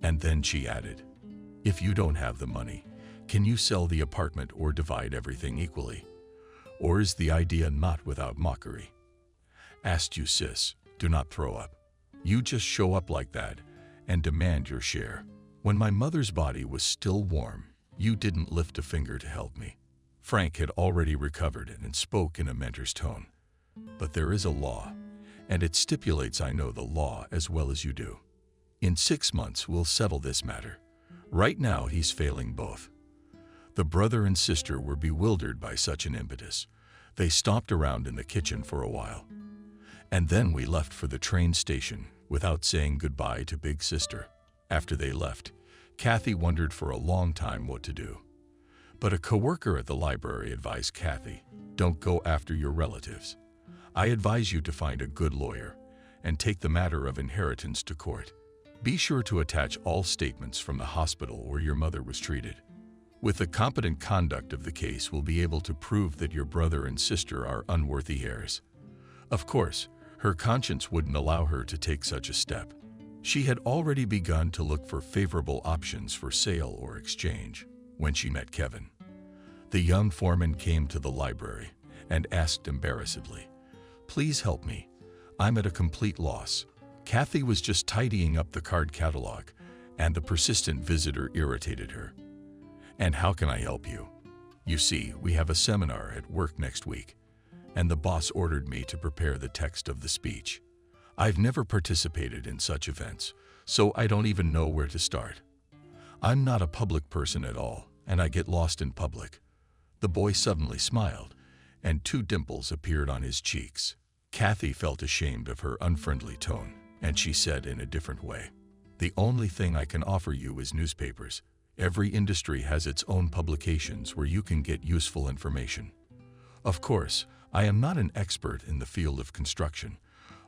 And then she added, if you don't have the money, can you sell the apartment or divide everything equally? Or is the idea not without mockery? Asked you, sis, do not throw up. You just show up like that and demand your share. When my mother's body was still warm, you didn't lift a finger to help me. Frank had already recovered and spoke in a mentor's tone. But there is a law, and it stipulates I know the law as well as you do. In 6 months, we'll settle this matter. Right now, he's failing both. The brother and sister were bewildered by such an impetus. They stomped around in the kitchen for a while. And then we left for the train station without saying goodbye to Big Sister. After they left, Kathy wondered for a long time what to do. But a coworker at the library advised Kathy, don't go after your relatives. I advise you to find a good lawyer and take the matter of inheritance to court. Be sure to attach all statements from the hospital where your mother was treated. With the competent conduct of the case, we'll be able to prove that your brother and sister are unworthy heirs. Of course, her conscience wouldn't allow her to take such a step. She had already begun to look for favorable options for sale or exchange when she met Kevin. The young foreman came to the library and asked embarrassedly, please help me. I'm at a complete loss. Kathy was just tidying up the card catalog, and the persistent visitor irritated her. And how can I help you? You see, we have a seminar at work next week, and the boss ordered me to prepare the text of the speech. I've never participated in such events, so I don't even know where to start. I'm not a public person at all, and I get lost in public. The boy suddenly smiled, and 2 dimples appeared on his cheeks. Kathy felt ashamed of her unfriendly tone, and she said in a different way, the only thing I can offer you is newspapers. Every industry has its own publications where you can get useful information. Of course, I am not an expert in the field of construction,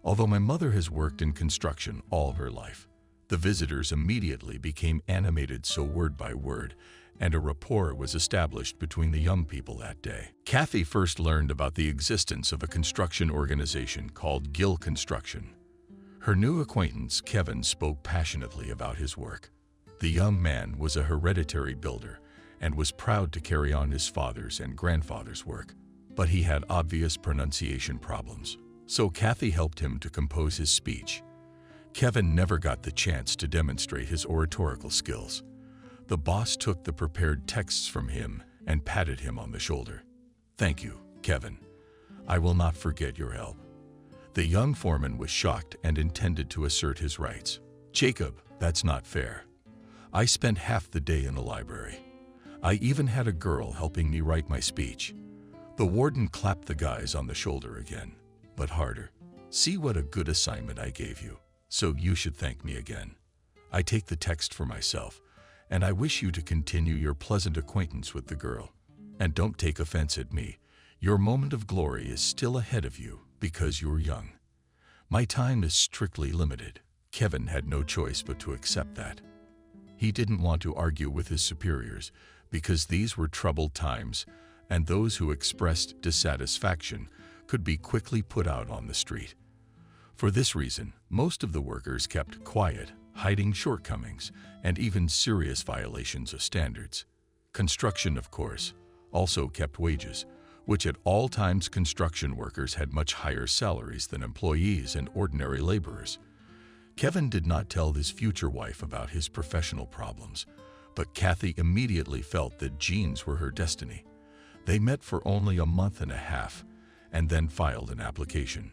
although my mother has worked in construction all her life. The visitors immediately became animated, so word by word, and a rapport was established between the young people that day. Kathy first learned about the existence of a construction organization called Gill Construction. Her new acquaintance, Kevin, spoke passionately about his work. The young man was a hereditary builder and was proud to carry on his father's and grandfather's work, but he had obvious pronunciation problems, so Kathy helped him to compose his speech. Kevin never got the chance to demonstrate his oratorical skills. The boss took the prepared texts from him and patted him on the shoulder. Thank you, Kevin. I will not forget your help. The young foreman was shocked and intended to assert his rights. Jacob, that's not fair. I spent half the day in the library. I even had a girl helping me write my speech. The warden clapped the guys on the shoulder again, but harder. See what a good assignment I gave you, so you should thank me again. I take the text for myself, and I wish you to continue your pleasant acquaintance with the girl. And don't take offense at me. Your moment of glory is still ahead of you because you're young. My time is strictly limited. Kevin had no choice but to accept that. He didn't want to argue with his superiors because these were troubled times, and those who expressed dissatisfaction could be quickly put out on the street. For this reason, most of the workers kept quiet, hiding shortcomings and even serious violations of standards. Construction, of course, also kept wages, which at all times construction workers had much higher salaries than employees and ordinary laborers. Kevin did not tell his future wife about his professional problems, but Kathy immediately felt that jeans were her destiny. They met for only a month and a half and then filed an application.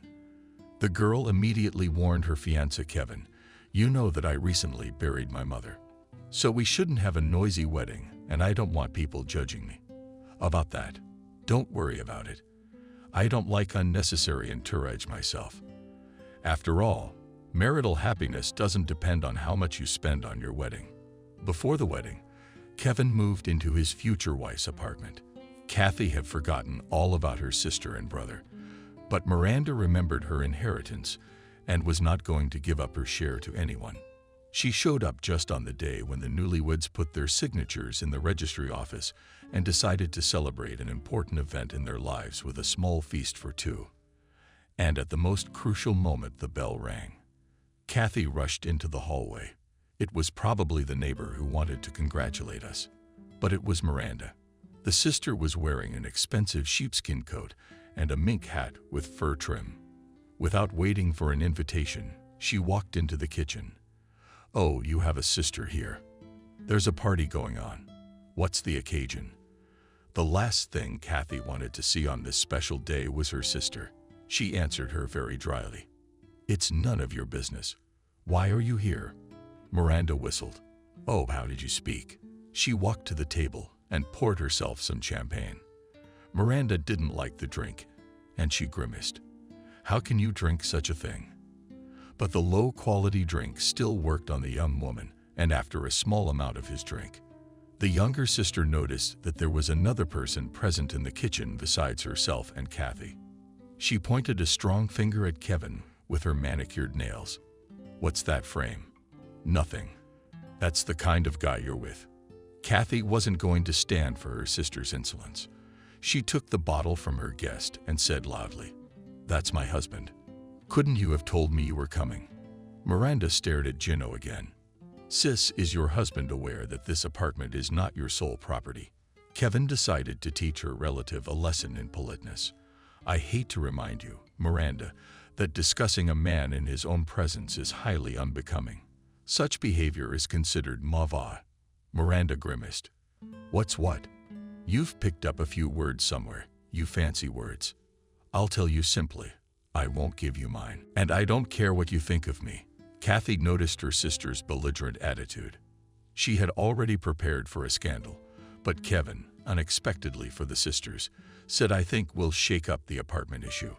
The girl immediately warned her fiancé Kevin, "You know that I recently buried my mother, so we shouldn't have a noisy wedding, and I don't want people judging me. About that, don't worry about it. I don't like unnecessary entourage myself. After all, marital happiness doesn't depend on how much you spend on your wedding." Before the wedding, Kevin moved into his future wife's apartment. Kathy had forgotten all about her sister and brother, but Miranda remembered her inheritance and was not going to give up her share to anyone. She showed up just on the day when the newlyweds put their signatures in the registry office and decided to celebrate an important event in their lives with a small feast for two. And at the most crucial moment, the bell rang. Kathy rushed into the hallway. It was probably the neighbor who wanted to congratulate us, but it was Miranda. The sister was wearing an expensive sheepskin coat and a mink hat with fur trim. Without waiting for an invitation, she walked into the kitchen. "Oh, you have a sister here. There's a party going on. What's the occasion?" The last thing Kathy wanted to see on this special day was her sister. She answered her very dryly. "It's none of your business. Why are you here?" Miranda whistled. "Oh, how did you speak?" She walked to the table and poured herself some champagne. Miranda didn't like the drink, and she grimaced. "How can you drink such a thing?" But the low-quality drink still worked on the young woman, and after a small amount of his drink, the younger sister noticed that there was another person present in the kitchen besides herself and Kathy. She pointed a strong finger at Kevin with her manicured nails. "What's that frame?" "Nothing. That's the kind of guy you're with." Kathy wasn't going to stand for her sister's insolence. She took the bottle from her guest and said loudly, "That's my husband. Couldn't you have told me you were coming?" Miranda stared at Gino again. "Sis, is your husband aware that this apartment is not your sole property?" Kevin decided to teach her relative a lesson in politeness. "I hate to remind you, Miranda, that discussing a man in his own presence is highly unbecoming. Such behavior is considered mauvais." Miranda grimaced. "What's what? You've picked up a few words somewhere, you fancy words. I'll tell you simply, I won't give you mine, and I don't care what you think of me." Kathy noticed her sister's belligerent attitude. She had already prepared for a scandal, but Kevin, unexpectedly for the sisters, said, "I think we'll shake up the apartment issue.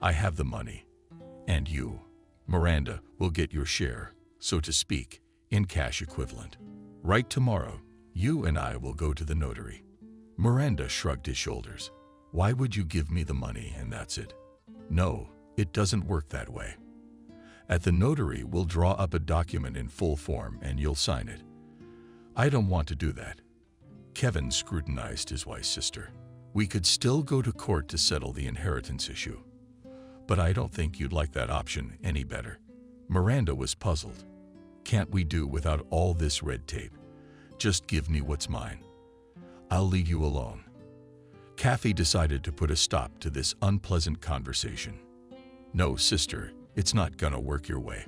I have the money, and you, Miranda, will get your share, so to speak, in cash equivalent. Right tomorrow, you and I will go to the notary." Miranda shrugged his shoulders. "Why would you give me the money and that's it? No, it doesn't work that way. At the notary, we'll draw up a document in full form and you'll sign it." "I don't want to do that." Kevin scrutinized his wife's sister. "We could still go to court to settle the inheritance issue. But I don't think you'd like that option any better." Miranda was puzzled. "Can't we do without all this red tape? Just give me what's mine. I'll leave you alone." Kathy decided to put a stop to this unpleasant conversation. "No, sister, it's not gonna work your way.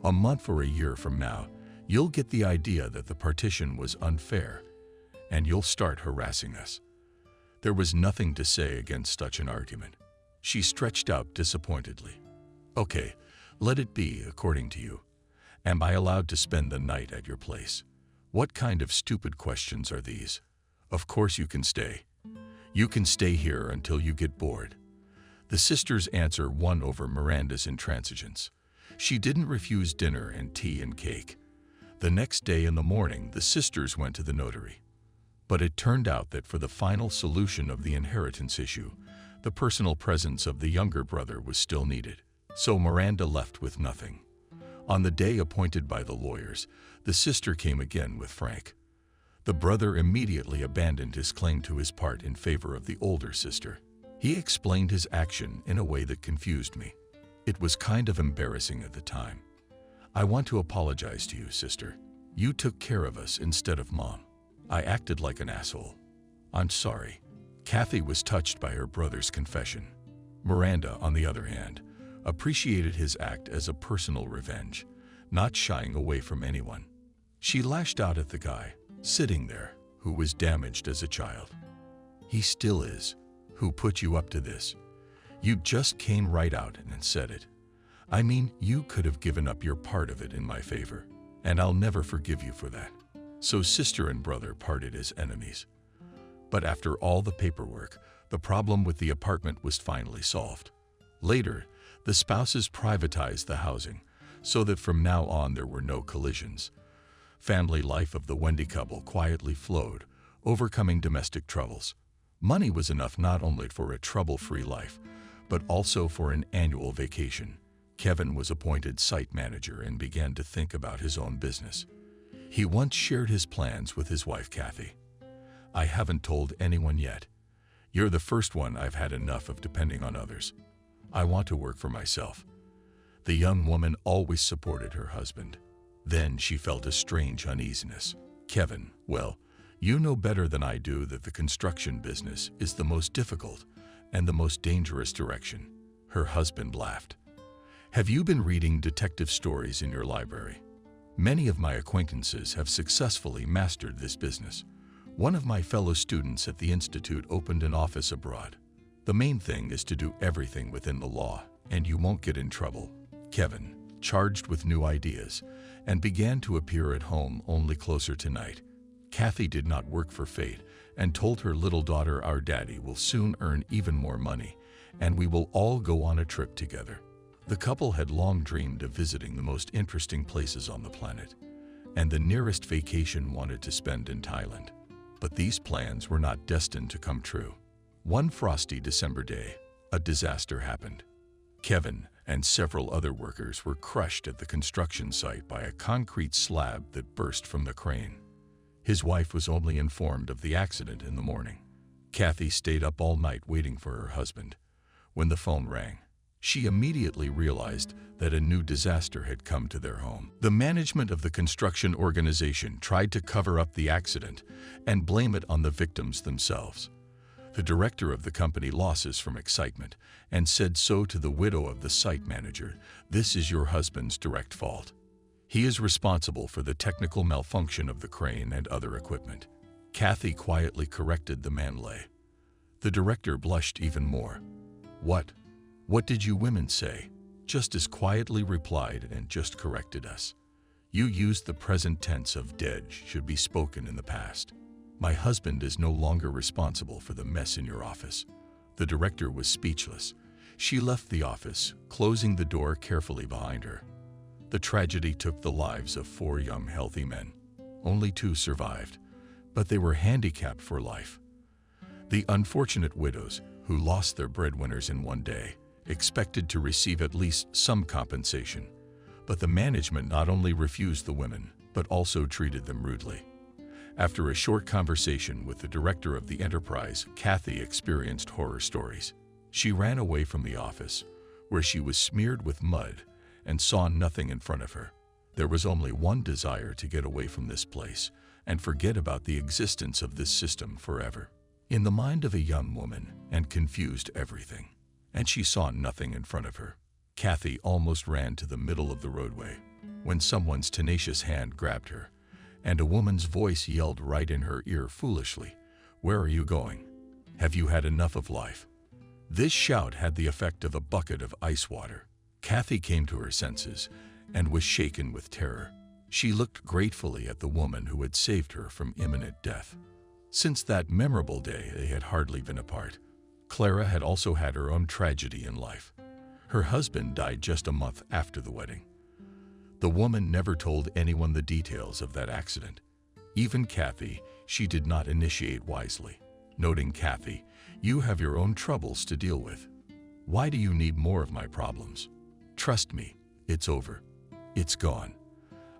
A month or a year from now, you'll get the idea that the partition was unfair, and you'll start harassing us." There was nothing to say against such an argument. She stretched out disappointedly. "Okay, let it be according to you. Am I allowed to spend the night at your place? What kind of stupid questions are these? Of course you can stay. You can stay here until you get bored." The sister's answer won over Miranda's intransigence. She didn't refuse dinner and tea and cake. The next day in the morning, the sisters went to the notary. But it turned out that for the final solution of the inheritance issue, the personal presence of the younger brother was still needed. So Miranda left with nothing. On the day appointed by the lawyers, the sister came again with Frank. The brother immediately abandoned his claim to his part in favor of the older sister. He explained his action in a way that confused me. It was kind of embarrassing at the time. "I want to apologize to you, sister. You took care of us instead of Mom. I acted like an asshole. I'm sorry." Kathy was touched by her brother's confession. Miranda, on the other hand, appreciated his act as a personal revenge, not shying away from anyone. She lashed out at the guy, sitting there, who was damaged as a child. "He still is. Who put you up to this? You just came right out and said it. I mean, you could have given up your part of it in my favor, and I'll never forgive you for that." So sister and brother parted as enemies. But after all the paperwork, the problem with the apartment was finally solved. Later, the spouses privatized the housing, so that from now on there were no collisions. Family life of the Wendy couple quietly flowed, overcoming domestic troubles. Money was enough not only for a trouble-free life, but also for an annual vacation. Kevin was appointed site manager and began to think about his own business. He once shared his plans with his wife, Kathy. "I haven't told anyone yet. You're the first one I've had enough of depending on others. I want to work for myself." The young woman always supported her husband. Then she felt a strange uneasiness. "Kevin, well, you know better than I do that the construction business is the most difficult and the most dangerous direction." Her husband laughed. "Have you been reading detective stories in your library? Many of my acquaintances have successfully mastered this business. One of my fellow students at the institute opened an office abroad. The main thing is to do everything within the law, and you won't get in trouble." Kevin, charged with new ideas, and began to appear at home only closer to night. Kathy did not work for fate and told her little daughter, "Our daddy will soon earn even more money, and we will all go on a trip together." The couple had long dreamed of visiting the most interesting places on the planet, and the nearest vacation wanted to spend in Thailand. But these plans were not destined to come true. One frosty December day, a disaster happened. Kevin and several other workers were crushed at the construction site by a concrete slab that burst from the crane. His wife was only informed of the accident in the morning. Kathy stayed up all night waiting for her husband. When the phone rang, she immediately realized that a new disaster had come to their home. The management of the construction organization tried to cover up the accident and blame it on the victims themselves. The director of the company losses from excitement and said so to the widow of the site manager, "This is your husband's direct fault. He is responsible for the technical malfunction of the crane and other equipment." Kathy quietly corrected the manlay. The director blushed even more. What did you women say?" Just as quietly replied and just corrected us. "You used the present tense of dead should be spoken in the past. My husband is no longer responsible for the mess in your office." The director was speechless. She left the office, closing the door carefully behind her. The tragedy took the lives of 4 young, healthy men. Only 2 survived, but they were handicapped for life. The unfortunate widows, who lost their breadwinners in one day, expected to receive at least some compensation, but the management not only refused the women, but also treated them rudely. After a short conversation with the director of the enterprise, Kathy experienced horror stories. She ran away from the office, where she was smeared with mud and saw nothing in front of her. There was only one desire: to get away from this place and forget about the existence of this system forever. In the mind of a young woman, and confused everything, and she saw nothing in front of her. Kathy almost ran to the middle of the roadway when someone's tenacious hand grabbed her, and a woman's voice yelled right in her ear foolishly, "Where are you going? Have you had enough of life?" This shout had the effect of a bucket of ice water. Kathy came to her senses and was shaken with terror. She looked gratefully at the woman who had saved her from imminent death. Since that memorable day, they had hardly been apart. Clara had also had her own tragedy in life. Her husband died just a month after the wedding. The woman never told anyone the details of that accident. Even Kathy, she did not initiate wisely, noting, "Kathy, you have your own troubles to deal with. Why do you need more of my problems? Trust me, it's over. It's gone.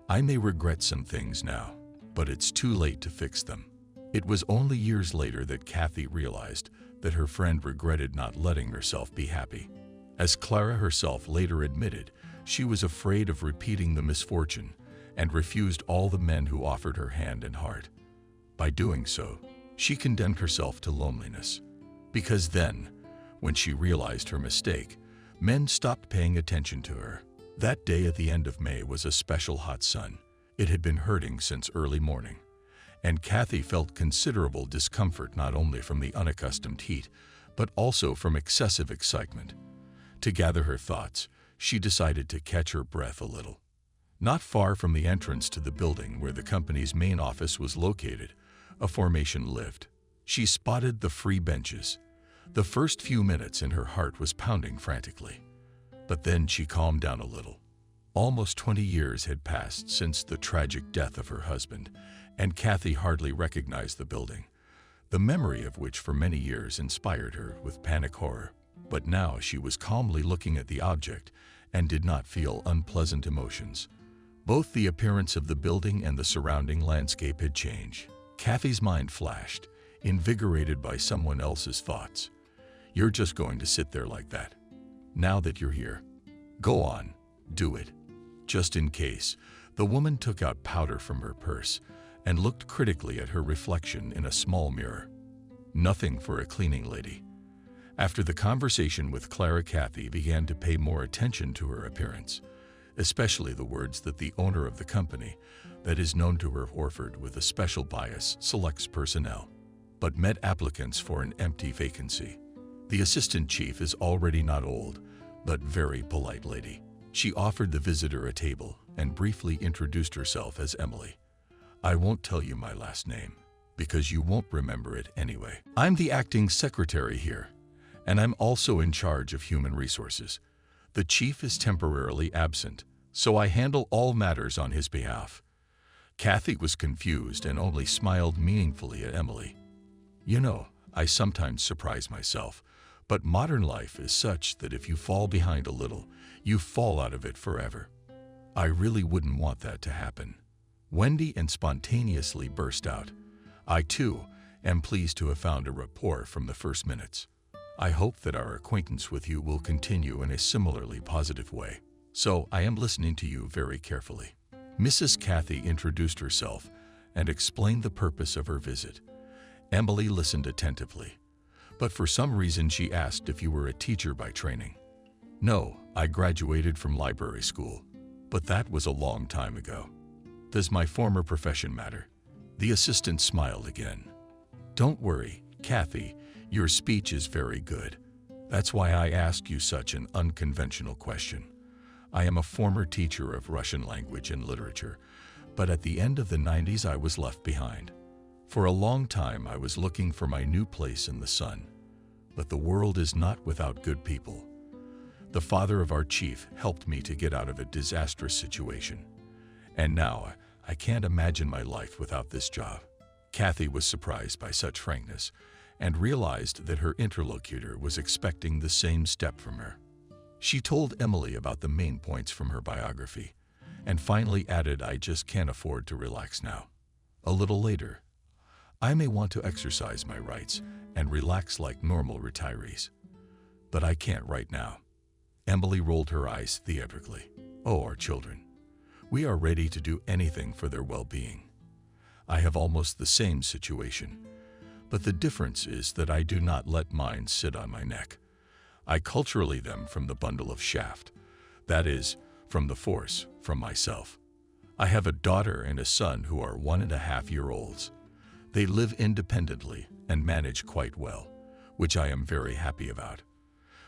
I may regret some things now, but it's too late to fix them." It was only years later that Kathy realized that her friend regretted not letting herself be happy. As Clara herself later admitted, she was afraid of repeating the misfortune and refused all the men who offered her hand and heart. By doing so, she condemned herself to loneliness. Because then, when she realized her mistake, men stopped paying attention to her. That day at the end of May was a special hot sun. It had been hurting since early morning, and Kathy felt considerable discomfort not only from the unaccustomed heat, but also from excessive excitement. To gather her thoughts, she decided to catch her breath a little. Not far from the entrance to the building where the company's main office was located, a formation lived. She spotted the free benches. The first few minutes and her heart was pounding frantically. But then she calmed down a little. Almost 20 years had passed since the tragic death of her husband, and Kathy hardly recognized the building. the memory of which for many years inspired her with panic horror. But now she was calmly looking at the object and did not feel unpleasant emotions. Both the appearance of the building and the surrounding landscape had changed. Kathy's mind flashed, invigorated by someone else's thoughts. You're just going to sit there like that. Now that you're here, go on, do it. Just in case, the woman took out powder from her purse and looked critically at her reflection in a small mirror. Nothing for a cleaning lady. After the conversation with Clara, Kathy began to pay more attention to her appearance, especially the words that the owner of the company, that is known to her Horford with a special bias, selects personnel, but met applicants for an empty vacancy. The assistant chief is already not old, but very polite lady. She offered the visitor a table and briefly introduced herself as Emily. I won't tell you my last name, because you won't remember it anyway. I'm the acting secretary here, and I'm also in charge of human resources. The chief is temporarily absent, so I handle all matters on his behalf. Kathy was confused and only smiled meaningfully at Emily. You know, I sometimes surprise myself, but modern life is such that if you fall behind a little, you fall out of it forever. I really wouldn't want that to happen. Wendy and spontaneously burst out. I, too, am pleased to have found a rapport from the first minutes. I hope that our acquaintance with you will continue in a similarly positive way. So I am listening to you very carefully. Mrs. Kathy introduced herself and explained the purpose of her visit. Emily listened attentively, but for some reason she asked if you were a teacher by training. No, I graduated from library school, but that was a long time ago. Does my former profession matter? The assistant smiled again. Don't worry, Kathy, your speech is very good. That's why I asked you such an unconventional question. I am a former teacher of Russian language and literature, but at the end of the 90s I was left behind. For a long time I was looking for my new place in the sun. But the world is not without good people. The father of our chief helped me to get out of a disastrous situation. And now I can't imagine my life without this job. Kathy was surprised by such frankness and realized that her interlocutor was expecting the same step from her. She told Emily about the main points from her biography and finally added, I just can't afford to relax now. A little later, I may want to exercise my rights and relax like normal retirees. But I can't right now. Emily rolled her eyes theatrically. Oh, our children. We are ready to do anything for their well-being. I have almost the same situation, but the difference is that I do not let mine sit on my neck. I culturally them from the bundle of shaft, that is, from the force, from myself. I have a daughter and a son who are 1.5-year-olds. They live independently and manage quite well, which I am very happy about.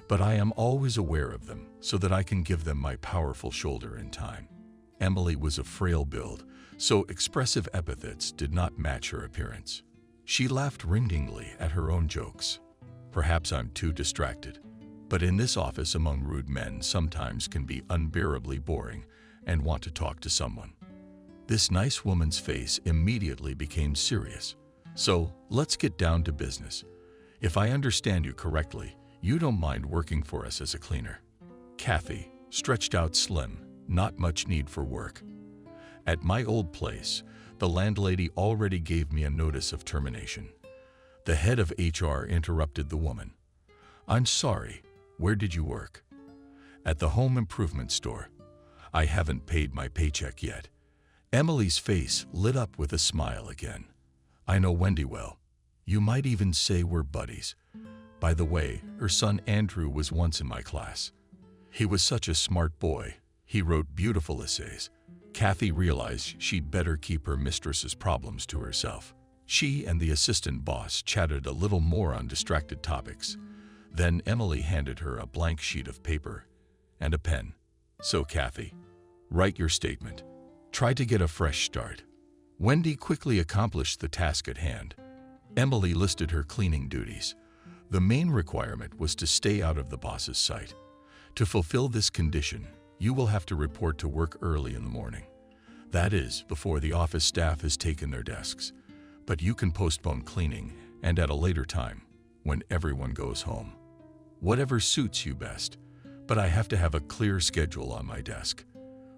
But I am always aware of them so that I can give them my powerful shoulder in time. Emily was a frail build, so expressive epithets did not match her appearance. She laughed ringingly at her own jokes. Perhaps I'm too distracted, but in this office among rude men sometimes can be unbearably boring and want to talk to someone. This nice woman's face immediately became serious. So let's get down to business. If I understand you correctly, you don't mind working for us as a cleaner. Kathy stretched out slim, not much need for work. At my old place, the landlady already gave me a notice of termination. The head of HR interrupted the woman. I'm sorry, where did you work? At the home improvement store. I haven't paid my paycheck yet. Emily's face lit up with a smile again. I know Wendy well. You might even say we're buddies. By the way, her son Andrew was once in my class. He was such a smart boy. He wrote beautiful essays. Kathy realized she'd better keep her mistress's problems to herself. She and the assistant boss chatted a little more on distracted topics. Then Emily handed her a blank sheet of paper and a pen. So Kathy, write your statement. Try to get a fresh start. Wendy quickly accomplished the task at hand. Emily listed her cleaning duties. The main requirement was to stay out of the boss's sight. To fulfill this condition, you will have to report to work early in the morning. That is, before the office staff has taken their desks. But you can postpone cleaning and at a later time, when everyone goes home. Whatever suits you best, but I have to have a clear schedule on my desk.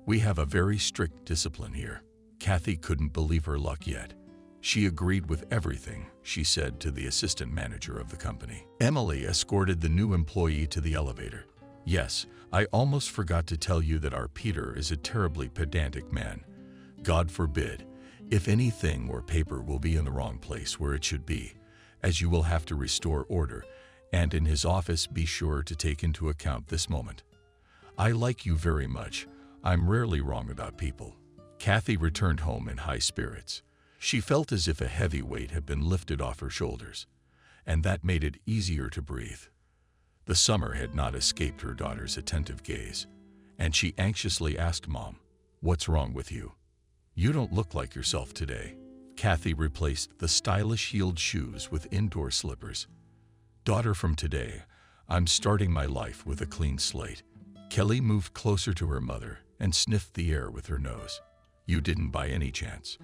We have a very strict discipline here." Kathy couldn't believe her luck yet. She agreed with everything she said to the assistant manager of the company. Emily escorted the new employee to the elevator. "Yes, I almost forgot to tell you that our Peter is a terribly pedantic man. God forbid, if anything or paper will be in the wrong place where it should be, as you will have to restore order, and in his office be sure to take into account this moment. I like you very much. I'm rarely wrong about people." Kathy returned home in high spirits. She felt as if a heavy weight had been lifted off her shoulders, and that made it easier to breathe. The summer had not escaped her daughter's attentive gaze, and she anxiously asked Mom, "What's wrong with you? You don't look like yourself today." Kathy replaced the stylish heeled shoes with indoor slippers. "Daughter, from today, I'm starting my life with a clean slate." Kelly moved closer to her mother and sniffed the air with her nose. "You didn't by any chance.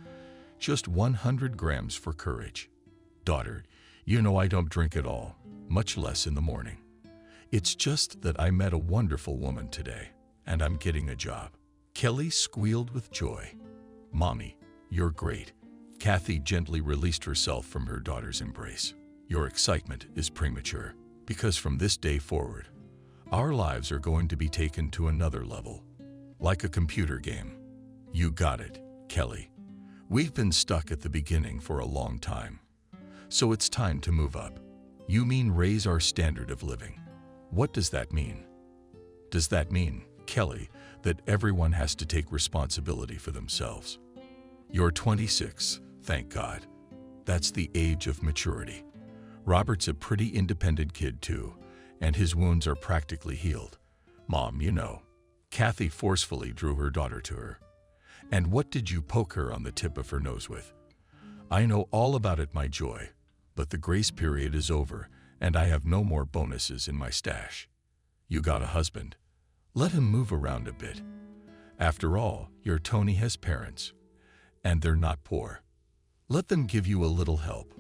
Just 100 grams for courage. Daughter, you know I don't drink at all, much less in the morning. It's just that I met a wonderful woman today, and I'm getting a job." Kelly squealed with joy. "Mommy, you're great." Kathy gently released herself from her daughter's embrace. "Your excitement is premature, because from this day forward, our lives are going to be taken to another level, like a computer game." "You got it, Kelly. We've been stuck at the beginning for a long time, so it's time to move up." "You mean raise our standard of living? What does that mean?" "Does that mean, Kelly, that everyone has to take responsibility for themselves? You're 26, thank God. That's the age of maturity. Robert's a pretty independent kid too, and his wounds are practically healed. Mom, you know." Kathy forcefully drew her daughter to her. "And what did you poke her on the tip of her nose with?" "I know all about it, my joy, but the grace period is over, and I have no more bonuses in my stash." "You got a husband. Let him move around a bit. After all, your Tony has parents, and they're not poor. Let them give you a little help.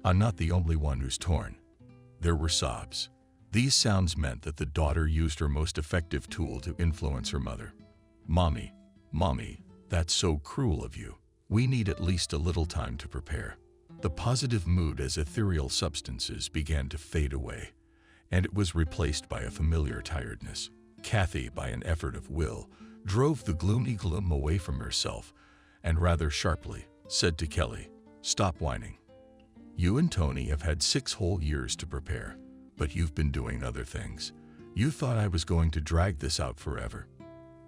I'm not the only one who's torn." There were sobs. These sounds meant that the daughter used her most effective tool to influence her mother. Mommy, that's so cruel of you. We need at least a little time to prepare." The positive mood as ethereal substances began to fade away, and it was replaced by a familiar tiredness. Kathy, by an effort of will, drove the gloomy gloom away from herself and rather sharply said to Kelly, "Stop whining. You and Tony have had 6 whole years to prepare, but you've been doing other things. You thought I was going to drag this out forever.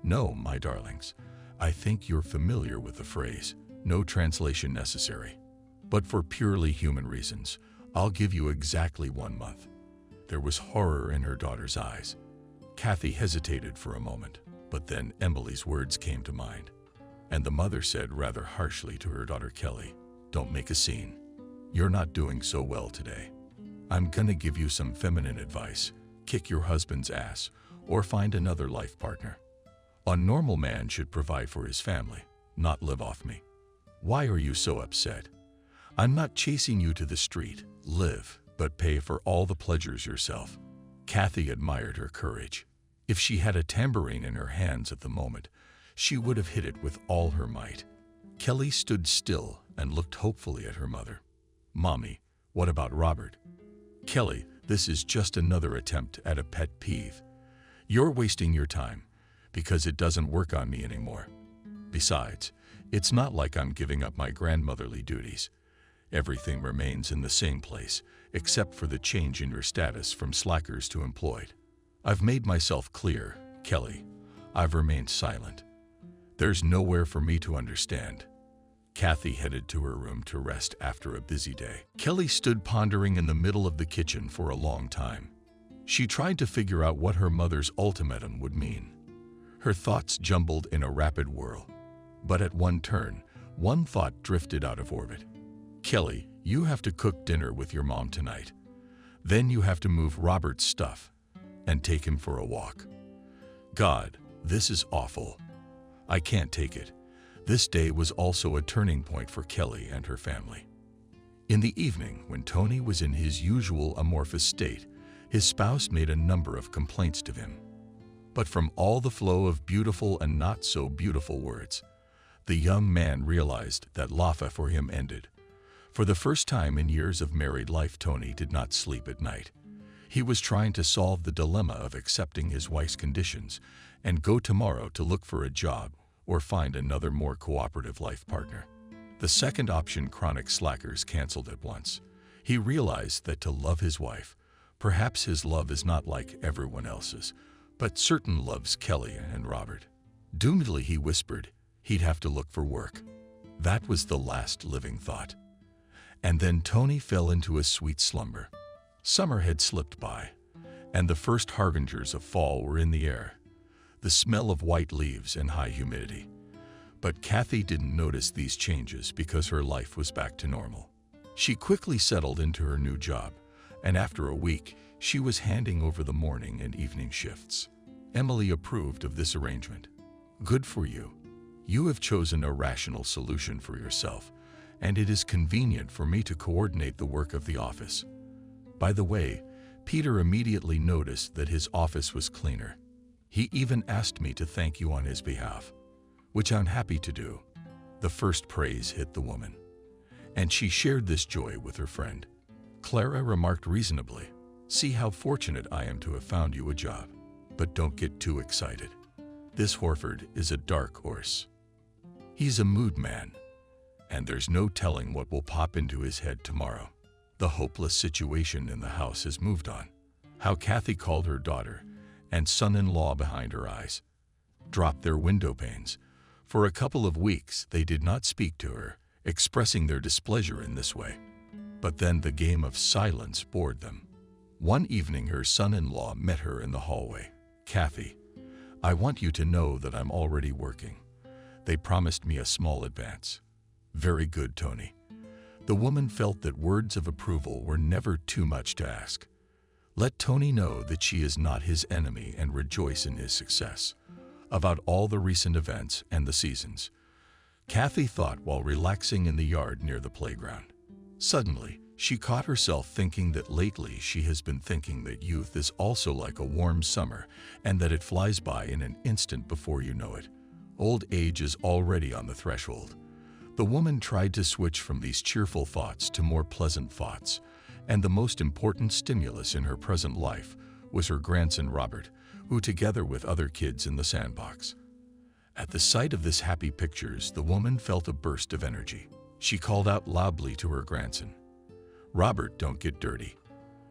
No, my darlings, I think you're familiar with the phrase, no translation necessary. But for purely human reasons, I'll give you exactly 1 month." There was horror in her daughter's eyes. Kathy hesitated for a moment, but then Emily's words came to mind, and the mother said rather harshly to her daughter Kelly, "Don't make a scene. You're not doing so well today. I'm gonna give you some feminine advice. Kick your husband's ass, or find another life partner. A normal man should provide for his family, not live off me. Why are you so upset? I'm not chasing you to the street. Live, but pay for all the pleasures yourself." Kathy admired her courage. If she had a tambourine in her hands at the moment, she would have hit it with all her might. Kelly stood still and looked hopefully at her mother. "Mommy, what about Robert?" "Kelly, this is just another attempt at a pet peeve. You're wasting your time, because it doesn't work on me anymore. Besides, it's not like I'm giving up my grandmotherly duties. Everything remains in the same place, except for the change in your status from slackers to employed. I've made myself clear, Kelly. I've remained silent. There's nowhere for me to understand." Kathy headed to her room to rest after a busy day. Kelly stood pondering in the middle of the kitchen for a long time. She tried to figure out what her mother's ultimatum would mean. Her thoughts jumbled in a rapid whirl. But at one turn, one thought drifted out of orbit. "Kelly, you have to cook dinner with your mom tonight. Then you have to move Robert's stuff and take him for a walk." God, this is awful. I can't take it. This day was also a turning point for Kelly and her family. In the evening, when Tony was in his usual amorphous state, his spouse made a number of complaints to him. But from all the flow of beautiful and not so beautiful words, the young man realized that life for him ended. For the first time in years of married life, Tony did not sleep at night. He was trying to solve the dilemma of accepting his wife's conditions and go tomorrow to look for a job or find another more cooperative life partner. The second option chronic slackers canceled at once. He realized that to love his wife, perhaps his love is not like everyone else's, but certain loves Kelly and Robert. Doomedly he whispered he'd have to look for work. That was the last living thought. And then Tony fell into a sweet slumber. Summer had slipped by, and the first harbingers of fall were in the air, the smell of white leaves and high humidity. But Kathy didn't notice these changes because her life was back to normal. She quickly settled into her new job, and after a week, she was handing over the morning and evening shifts. Emily approved of this arrangement. Good for you. You have chosen a rational solution for yourself, and it is convenient for me to coordinate the work of the office. By the way, Peter immediately noticed that his office was cleaner. He even asked me to thank you on his behalf, which I'm happy to do. The first praise hit the woman, and she shared this joy with her friend. Clara remarked reasonably, "See how fortunate I am to have found you a job. But don't get too excited. This Horford is a dark horse. He's a mood man, and there's no telling what will pop into his head tomorrow." The hopeless situation in the house has moved on. How Kathy called her daughter and son-in-law behind her eyes, dropped their window panes. For a couple of weeks, they did not speak to her, expressing their displeasure in this way. But then the game of silence bored them. One evening, her son-in-law met her in the hallway. "Kathy, I want you to know that I'm already working. They promised me a small advance." "Very good, Tony." The woman felt that words of approval were never too much to ask. Let Tony know that she is not his enemy and rejoice in his success. About all the recent events and the seasons, Kathy thought while relaxing in the yard near the playground. Suddenly, she caught herself thinking that lately she has been thinking that youth is also like a warm summer and that it flies by in an instant before you know it. Old age is already on the threshold. The woman tried to switch from these cheerful thoughts to more pleasant thoughts, and the most important stimulus in her present life was her grandson Robert, who together with other kids in the sandbox. At the sight of this happy pictures, the woman felt a burst of energy. She called out loudly to her grandson, "Robert, don't get dirty.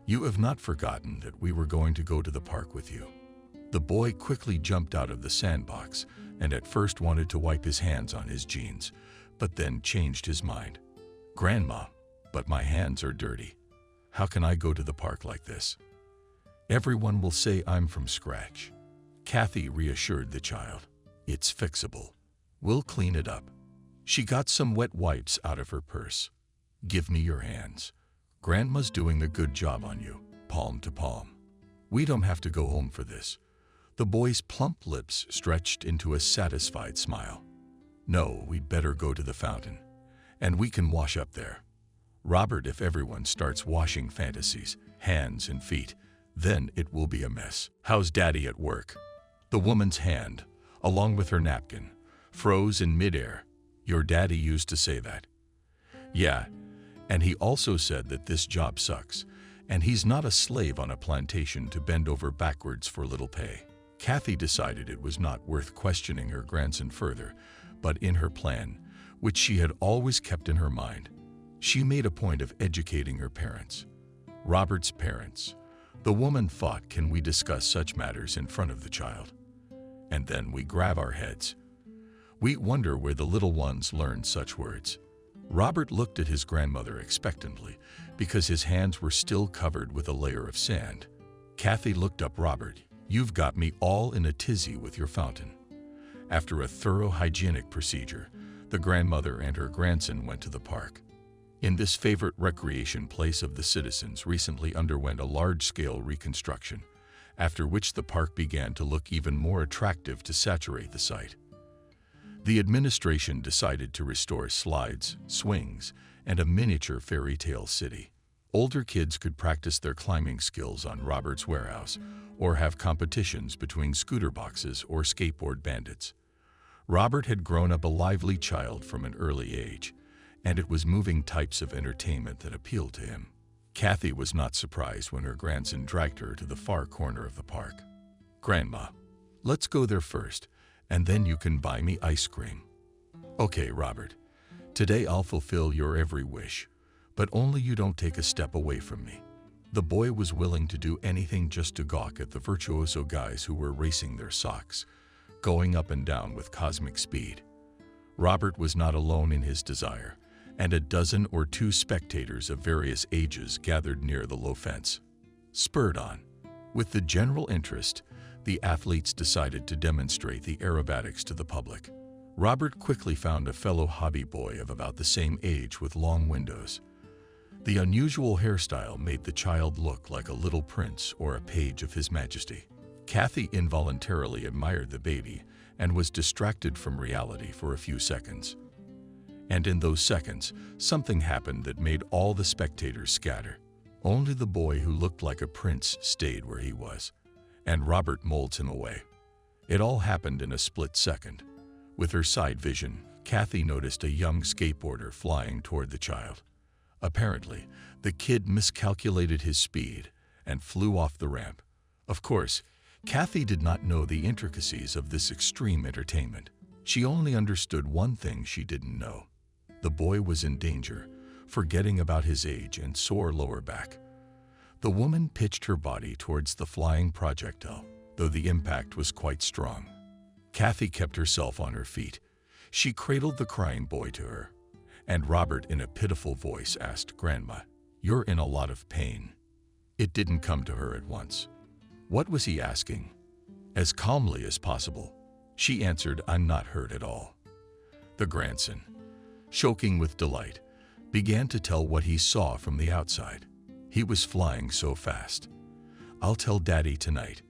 You have not forgotten that we were going to go to the park with you." The boy quickly jumped out of the sandbox and at first wanted to wipe his hands on his jeans, but then changed his mind. "Grandma, but my hands are dirty. How can I go to the park like this? Everyone will say I'm from scratch." Kathy reassured the child. "It's fixable. We'll clean it up." She got some wet wipes out of her purse. "Give me your hands. Grandma's doing a good job on you, palm to palm. We don't have to go home for this." The boy's plump lips stretched into a satisfied smile. "No, we'd better go to the fountain, and we can wash up there. Robert, if everyone starts washing fantasies, hands and feet, then it will be a mess. How's Daddy at work?" The woman's hand, along with her napkin, froze in midair. "Your daddy used to say that." "Yeah, and he also said that this job sucks, and he's not a slave on a plantation to bend over backwards for little pay." Kathy decided it was not worth questioning her grandson further, but in her plan, which she had always kept in her mind, she made a point of educating her parents. Robert's parents. The woman thought, can we discuss such matters in front of the child? And then we grab our heads. We wonder where the little ones learned such words. Robert looked at his grandmother expectantly because his hands were still covered with a layer of sand. Kathy looked up. "Robert, you've got me all in a tizzy with your fountain." After a thorough hygienic procedure, the grandmother and her grandson went to the park. In this favorite recreation place of the citizens recently underwent a large-scale reconstruction, after which the park began to look even more attractive to saturate the site. The administration decided to restore slides, swings, and a miniature fairy tale city. Older kids could practice their climbing skills on Robert's warehouse or have competitions between scooter boxes or skateboard bandits. Robert had grown up a lively child from an early age, and it was moving types of entertainment that appealed to him. Kathy was not surprised when her grandson dragged her to the far corner of the park. "Grandma, let's go there first, and then you can buy me ice cream." "Okay, Robert. Today I'll fulfill your every wish, but only you don't take a step away from me." The boy was willing to do anything just to gawk at the virtuoso guys who were racing their socks, going up and down with cosmic speed. Robert was not alone in his desire, and a dozen or two spectators of various ages gathered near the low fence. Spurred on with the general interest, the athletes decided to demonstrate the aerobatics to the public. Robert quickly found a fellow hobby boy of about the same age with long windows. The unusual hairstyle made the child look like a little prince or a page of His Majesty. Kathy involuntarily admired the baby and was distracted from reality for a few seconds. And in those seconds, something happened that made all the spectators scatter. Only the boy who looked like a prince stayed where he was, and Robert molds him away. It all happened in a split second. With her side vision, Kathy noticed a young skateboarder flying toward the child. Apparently, the kid miscalculated his speed and flew off the ramp. Of course, Kathy did not know the intricacies of this extreme entertainment. She only understood one thing she didn't know. The boy was in danger, forgetting about his age and sore lower back. The woman pitched her body towards the flying projectile, though the impact was quite strong. Kathy kept herself on her feet. She cradled the crying boy to her, and Robert in a pitiful voice asked, "Grandma, you're in a lot of pain." It didn't come to her at once. What was he asking? As calmly as possible, she answered, "I'm not hurt at all." The grandson, choking with delight, began to tell what he saw from the outside. He was flying so fast. "I'll tell Daddy tonight.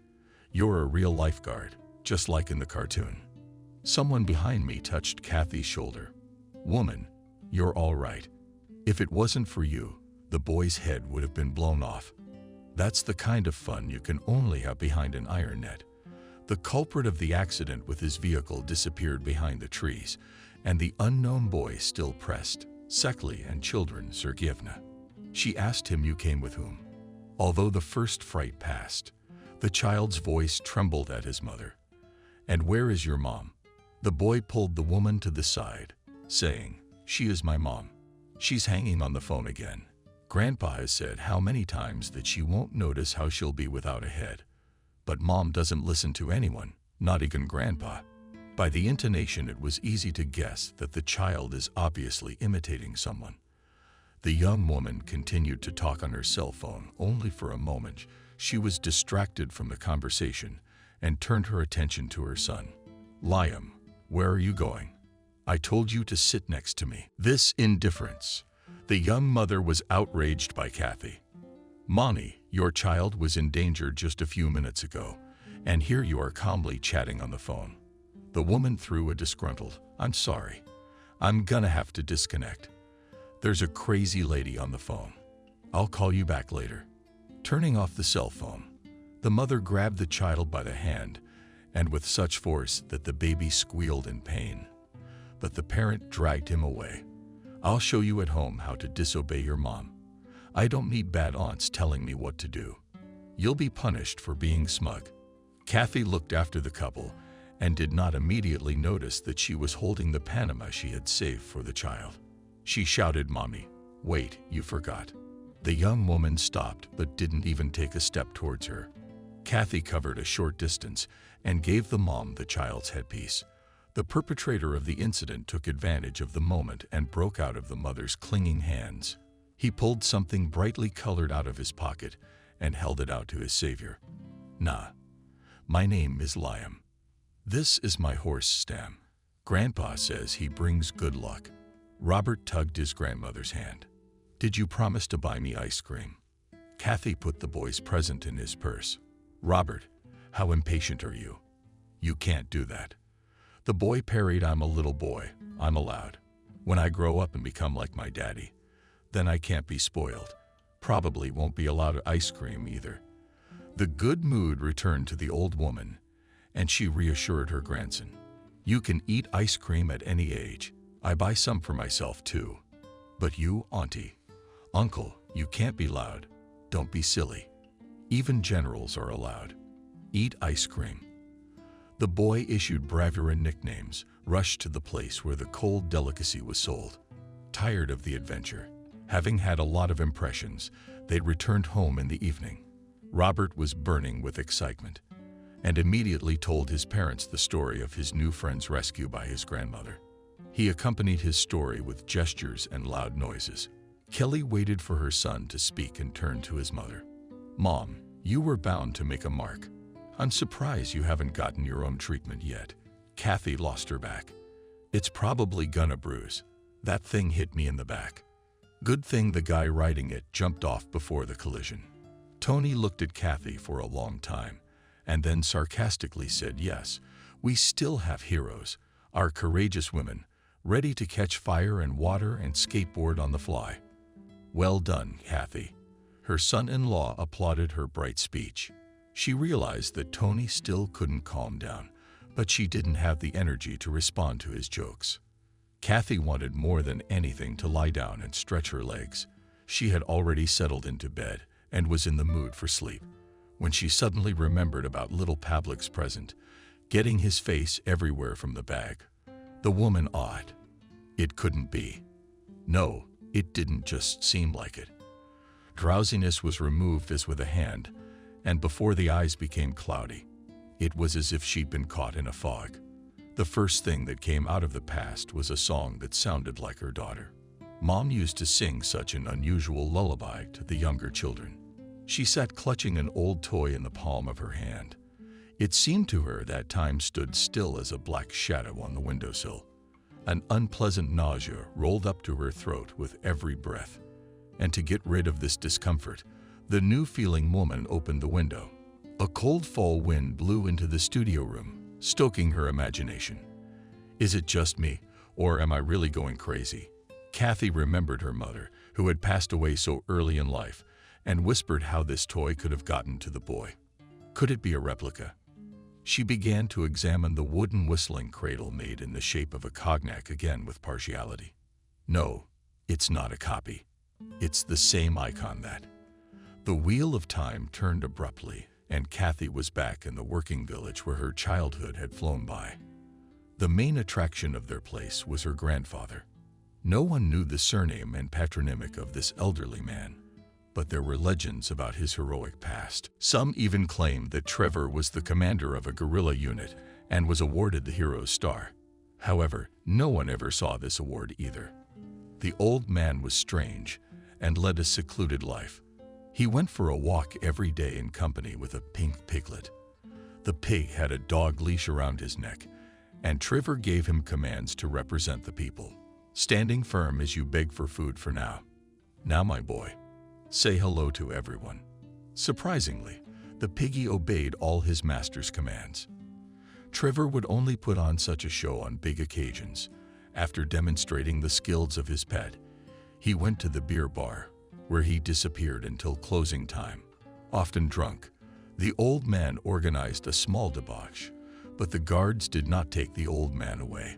You're a real lifeguard, just like in the cartoon." Someone behind me touched Kathy's shoulder. "Woman, you're all right. If it wasn't for you, the boy's head would have been blown off." That's the kind of fun you can only have behind an iron net. The culprit of the accident with his vehicle disappeared behind the trees, and the unknown boy still pressed, "Sekli and children, Sergievna." She asked him, "You came with whom?" Although the first fright passed, the child's voice trembled at his mother. "And where is your mom?" The boy pulled the woman to the side, saying, "She is my mom. She's hanging on the phone again. Grandpa has said how many times that she won't notice how she'll be without a head. But Mom doesn't listen to anyone, not even Grandpa." By the intonation, it was easy to guess that the child is obviously imitating someone. The young woman continued to talk on her cell phone. Only for a moment, she was distracted from the conversation and turned her attention to her son. "Liam, where are you going? I told you to sit next to me." This indifference. The young mother was outraged by Kathy. "Mommy, your child was in danger just a few minutes ago, and here you are calmly chatting on the phone." The woman threw a disgruntled, "I'm sorry. I'm gonna have to disconnect. There's a crazy lady on the phone. I'll call you back later." Turning off the cell phone, the mother grabbed the child by the hand, and with such force that the baby squealed in pain. But the parent dragged him away. "I'll show you at home how to disobey your mom. I don't need bad aunts telling me what to do. You'll be punished for being smug." Kathy looked after the couple and did not immediately notice that she was holding the Panama she had saved for the child. She shouted, "Mommy, wait, you forgot." The young woman stopped but didn't even take a step towards her. Kathy covered a short distance and gave the mom the child's headpiece. The perpetrator of the incident took advantage of the moment and broke out of the mother's clinging hands. He pulled something brightly colored out of his pocket and held it out to his savior. "Nah, my name is Liam. This is my horse Stam. Grandpa says he brings good luck." Robert tugged his grandmother's hand. "Did you promise to buy me ice cream?" Kathy put the boy's present in his purse. "Robert, how impatient are you? You can't do that." The boy parried, "I'm a little boy. I'm allowed. When I grow up and become like my daddy, Then I can't be spoiled. Probably won't be allowed ice cream either. The good mood returned to the old woman, and she reassured her grandson. You can eat ice cream at any age. I buy some for myself too. But you, Auntie, Uncle, you can't be loud. Don't be silly. Even generals are allowed. Eat ice cream. The boy issued bravura nicknames, rushed to the place where the cold delicacy was sold. Tired of the adventure, having had a lot of impressions, they returned home in the evening. Robert was burning with excitement and immediately told his parents the story of his new friend's rescue by his grandmother. He accompanied his story with gestures and loud noises. Kelly waited for her son to speak and turned to his mother. Mom, you were bound to make a mark. I'm surprised you haven't gotten your own treatment yet. Kathy lost her back. It's probably gonna bruise. That thing hit me in the back. Good thing the guy riding it jumped off before the collision. Tony looked at Kathy for a long time and then sarcastically said, yes, we still have heroes, our courageous women, ready to catch fire and water and skateboard on the fly. Well done, Kathy. Her son-in-law applauded her bright speech. She realized that Tony still couldn't calm down, but she didn't have the energy to respond to his jokes. Kathy wanted more than anything to lie down and stretch her legs. She had already settled into bed and was in the mood for sleep when she suddenly remembered about little Pavlik's present, getting his face everywhere from the bag. The woman awed. It couldn't be. No, it didn't just seem like it. Drowsiness was removed as with a hand, and before the eyes became cloudy, it was as if she'd been caught in a fog. The first thing that came out of the past was a song that sounded like her daughter. Mom used to sing such an unusual lullaby to the younger children. She sat clutching an old toy in the palm of her hand. It seemed to her that time stood still as a black shadow on the windowsill. An unpleasant nausea rolled up to her throat with every breath. And to get rid of this discomfort, the new-feeling woman opened the window. A cold fall wind blew into the studio room, stoking her imagination. Is it just me, or am I really going crazy? Kathy remembered her mother, who had passed away so early in life, and whispered how this toy could have gotten to the boy. Could it be a replica? She began to examine the wooden whistling cradle made in the shape of a cognac again with partiality. No, it's not a copy. It's the same icon that. The wheel of time turned abruptly, and Kathy was back in the working village where her childhood had flown by. The main attraction of their place was her grandfather. No one knew the surname and patronymic of this elderly man, but there were legends about his heroic past. Some even claimed that Trevor was the commander of a guerrilla unit and was awarded the Hero's Star. However, no one ever saw this award either. The old man was strange and led a secluded life. He went for a walk every day in company with a pink piglet. The pig had a dog leash around his neck, and Trevor gave him commands to represent the people, standing firm as you beg for food for now. Now, my boy, say hello to everyone. Surprisingly, the piggy obeyed all his master's commands. Trevor would only put on such a show on big occasions. After demonstrating the skills of his pet, he went to the beer bar, where he disappeared until closing time. Often drunk, the old man organized a small debauch, but the guards did not take the old man away.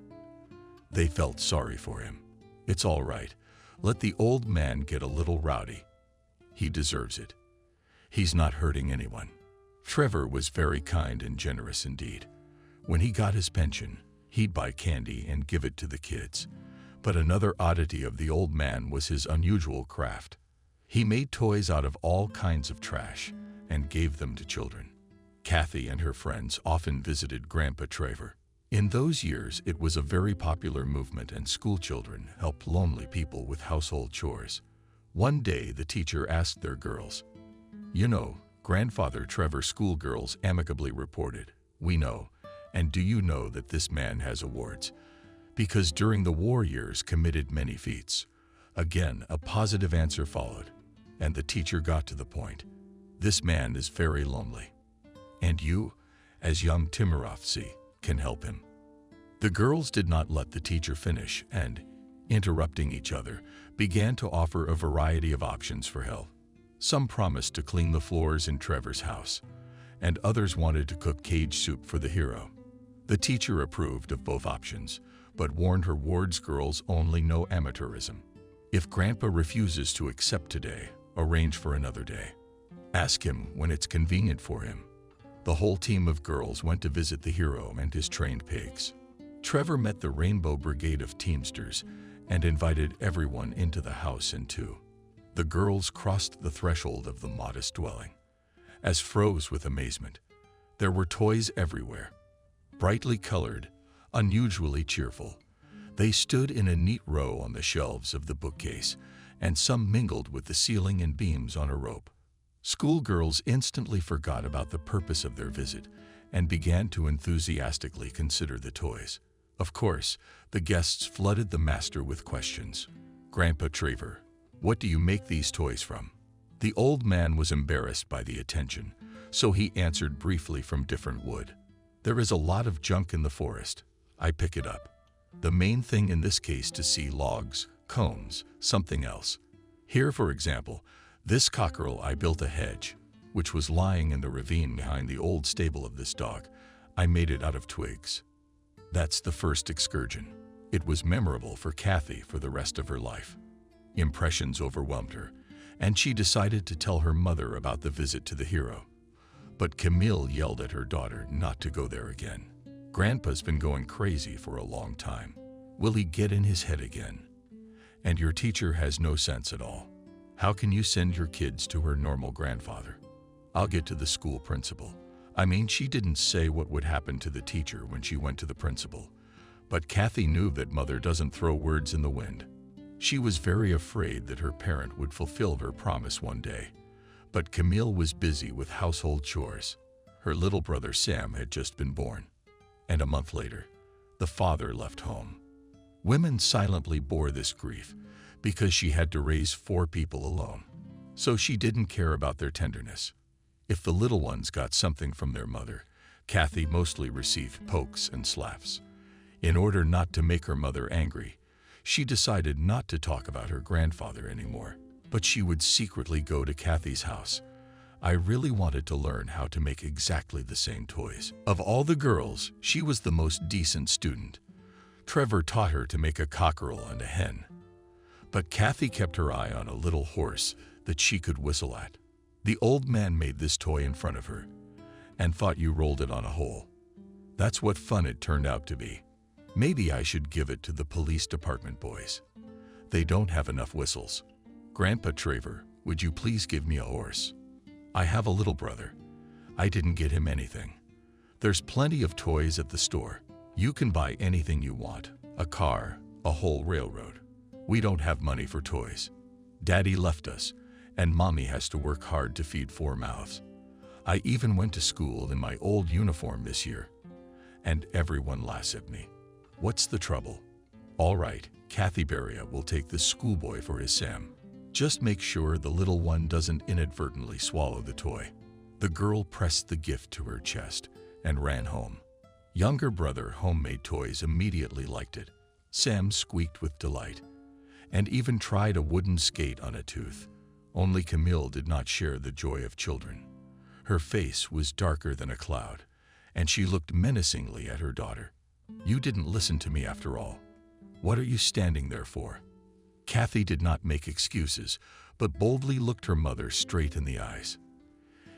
They felt sorry for him. It's all right. Let the old man get a little rowdy. He deserves it. He's not hurting anyone. Trevor was very kind and generous indeed. When he got his pension, he'd buy candy and give it to the kids. But another oddity of the old man was his unusual craft. He made toys out of all kinds of trash and gave them to children. Kathy and her friends often visited Grandpa Trevor. In those years, it was a very popular movement, and school children helped lonely people with household chores. One day, the teacher asked their girls, "You know, Grandfather Trevor," schoolgirls amicably reported, "We know. And do you know that this man has awards? Because during the war years committed many feats." Again, a positive answer followed, and the teacher got to the point. "This man is very lonely. And you, as young Timorovsky, can help him." The girls did not let the teacher finish and, interrupting each other, began to offer a variety of options for help. Some promised to clean the floors in Trevor's house, and others wanted to cook cage soup for the hero. The teacher approved of both options, but warned her ward's girls only no amateurism. If Grandpa refuses to accept today, arrange for another day. Ask him when it's convenient for him. The whole team of girls went to visit the hero and his trained pigs. Trevor met the Rainbow Brigade of Teamsters and invited everyone into the house in two. The girls crossed the threshold of the modest dwelling, as froze with amazement. There were toys everywhere, brightly colored, unusually cheerful. They stood in a neat row on the shelves of the bookcase, and some mingled with the ceiling and beams on a rope. Schoolgirls instantly forgot about the purpose of their visit and began to enthusiastically consider the toys. Of course, the guests flooded the master with questions. "Grandpa Trevor, what do you make these toys from?" The old man was embarrassed by the attention, so he answered briefly from different wood. "There is a lot of junk in the forest. I pick it up. The main thing in this case to see logs, cones, something else. Here, for example, this cockerel I built a hedge, which was lying in the ravine behind the old stable of this dog. I made it out of twigs." That's the first excursion. It was memorable for Kathy for the rest of her life. Impressions overwhelmed her, and she decided to tell her mother about the visit to the hero. But Camille yelled at her daughter not to go there again. "Grandpa's been going crazy for a long time. Will he get in his head again? And your teacher has no sense at all. How can you send your kids to her normal grandfather? I'll get to the school principal." I mean, she didn't say what would happen to the teacher when she went to the principal, but Kathy knew that mother doesn't throw words in the wind. She was very afraid that her parent would fulfill her promise one day, but Camille was busy with household chores. Her little brother Sam had just been born, and a month later, the father left home. Women silently bore this grief because she had to raise 4 people alone, so she didn't care about their tenderness. If the little ones got something from their mother, Kathy mostly received pokes and slaps. In order not to make her mother angry, she decided not to talk about her grandfather anymore, but she would secretly go to Kathy's house. I really wanted to learn how to make exactly the same toys. Of all the girls, she was the most decent student. Trevor taught her to make a cockerel and a hen, but Kathy kept her eye on a little horse that she could whistle at. The old man made this toy in front of her and thought you rolled it on a hole. That's what fun it turned out to be. Maybe I should give it to the police department boys. They don't have enough whistles. "Grandpa Trevor, would you please give me a horse? I have a little brother. I didn't get him anything. There's plenty of toys at the store. You can buy anything you want, a car, a whole railroad. We don't have money for toys. Daddy left us, and Mommy has to work hard to feed 4 mouths. I even went to school in my old uniform this year, and everyone laughs at me. What's the trouble? All right, Kathy Beria will take the schoolboy for his Sam. Just make sure the little one doesn't inadvertently swallow the toy." The girl pressed the gift to her chest and ran home. Younger brother Homemade Toys immediately liked it. Sam squeaked with delight and even tried a wooden skate on a tooth. Only Camille did not share the joy of children. Her face was darker than a cloud, and she looked menacingly at her daughter. "You didn't listen to me after all. What are you standing there for?" Kathy did not make excuses, but boldly looked her mother straight in the eyes.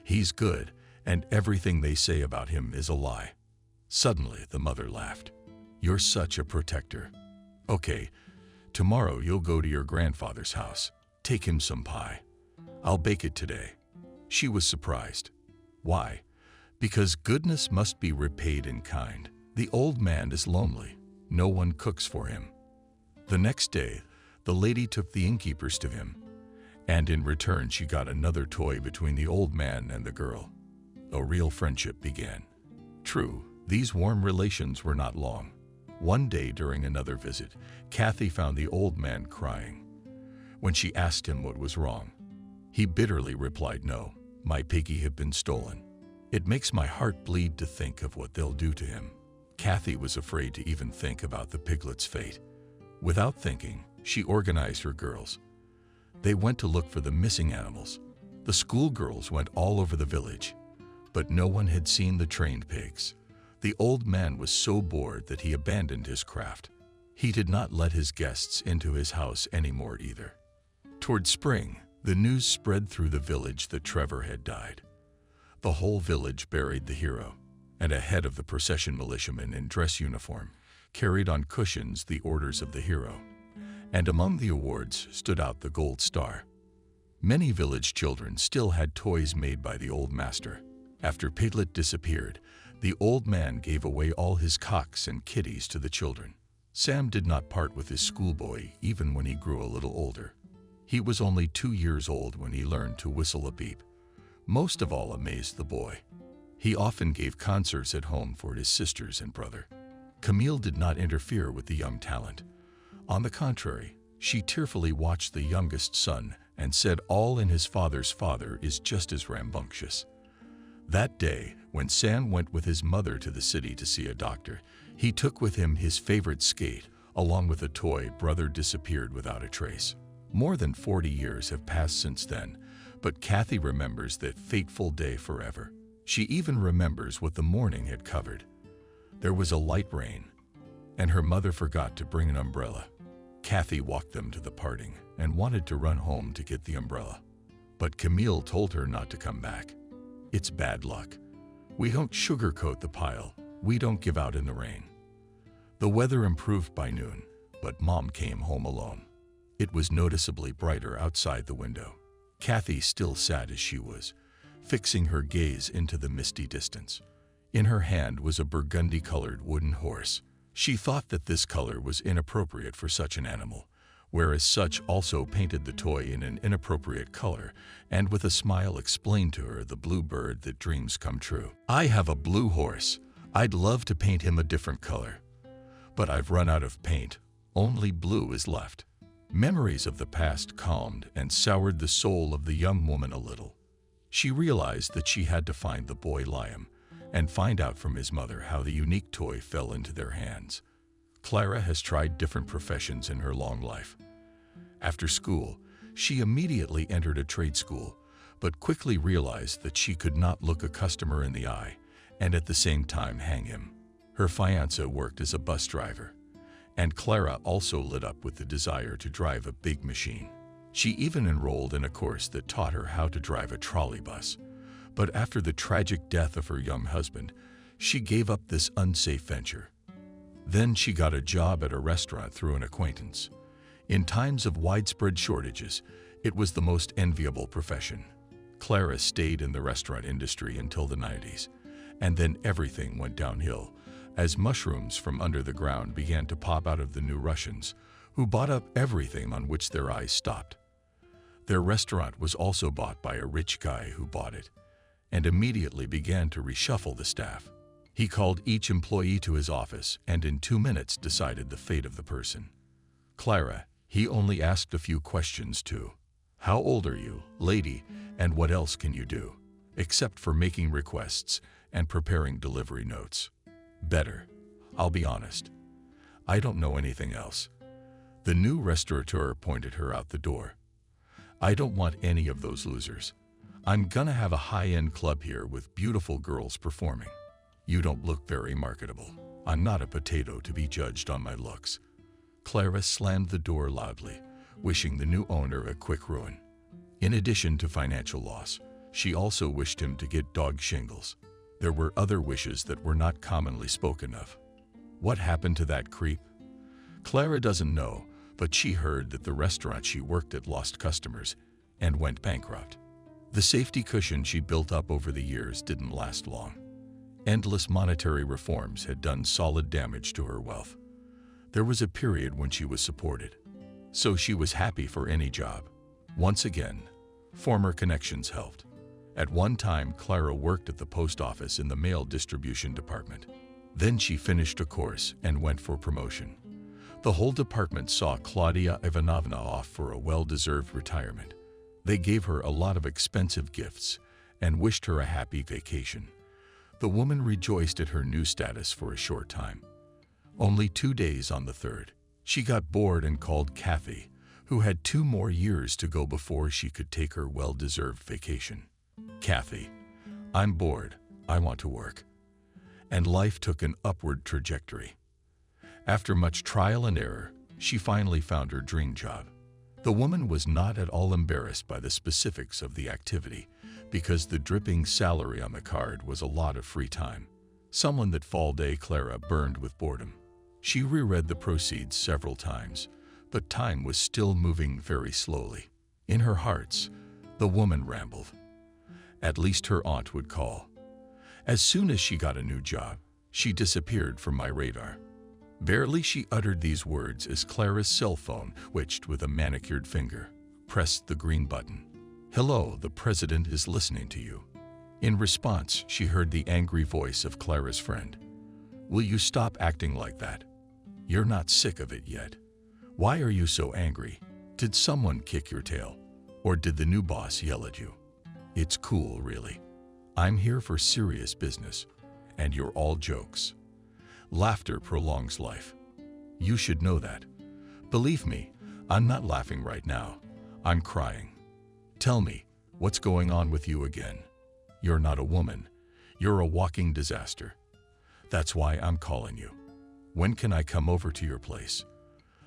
"He's good, and everything they say about him is a lie." Suddenly, the mother laughed. "You're such a protector. Okay, tomorrow you'll go to your grandfather's house. Take him some pie. I'll bake it today." She was surprised. Why? Because goodness must be repaid in kind. The old man is lonely. No one cooks for him. The next day, the lady took the innkeepers to him, and in return she got another toy between the old man and the girl. A real friendship began. True, these warm relations were not long. One day during another visit, Kathy found the old man crying. When she asked him what was wrong, he bitterly replied, "No, my piggy had been stolen. It makes my heart bleed to think of what they'll do to him." Kathy was afraid to even think about the piglet's fate. Without thinking, She organized her girls. They went to look for the missing animals. The schoolgirls went all over the village, but no one had seen the trained pigs. The old man was so bored that he abandoned his craft. He did not let his guests into his house anymore either. Toward spring, the news spread through the village that Trevor had died. The whole village buried the hero, and ahead of the procession, militiamen in dress uniform carried on cushions the orders of the hero, and among the awards stood out the gold star. Many village children still had toys made by the old master. After Piglet disappeared, the old man gave away all his cocks and kitties to the children. Sam did not part with his schoolboy even when he grew a little older. He was only 2 years old when he learned to whistle a beep. Most of all amazed the boy. He often gave concerts at home for his sisters and brother. Camille did not interfere with the young talent. On the contrary, she tearfully watched the youngest son and said all in his father's father is just as rambunctious. That day, when Sam went with his mother to the city to see a doctor, he took with him his favorite skate, along with a toy brother disappeared without a trace. More than 40 years have passed since then, but Kathy remembers that fateful day forever. She even remembers what the morning had covered. There was a light rain, and her mother forgot to bring an umbrella. Kathy walked them to the parting and wanted to run home to get the umbrella. But Camille told her not to come back. It's bad luck. We don't sugarcoat the pile. We don't give out in the rain. The weather improved by noon, but Mom came home alone. It was noticeably brighter outside the window. Kathy still sat as she was, fixing her gaze into the misty distance. In her hand was a burgundy-colored wooden horse. She thought that this color was inappropriate for such an animal, whereas Such also painted the toy in an inappropriate color, and with a smile explained to her the blue bird that dreams come true. I have a blue horse. I'd love to paint him a different color, but I've run out of paint. Only blue is left. Memories of the past calmed and soured the soul of the young woman a little. She realized that she had to find the boy Liam and find out from his mother how the unique toy fell into their hands. Clara has tried different professions in her long life. After school, she immediately entered a trade school, but quickly realized that she could not look a customer in the eye and at the same time hang him. Her fiancé worked as a bus driver, and Clara also lit up with the desire to drive a big machine. She even enrolled in a course that taught her how to drive a trolley bus. But after the tragic death of her young husband, she gave up this unsafe venture. Then she got a job at a restaurant through an acquaintance. In times of widespread shortages, it was the most enviable profession. Clara stayed in the restaurant industry until the 90s, and then everything went downhill as mushrooms from under the ground began to pop out of the new Russians, who bought up everything on which their eyes stopped. Their restaurant was also bought by a rich guy who bought it, and immediately began to reshuffle the staff. He called each employee to his office and in 2 minutes decided the fate of the person. Clara, he only asked a few questions too. How old are you, lady, and what else can you do, except for making requests and preparing delivery notes? Better. I'll be honest. I don't know anything else. The new restaurateur pointed her out the door. I don't want any of those losers. I'm gonna have a high-end club here with beautiful girls performing. You don't look very marketable. I'm not a potato to be judged on my looks. Clara slammed the door loudly, wishing the new owner a quick ruin. In addition to financial loss, she also wished him to get dog shingles. There were other wishes that were not commonly spoken of. What happened to that creep? Clara doesn't know, but she heard that the restaurant she worked at lost customers and went bankrupt. The safety cushion she built up over the years didn't last long. Endless monetary reforms had done solid damage to her wealth. There was a period when she was supported, so she was happy for any job. Once again, former connections helped. At one time, Clara worked at the post office in the mail distribution department. Then she finished a course and went for promotion. The whole department saw Claudia Ivanovna off for a well-deserved retirement. They gave her a lot of expensive gifts and wished her a happy vacation. The woman rejoiced at her new status for a short time. Only 2 days on the third, She got bored and called Kathy, who had 2 more years to go before she could take her well-deserved vacation. "Kathy, I'm bored. I want to work." And life took an upward trajectory. After much trial and error, she finally found her dream job. The woman was not at all embarrassed by the specifics of the activity, because the dripping salary on the card was a lot of free time. Someone that fall day Clara burned with boredom. She reread the proceeds several times, but time was still moving very slowly. In her hearts, the woman rambled. At least her aunt would call. As soon as she got a new job, she disappeared from my radar. Barely she uttered these words as Clara's cell phone, twitched with a manicured finger, pressed the green button. "Hello, the president is listening to you." In response, she heard the angry voice of Clara's friend. "Will you stop acting like that? You're not sick of it yet. Why are you so angry? Did someone kick your tail? Or did the new boss yell at you? It's cool, really. I'm here for serious business, and you're all jokes. Laughter prolongs life. You should know that. Believe me, I'm not laughing right now. I'm crying. Tell me, what's going on with you again? You're not a woman. You're a walking disaster. That's why I'm calling you. When can I come over to your place?"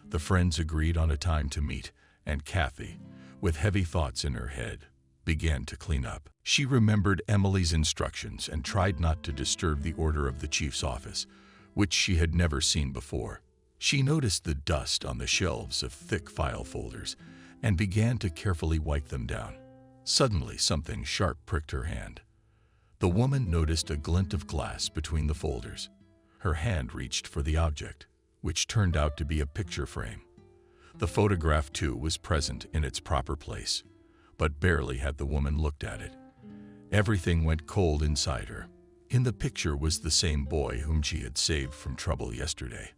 The friends agreed on a time to meet, and Kathy, with heavy thoughts in her head, began to clean up. She remembered Emily's instructions and tried not to disturb the order of the chief's office, which she had never seen before. She noticed the dust on the shelves of thick file folders and began to carefully wipe them down. Suddenly, something sharp pricked her hand. The woman noticed a glint of glass between the folders. Her hand reached for the object, which turned out to be a picture frame. The photograph, too, was present in its proper place, but barely had the woman looked at it. Everything went cold inside her. In the picture was the same boy whom she had saved from trouble yesterday.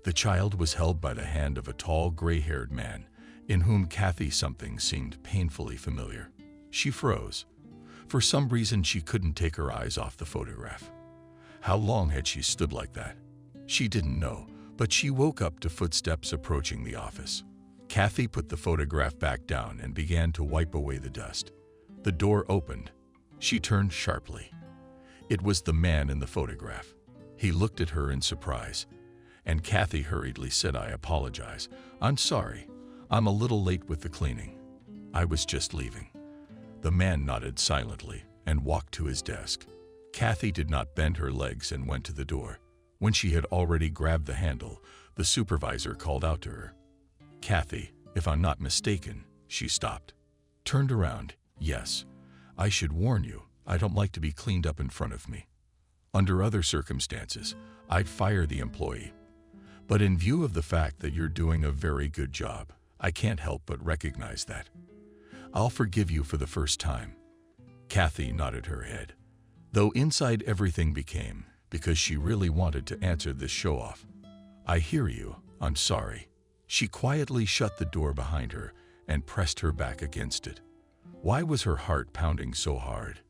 The child was held by the hand of a tall, gray-haired man, in whom Kathy something seemed painfully familiar. She froze. For some reason, she couldn't take her eyes off the photograph. How long had she stood like that? She didn't know, but she woke up to footsteps approaching the office. Kathy put the photograph back down and began to wipe away the dust. The door opened. She turned sharply. It was the man in the photograph. He looked at her in surprise, and Kathy hurriedly said, "I apologize. I'm sorry. I'm a little late with the cleaning. I was just leaving." The man nodded silently and walked to his desk. Kathy did not bend her legs and went to the door. When she had already grabbed the handle, the supervisor called out to her. "Kathy, if I'm not mistaken," she stopped. Turned around. "Yes. I should warn you, I don't like to be cleaned up in front of me. Under other circumstances, I'd fire the employee. But in view of the fact that you're doing a very good job, I can't help but recognize that. I'll forgive you for the first time." Kathy nodded her head, though inside everything became, because she really wanted to answer this show-off. "I hear you. I'm sorry." She quietly shut the door behind her and pressed her back against it. Why was her heart pounding so hard?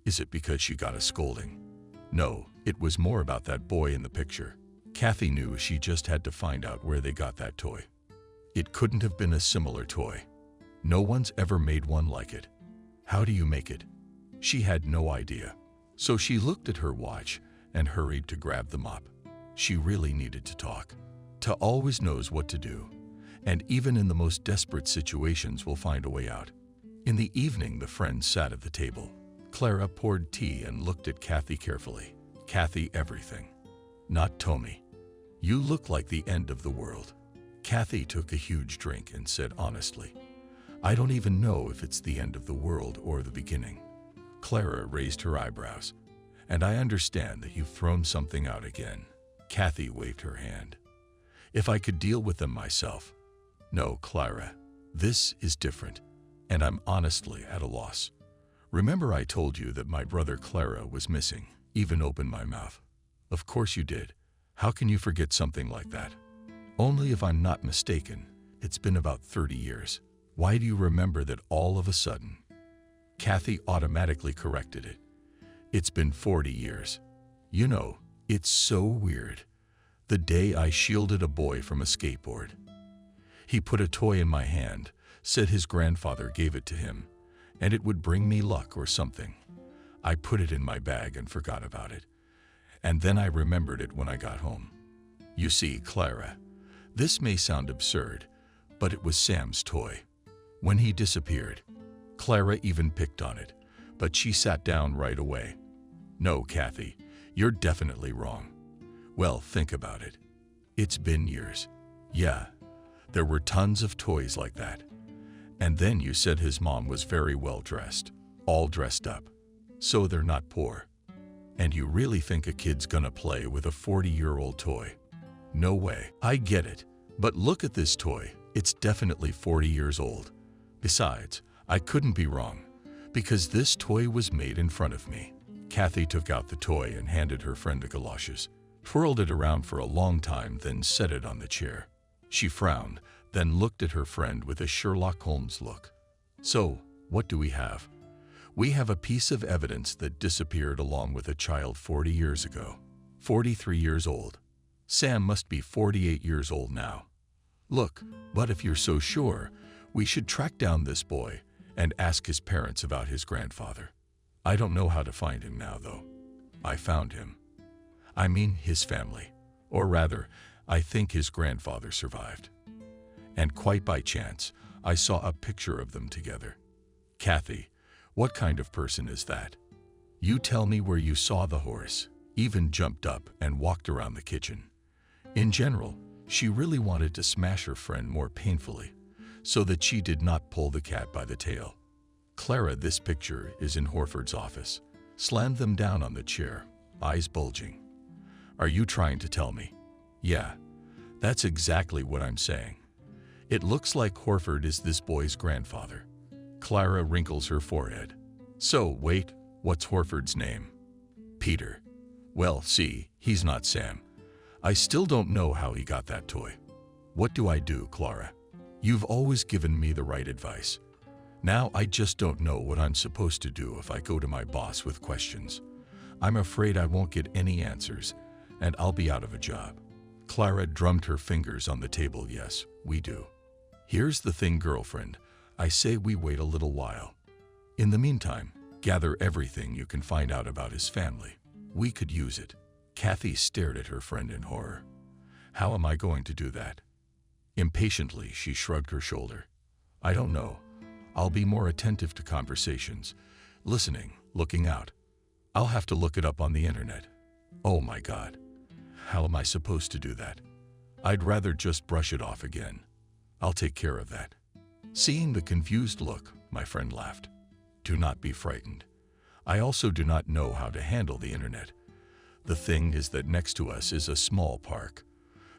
Is it because she got a scolding? No, it was more about that boy in the picture. Kathy knew she just had to find out where they got that toy. It couldn't have been a similar toy. No one's ever made one like it. How do you make it? She had no idea. So she looked at her watch and hurried to grab the mop. She really needed to talk. Ta always knows what to do, and even in the most desperate situations will find a way out. In the evening, the friends sat at the table. Clara poured tea and looked at Kathy carefully. "Kathy, everything. Not Tommy. You look like the end of the world." Kathy took a huge drink and said honestly, "I don't even know if it's the end of the world or the beginning." Clara raised her eyebrows. "And I understand that you've thrown something out again." Kathy waved her hand. "If I could deal with them myself." "No, Clara. This is different, and I'm honestly at a loss. Remember I told you that my brother Clara was missing?" Even opened my mouth. "Of course you did. How can you forget something like that?" "Only if I'm not mistaken, it's been about 30 years. Why do you remember that all of a sudden?" Kathy automatically corrected it. "It's been 40 years. You know, it's so weird. The day I shielded a boy from a skateboard. He put a toy in my hand, said his grandfather gave it to him, and it would bring me luck or something. I put it in my bag and forgot about it. And then I remembered it when I got home. You see, Clara, this may sound absurd, but it was Sam's toy. When he disappeared, Clara even picked on it, but she sat down right away. No, Kathy, you're definitely wrong. Well, think about it. It's been years. Yeah, there were tons of toys like that. And then you said his mom was very well dressed, all dressed up. So they're not poor. And you really think a kid's gonna play with a 40-year-old toy? No way. I get it. But look at this toy. It's definitely 40 years old. Besides, I couldn't be wrong, because this toy was made in front of me. Kathy took out the toy and handed her friend the galoshes, twirled it around for a long time, then set it on the chair. She frowned, then looked at her friend with a Sherlock Holmes look. So, what do we have? We have a piece of evidence that disappeared along with a child 40 years ago. 43 years old. Sam must be 48 years old now. Look, but if you're so sure, we should track down this boy and ask his parents about his grandfather. I don't know how to find him now, though. I found him. I mean his family. Or rather, I think his grandfather survived. And quite by chance, I saw a picture of them together. Kathy, what kind of person is that? You tell me where you saw the horse, even jumped up and walked around the kitchen. In general, she really wanted to smash her friend more painfully, so that she did not pull the cat by the tail. Clara, this picture is in Horford's office. Slammed them down on the chair, eyes bulging. Are you trying to tell me? Yeah, that's exactly what I'm saying. It looks like Horford is this boy's grandfather. Clara wrinkles her forehead. So, wait, what's Horford's name? Peter. Well, see, he's not Sam. I still don't know how he got that toy. What do I do, Clara? You've always given me the right advice. Now I just don't know what I'm supposed to do if I go to my boss with questions. I'm afraid I won't get any answers, and I'll be out of a job. Clara drummed her fingers on the table. Yes, we do. Here's the thing, girlfriend. I say we wait a little while. In the meantime, gather everything you can find out about his family. We could use it. Kathy stared at her friend in horror. How am I going to do that? Impatiently, she shrugged her shoulder. I don't know. I'll be more attentive to conversations, listening, looking out. I'll have to look it up on the internet. Oh my God. How am I supposed to do that? I'd rather just brush it off again. I'll take care of that. Seeing the confused look, my friend laughed. Do not be frightened. I also do not know how to handle the internet. The thing is that next to us is a small park.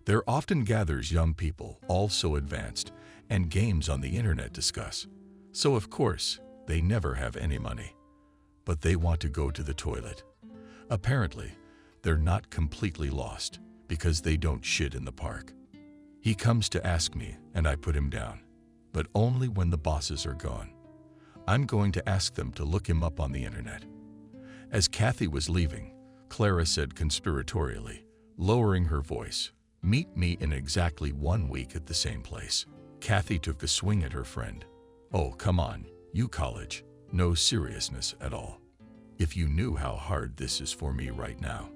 There often gathers young people, all so advanced, and games on the internet discuss. So of course, they never have any money. But they want to go to the toilet. Apparently, they're not completely lost because they don't shit in the park. He comes to ask me, and I put him down. But only when the bosses are gone. I'm going to ask them to look him up on the internet. As Kathy was leaving, Clara said conspiratorially, lowering her voice, "Meet me in exactly 1 week at the same place." Kathy took a swing at her friend. Oh, come on, you college. No seriousness at all. If you knew how hard this is for me right now.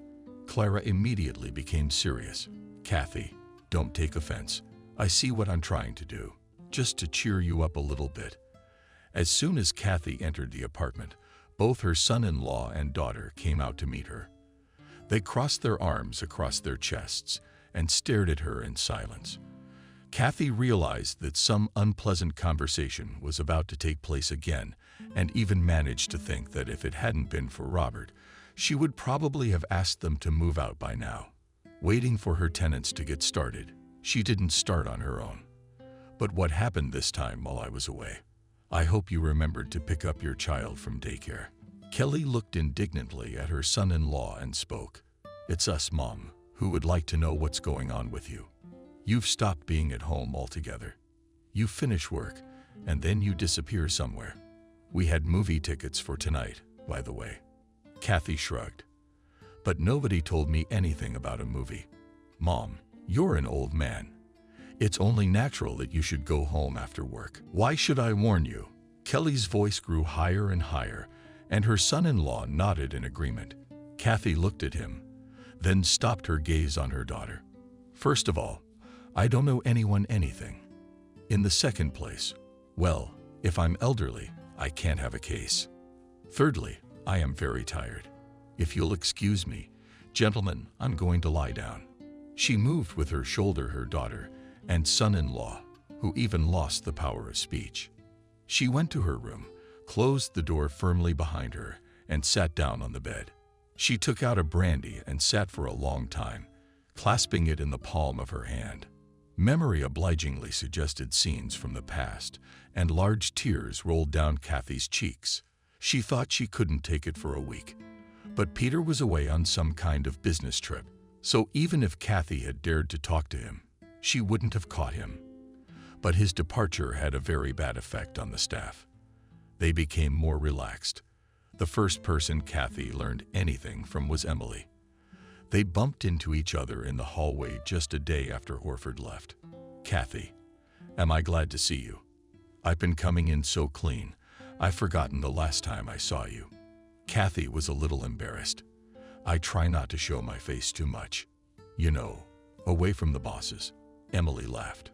Clara immediately became serious. Kathy, don't take offense. I see what I'm trying to do, just to cheer you up a little bit. As soon as Kathy entered the apartment, both her son-in-law and daughter came out to meet her. They crossed their arms across their chests and stared at her in silence. Kathy realized that some unpleasant conversation was about to take place again, and even managed to think that if it hadn't been for Robert, she would probably have asked them to move out by now. Waiting for her tenants to get started, she didn't start on her own. But what happened this time while I was away? I hope you remembered to pick up your child from daycare. Kelly looked indignantly at her son-in-law and spoke. It's us, Mom, who would like to know what's going on with you. You've stopped being at home altogether. You finish work, and then you disappear somewhere. We had movie tickets for tonight, by the way. Kathy shrugged. But nobody told me anything about a movie. Mom, you're an old man. It's only natural that you should go home after work. Why should I warn you? Kelly's voice grew higher and higher, and her son-in-law nodded in agreement. Kathy looked at him, then stopped her gaze on her daughter. First of all, I don't owe anyone anything. In the second place, well, if I'm elderly, I can't have a case. Thirdly, I am very tired. If you'll excuse me, gentlemen, I'm going to lie down. She moved with her shoulder her daughter and son-in-law, who even lost the power of speech. She went to her room, closed the door firmly behind her, and sat down on the bed. She took out a brandy and sat for a long time, clasping it in the palm of her hand. Memory obligingly suggested scenes from the past, and large tears rolled down Kathy's cheeks. She thought she couldn't take it for a week. But Peter was away on some kind of business trip, so even if Kathy had dared to talk to him, she wouldn't have caught him. But his departure had a very bad effect on the staff. They became more relaxed. The first person Kathy learned anything from was Emily. They bumped into each other in the hallway just a day after Horford left. Kathy, am I glad to see you? I've been coming in so clean, I've forgotten the last time I saw you. Kathy was a little embarrassed. I try not to show my face too much. You know, away from the bosses. Emily laughed.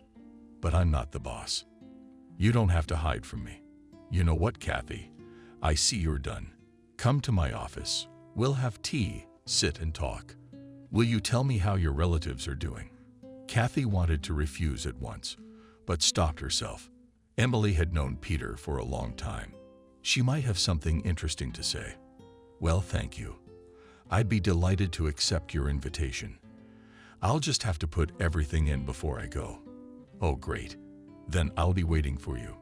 But I'm not the boss. You don't have to hide from me. You know what, Kathy? I see you're done. Come to my office. We'll have tea, sit and talk. Will you tell me how your relatives are doing? Kathy wanted to refuse at once, but stopped herself. Emily had known Peter for a long time. She might have something interesting to say. Well, thank you. I'd be delighted to accept your invitation. I'll just have to put everything in before I go. Oh, great. Then I'll be waiting for you.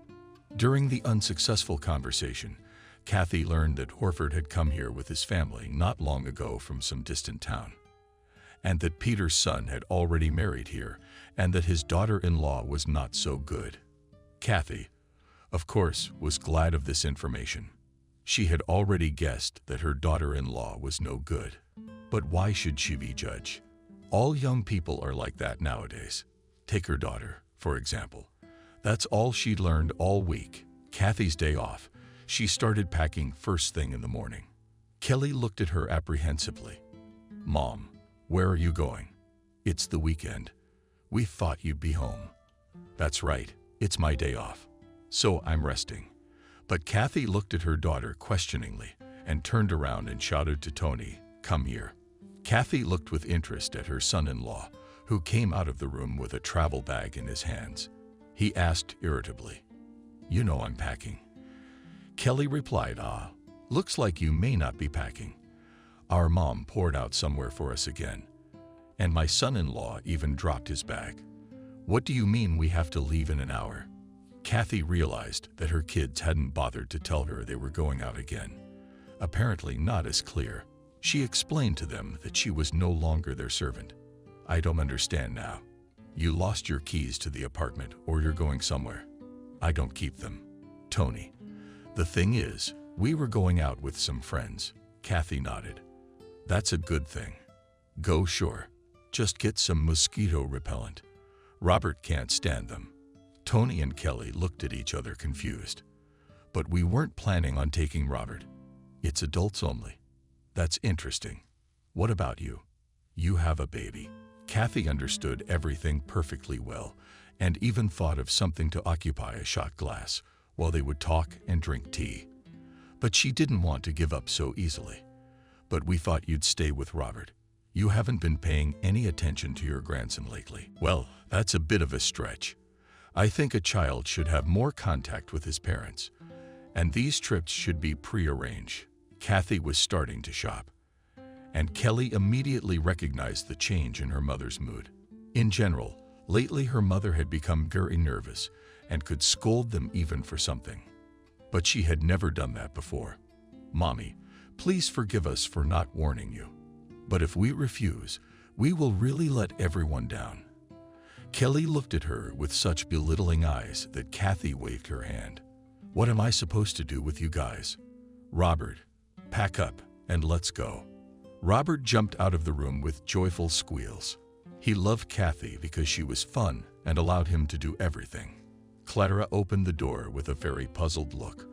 During the unsuccessful conversation, Kathy learned that Horford had come here with his family not long ago from some distant town, and that Peter's son had already married here, and that his daughter-in-law was not so good. Kathy, of course, was glad of this information. She had already guessed that her daughter-in-law was no good. But why should she be judged? All young people are like that nowadays. Take her daughter, for example. That's all she'd learned all week. Kathy's day off, she started packing first thing in the morning. Kelly looked at her apprehensively. Mom, where are you going? It's the weekend. We thought you'd be home. That's right, it's my day off. So I'm resting. But Kathy looked at her daughter questioningly and turned around and shouted to Tony, "Come here." Kathy looked with interest at her son-in-law, who came out of the room with a travel bag in his hands. He asked irritably, "You know I'm packing." Kelly replied, looks like you may not be packing. Our mom poured out somewhere for us again. And my son-in-law even dropped his bag. What do you mean we have to leave in an hour? Kathy realized that her kids hadn't bothered to tell her they were going out again. Apparently not as clear. She explained to them that she was no longer their servant. I don't understand now. You lost your keys to the apartment or you're going somewhere. I don't keep them. Tony. The thing is, we were going out with some friends. Kathy nodded. That's a good thing. Go sure. Just get some mosquito repellent. Robert can't stand them. Tony and Kelly looked at each other confused. But we weren't planning on taking Robert. It's adults only. That's interesting. What about you? You have a baby. Kathy understood everything perfectly well and even thought of something to occupy a shot glass while they would talk and drink tea. But she didn't want to give up so easily. But we thought you'd stay with Robert. You haven't been paying any attention to your grandson lately. Well, that's a bit of a stretch. I think a child should have more contact with his parents, and these trips should be prearranged. Kathy was starting to shop, and Kelly immediately recognized the change in her mother's mood. In general, lately her mother had become very nervous and could scold them even for something. But she had never done that before. Mommy, please forgive us for not warning you. But if we refuse, we will really let everyone down. Kelly looked at her with such belittling eyes that Kathy waved her hand. What am I supposed to do with you guys? Robert, pack up and let's go. Robert jumped out of the room with joyful squeals. He loved Kathy because she was fun and allowed him to do everything. Clara opened the door with a very puzzled look.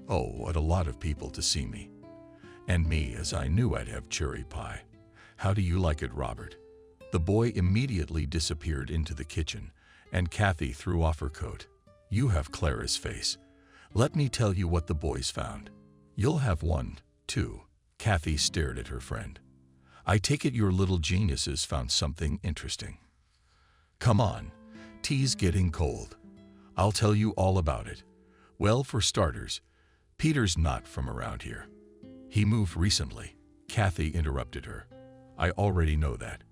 Oh, what a lot of people to see me. And me, as I knew I'd have cherry pie. How do you like it, Robert? The boy immediately disappeared into the kitchen, and Kathy threw off her coat. You have Clara's face. Let me tell you what the boys found. You'll have one, too. Kathy stared at her friend. I take it your little geniuses found something interesting. Come on, tea's getting cold. I'll tell you all about it. Well, for starters, Peter's not from around here. He moved recently. Kathy interrupted her. I already know that.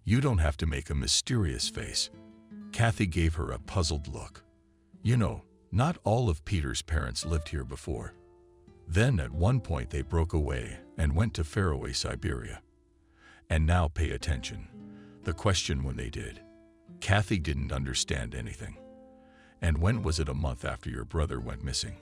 You don't have to make a mysterious face. Kathy gave her a puzzled look. You know, not all of Peter's parents lived here before. Then at one point they broke away and went to faraway Siberia. And now pay attention. The question when they did. Kathy didn't understand anything. And when was it a month after your brother went missing?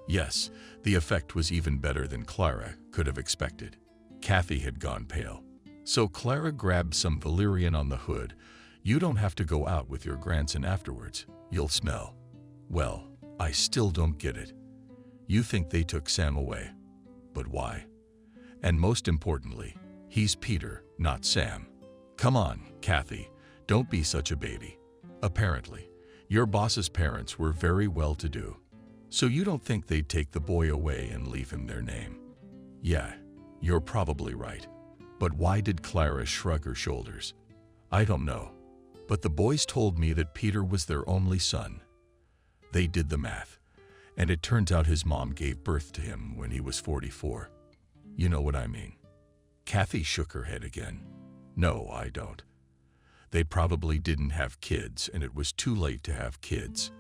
Yes, the effect was even better than Clara could have expected. Kathy had gone pale. So Clara grabbed some valerian on the hood. You don't have to go out with your grandson afterwards. You'll smell. Well, I still don't get it. You think they took Sam away. But why? And most importantly, he's Peter, not Sam. Come on, Kathy, don't be such a baby. Apparently, your boss's parents were very well-to-do. So you don't think they'd take the boy away and leave him their name? Yeah, you're probably right. But why did Clara shrug her shoulders? I don't know. But the boys told me that Peter was their only son. They did the math, and it turns out his mom gave birth to him when he was 44. You know what I mean? Kathy shook her head again. No, I don't. They probably didn't have kids, and it was too late to have kids.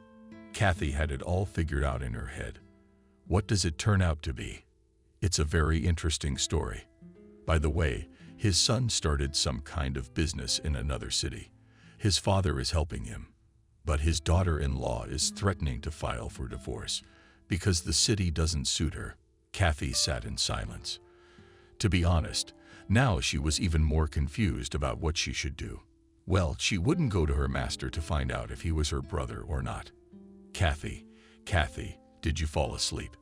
Kathy had it all figured out in her head. What does it turn out to be? It's a very interesting story. By the way, his son started some kind of business in another city. His father is helping him, but his daughter-in-law is threatening to file for divorce because the city doesn't suit her. Kathy sat in silence. To be honest, now she was even more confused about what she should do. Well, she wouldn't go to her master to find out if he was her brother or not. Kathy, did you fall asleep?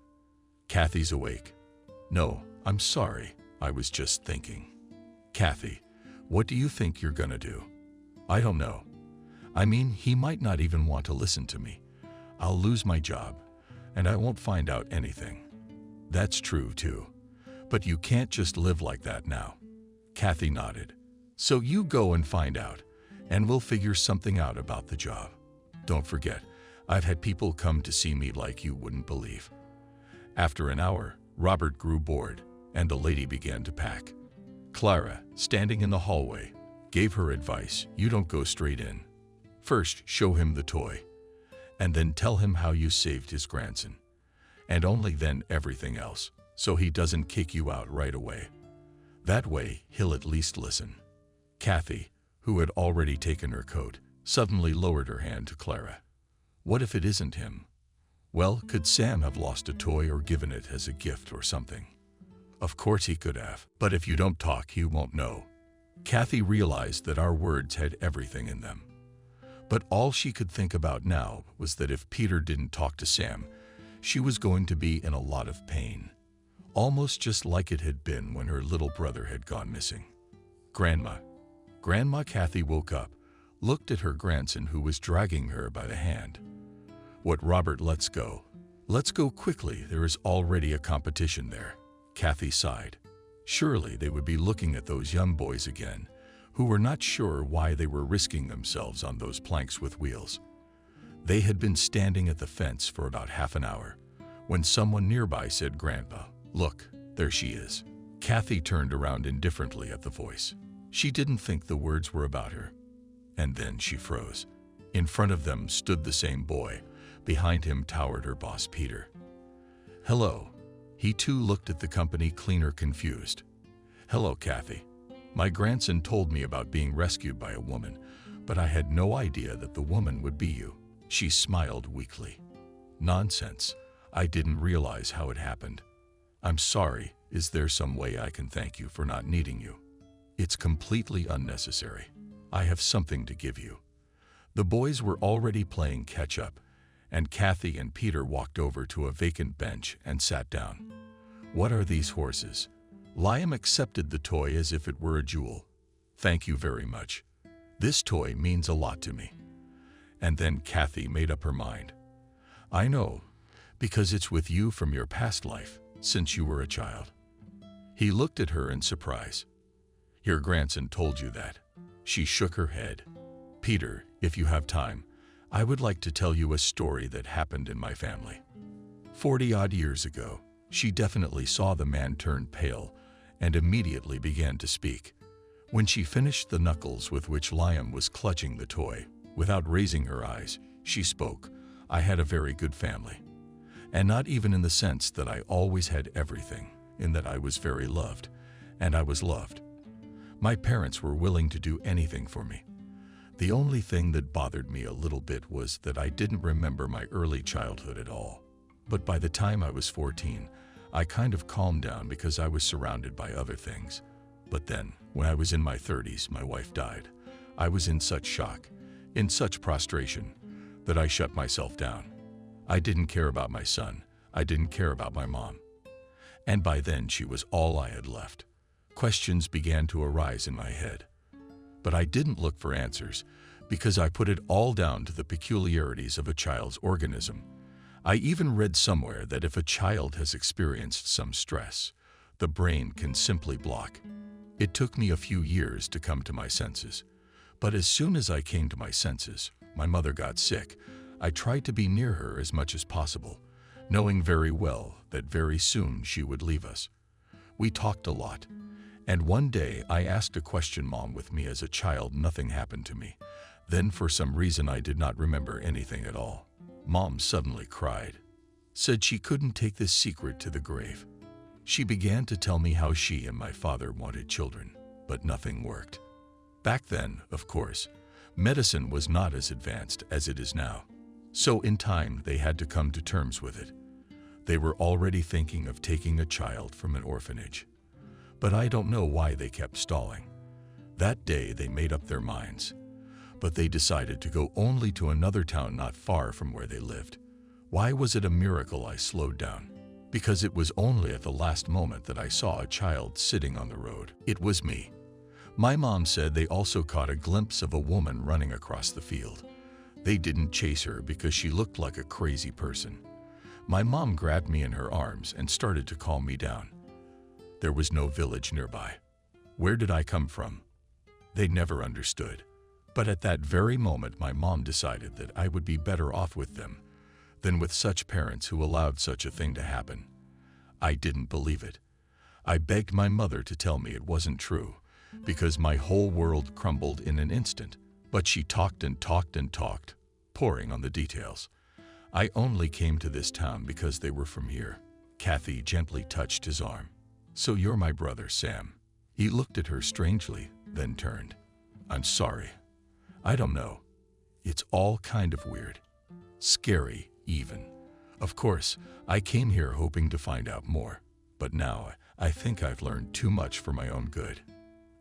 Kathy's awake. No, I'm sorry. I was just thinking. Kathy, what do you think you're gonna do? I don't know. I mean, he might not even want to listen to me. I'll lose my job, and I won't find out anything. That's true, too. But you can't just live like that now. Kathy nodded. So you go and find out, and we'll figure something out about the job. Don't forget, I've had people come to see me like you wouldn't believe. After an hour, Robert grew bored, and the lady began to pack. Clara, standing in the hallway, gave her advice. You don't go straight in. First, show him the toy, and then tell him how you saved his grandson, and only then everything else, so he doesn't kick you out right away. That way, he'll at least listen. Kathy, who had already taken her coat, suddenly lowered her hand to Clara. What if it isn't him? Well, could Sam have lost a toy or given it as a gift or something? Of course he could have, but if you don't talk, he won't know. Kathy realized that our words had everything in them. But all she could think about now was that if Peter didn't talk to Sam, she was going to be in a lot of pain. Almost just like it had been when her little brother had gone missing. Grandma, Kathy woke up, looked at her grandson who was dragging her by the hand. What, Robert, let's go. Let's go quickly, there is already a competition there. Kathy sighed. Surely they would be looking at those young boys again, who were not sure why they were risking themselves on those planks with wheels. They had been standing at the fence for about half an hour, when someone nearby said, Grandpa, look, there she is. Kathy turned around indifferently at the voice. She didn't think the words were about her. And then she froze. In front of them stood the same boy. Behind him towered her boss, Peter. Hello. He too looked at the company cleaner, confused. Hello, Kathy. My grandson told me about being rescued by a woman, but I had no idea that the woman would be you. She smiled weakly. Nonsense. I didn't realize how it happened. I'm sorry. Is there some way I can thank you for not needing you? It's completely unnecessary. I have something to give you." The boys were already playing catch-up, and Kathy and Peter walked over to a vacant bench and sat down. "What are these horses?" Liam accepted the toy as if it were a jewel. "Thank you very much. This toy means a lot to me." And then Kathy made up her mind. "I know, because it's with you from your past life, since you were a child." He looked at her in surprise. "Your grandson told you that?" She shook her head. "Peter, if you have time, I would like to tell you a story that happened in my family. 40-odd years ago." She definitely saw the man turn pale and immediately began to speak. When she finished the knuckles with which Liam was clutching the toy, without raising her eyes, she spoke. "I had a very good family. And not even in the sense that I always had everything, in that I was very loved, and I was loved. My parents were willing to do anything for me. The only thing that bothered me a little bit was that I didn't remember my early childhood at all. But by the time I was 14, I kind of calmed down because I was surrounded by other things. But then, when I was in my 30s, my wife died. I was in such shock, in such prostration, that I shut myself down. I didn't care about my son. I didn't care about my mom. And by then, she was all I had left. Questions began to arise in my head. But I didn't look for answers, because I put it all down to the peculiarities of a child's organism. I even read somewhere that if a child has experienced some stress, the brain can simply block. It took me a few years to come to my senses. But as soon as I came to my senses, my mother got sick. I tried to be near her as much as possible, knowing very well that very soon she would leave us. We talked a lot. And one day I asked a question Mom with me as a child. Nothing happened to me. Then for some reason I did not remember anything at all. Mom suddenly cried, said she couldn't take this secret to the grave. She began to tell me how she and my father wanted children, but nothing worked. Back then, of course, medicine was not as advanced as it is now. So in time they had to come to terms with it. They were already thinking of taking a child from an orphanage. But I don't know why they kept stalling. That day they made up their minds. But they decided to go only to another town not far from where they lived. Why was it a miracle I slowed down? Because it was only at the last moment that I saw a child sitting on the road. It was me. My mom said they also caught a glimpse of a woman running across the field. They didn't chase her because she looked like a crazy person. My mom grabbed me in her arms and started to calm me down. There was no village nearby. Where did I come from? They never understood. But at that very moment, my mom decided that I would be better off with them than with such parents who allowed such a thing to happen. I didn't believe it. I begged my mother to tell me it wasn't true, because my whole world crumbled in an instant. But she talked and talked and talked, pouring on the details. I only came to this town because they were from here. Kathy gently touched his arm. So you're my brother, Sam. He looked at her strangely, then turned. I'm sorry. I don't know. It's all kind of weird. Scary, even. Of course, I came here hoping to find out more. But now, I think I've learned too much for my own good.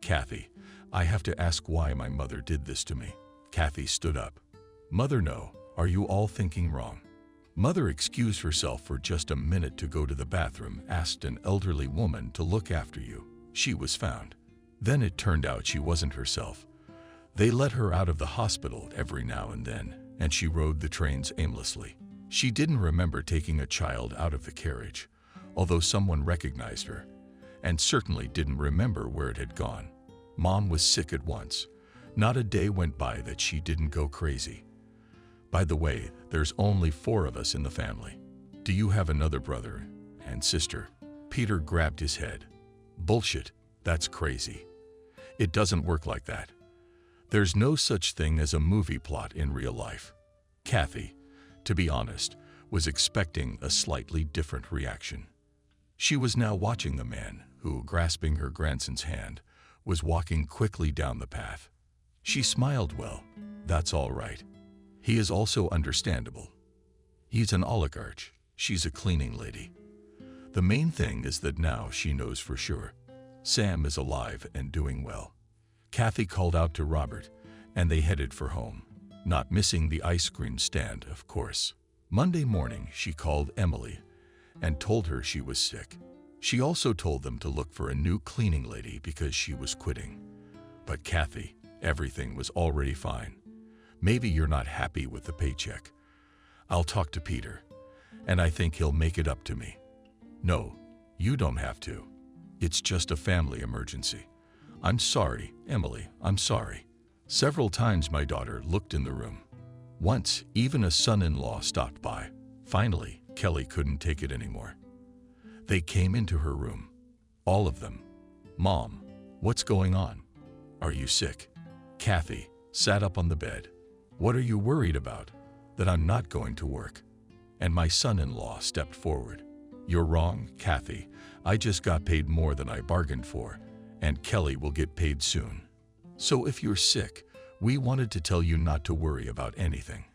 Kathy, I have to ask why my mother did this to me. Kathy stood up. Mother, no. Are you all thinking wrong? Mother excused herself for just a minute to go to the bathroom, asked an elderly woman to look after you. She was found. Then it turned out she wasn't herself. They let her out of the hospital every now and then, and she rode the trains aimlessly. She didn't remember taking a child out of the carriage, although someone recognized her, and certainly didn't remember where it had gone. Mom was sick at once. Not a day went by that she didn't go crazy. By the way, there's only 4 of us in the family. Do you have another brother and sister? Peter grabbed his head. Bullshit, that's crazy. It doesn't work like that. There's no such thing as a movie plot in real life. Kathy, to be honest, was expecting a slightly different reaction. She was now watching the man who, grasping her grandson's hand, was walking quickly down the path. She smiled. Well, that's all right. He is also understandable. He's an oligarch. She's a cleaning lady. The main thing is that now she knows for sure. Sam is alive and doing well. Kathy called out to Robert, and they headed for home, not missing the ice cream stand, of course. Monday morning, she called Emily and told her she was sick. She also told them to look for a new cleaning lady because she was quitting. But Kathy, everything was already fine. Maybe you're not happy with the paycheck. I'll talk to Peter, and I think he'll make it up to me. No, you don't have to. It's just a family emergency. I'm sorry, Emily, I'm sorry. Several times my daughter looked in the room. Once, even a son-in-law stopped by. Finally, Kelly couldn't take it anymore. They came into her room. All of them. Mom, what's going on? Are you sick? Kathy sat up on the bed. What are you worried about? That I'm not going to work. And my son-in-law stepped forward. You're wrong, Kathy. I just got paid more than I bargained for, and Kelly will get paid soon. So if you're sick, we wanted to tell you not to worry about anything.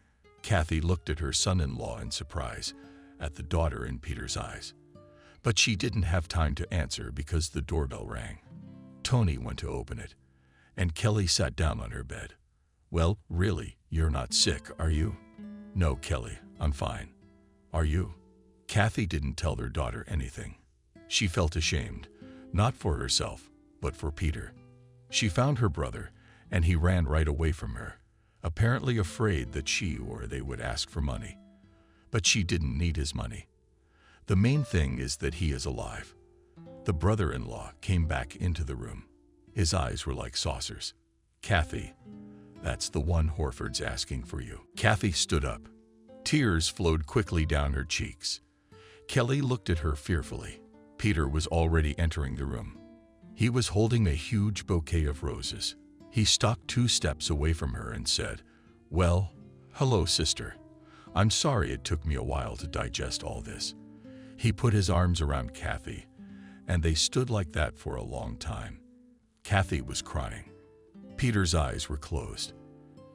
Kathy looked at her son-in-law in surprise, at the daughter in Peter's eyes. But she didn't have time to answer because the doorbell rang. Tony went to open it, and Kelly sat down on her bed. Well, really, you're not sick, are you? No, Kelly, I'm fine. Are you? Kathy didn't tell their daughter anything. She felt ashamed, not for herself, but for Peter. She found her brother, and he ran right away from her, apparently afraid that she or they would ask for money. But she didn't need his money. The main thing is that he is alive. The brother-in-law came back into the room. His eyes were like saucers. Kathy, that's the one Horford's asking for you. Kathy stood up. Tears flowed quickly down her cheeks. Kelly looked at her fearfully. Peter was already entering the room. He was holding a huge bouquet of roses. He stopped 2 steps away from her and said, Well, hello, sister. I'm sorry it took me a while to digest all this. He put his arms around Kathy, and they stood like that for a long time. Kathy was crying. Peter's eyes were closed.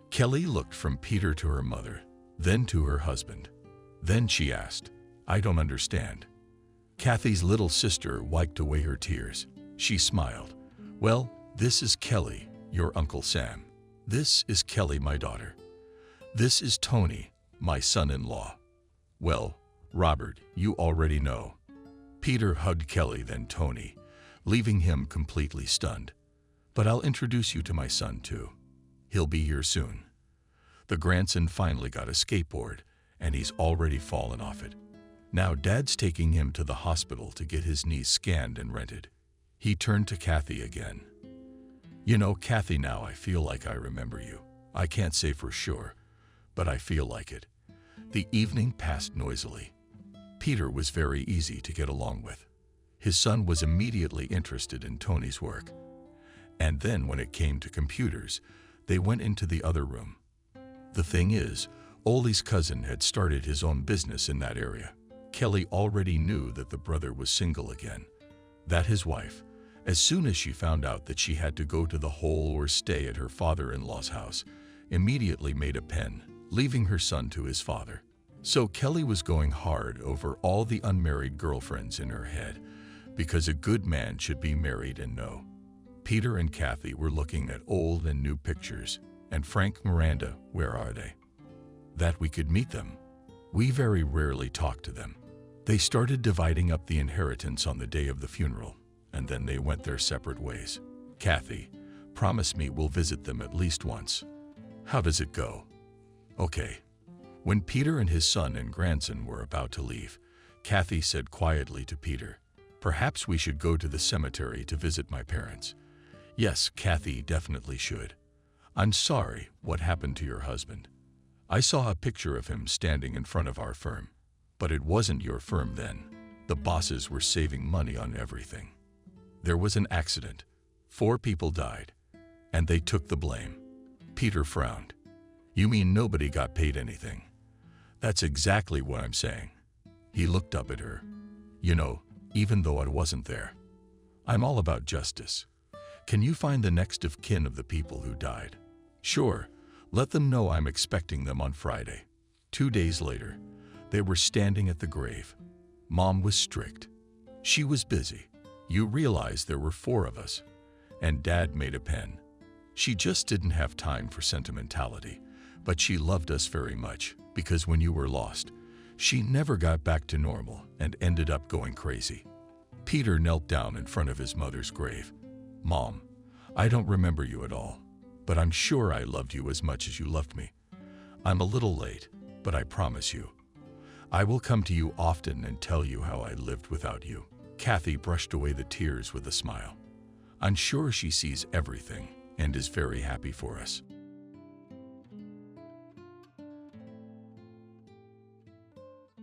Kelly looked from Peter to her mother, then to her husband. Then she asked, I don't understand. Kathy's little sister wiped away her tears. She smiled. Well, this is Kelly, your Uncle Sam. This is Kelly, my daughter. This is Tony, my son-in-law. Well, Robert, you already know. Peter hugged Kelly, then Tony, leaving him completely stunned. But I'll introduce you to my son, too. He'll be here soon. The grandson finally got a skateboard, and he's already fallen off it. Now Dad's taking him to the hospital to get his knee scanned and rented. He turned to Kathy again. You know, Kathy, now I feel like I remember you. I can't say for sure, but I feel like it. The evening passed noisily. Peter was very easy to get along with. His son was immediately interested in Tony's work. And then when it came to computers, they went into the other room. The thing is, Ole's cousin had started his own business in that area. Kelly already knew that the brother was single again, that his wife, as soon as she found out that she had to go to the hole or stay at her father-in-law's house, immediately made a pen, leaving her son to his father. So Kelly was going hard over all the unmarried girlfriends in her head, because a good man should be married and know. Peter and Kathy were looking at old and new pictures, and Frank, Miranda, where are they? That we could meet them. We very rarely talk to them. They started dividing up the inheritance on the day of the funeral, and then they went their separate ways. Kathy, promise me we'll visit them at least once. How does it go? Okay. When Peter and his son and grandson were about to leave, Kathy said quietly to Peter, Perhaps we should go to the cemetery to visit my parents. Yes, Kathy definitely should. I'm sorry what happened to your husband. I saw a picture of him standing in front of our firm. But it wasn't your firm then. The bosses were saving money on everything. There was an accident. 4 people died, and they took the blame. Peter frowned. You mean nobody got paid anything? That's exactly what I'm saying. He looked up at her. You know, even though I wasn't there, I'm all about justice. Can you find the next of kin of the people who died? Sure, let them know I'm expecting them on Friday. 2 days later, they were standing at the grave. Mom was strict. She was busy. You realize there were 4 of us. And Dad made a pen. She just didn't have time for sentimentality, but she loved us very much because when you were lost, she never got back to normal and ended up going crazy. Peter knelt down in front of his mother's grave. Mom, I don't remember you at all, but I'm sure I loved you as much as you loved me. I'm a little late, but I promise you, I will come to you often and tell you how I lived without you. Kathy brushed away the tears with a smile. I'm sure she sees everything and is very happy for us.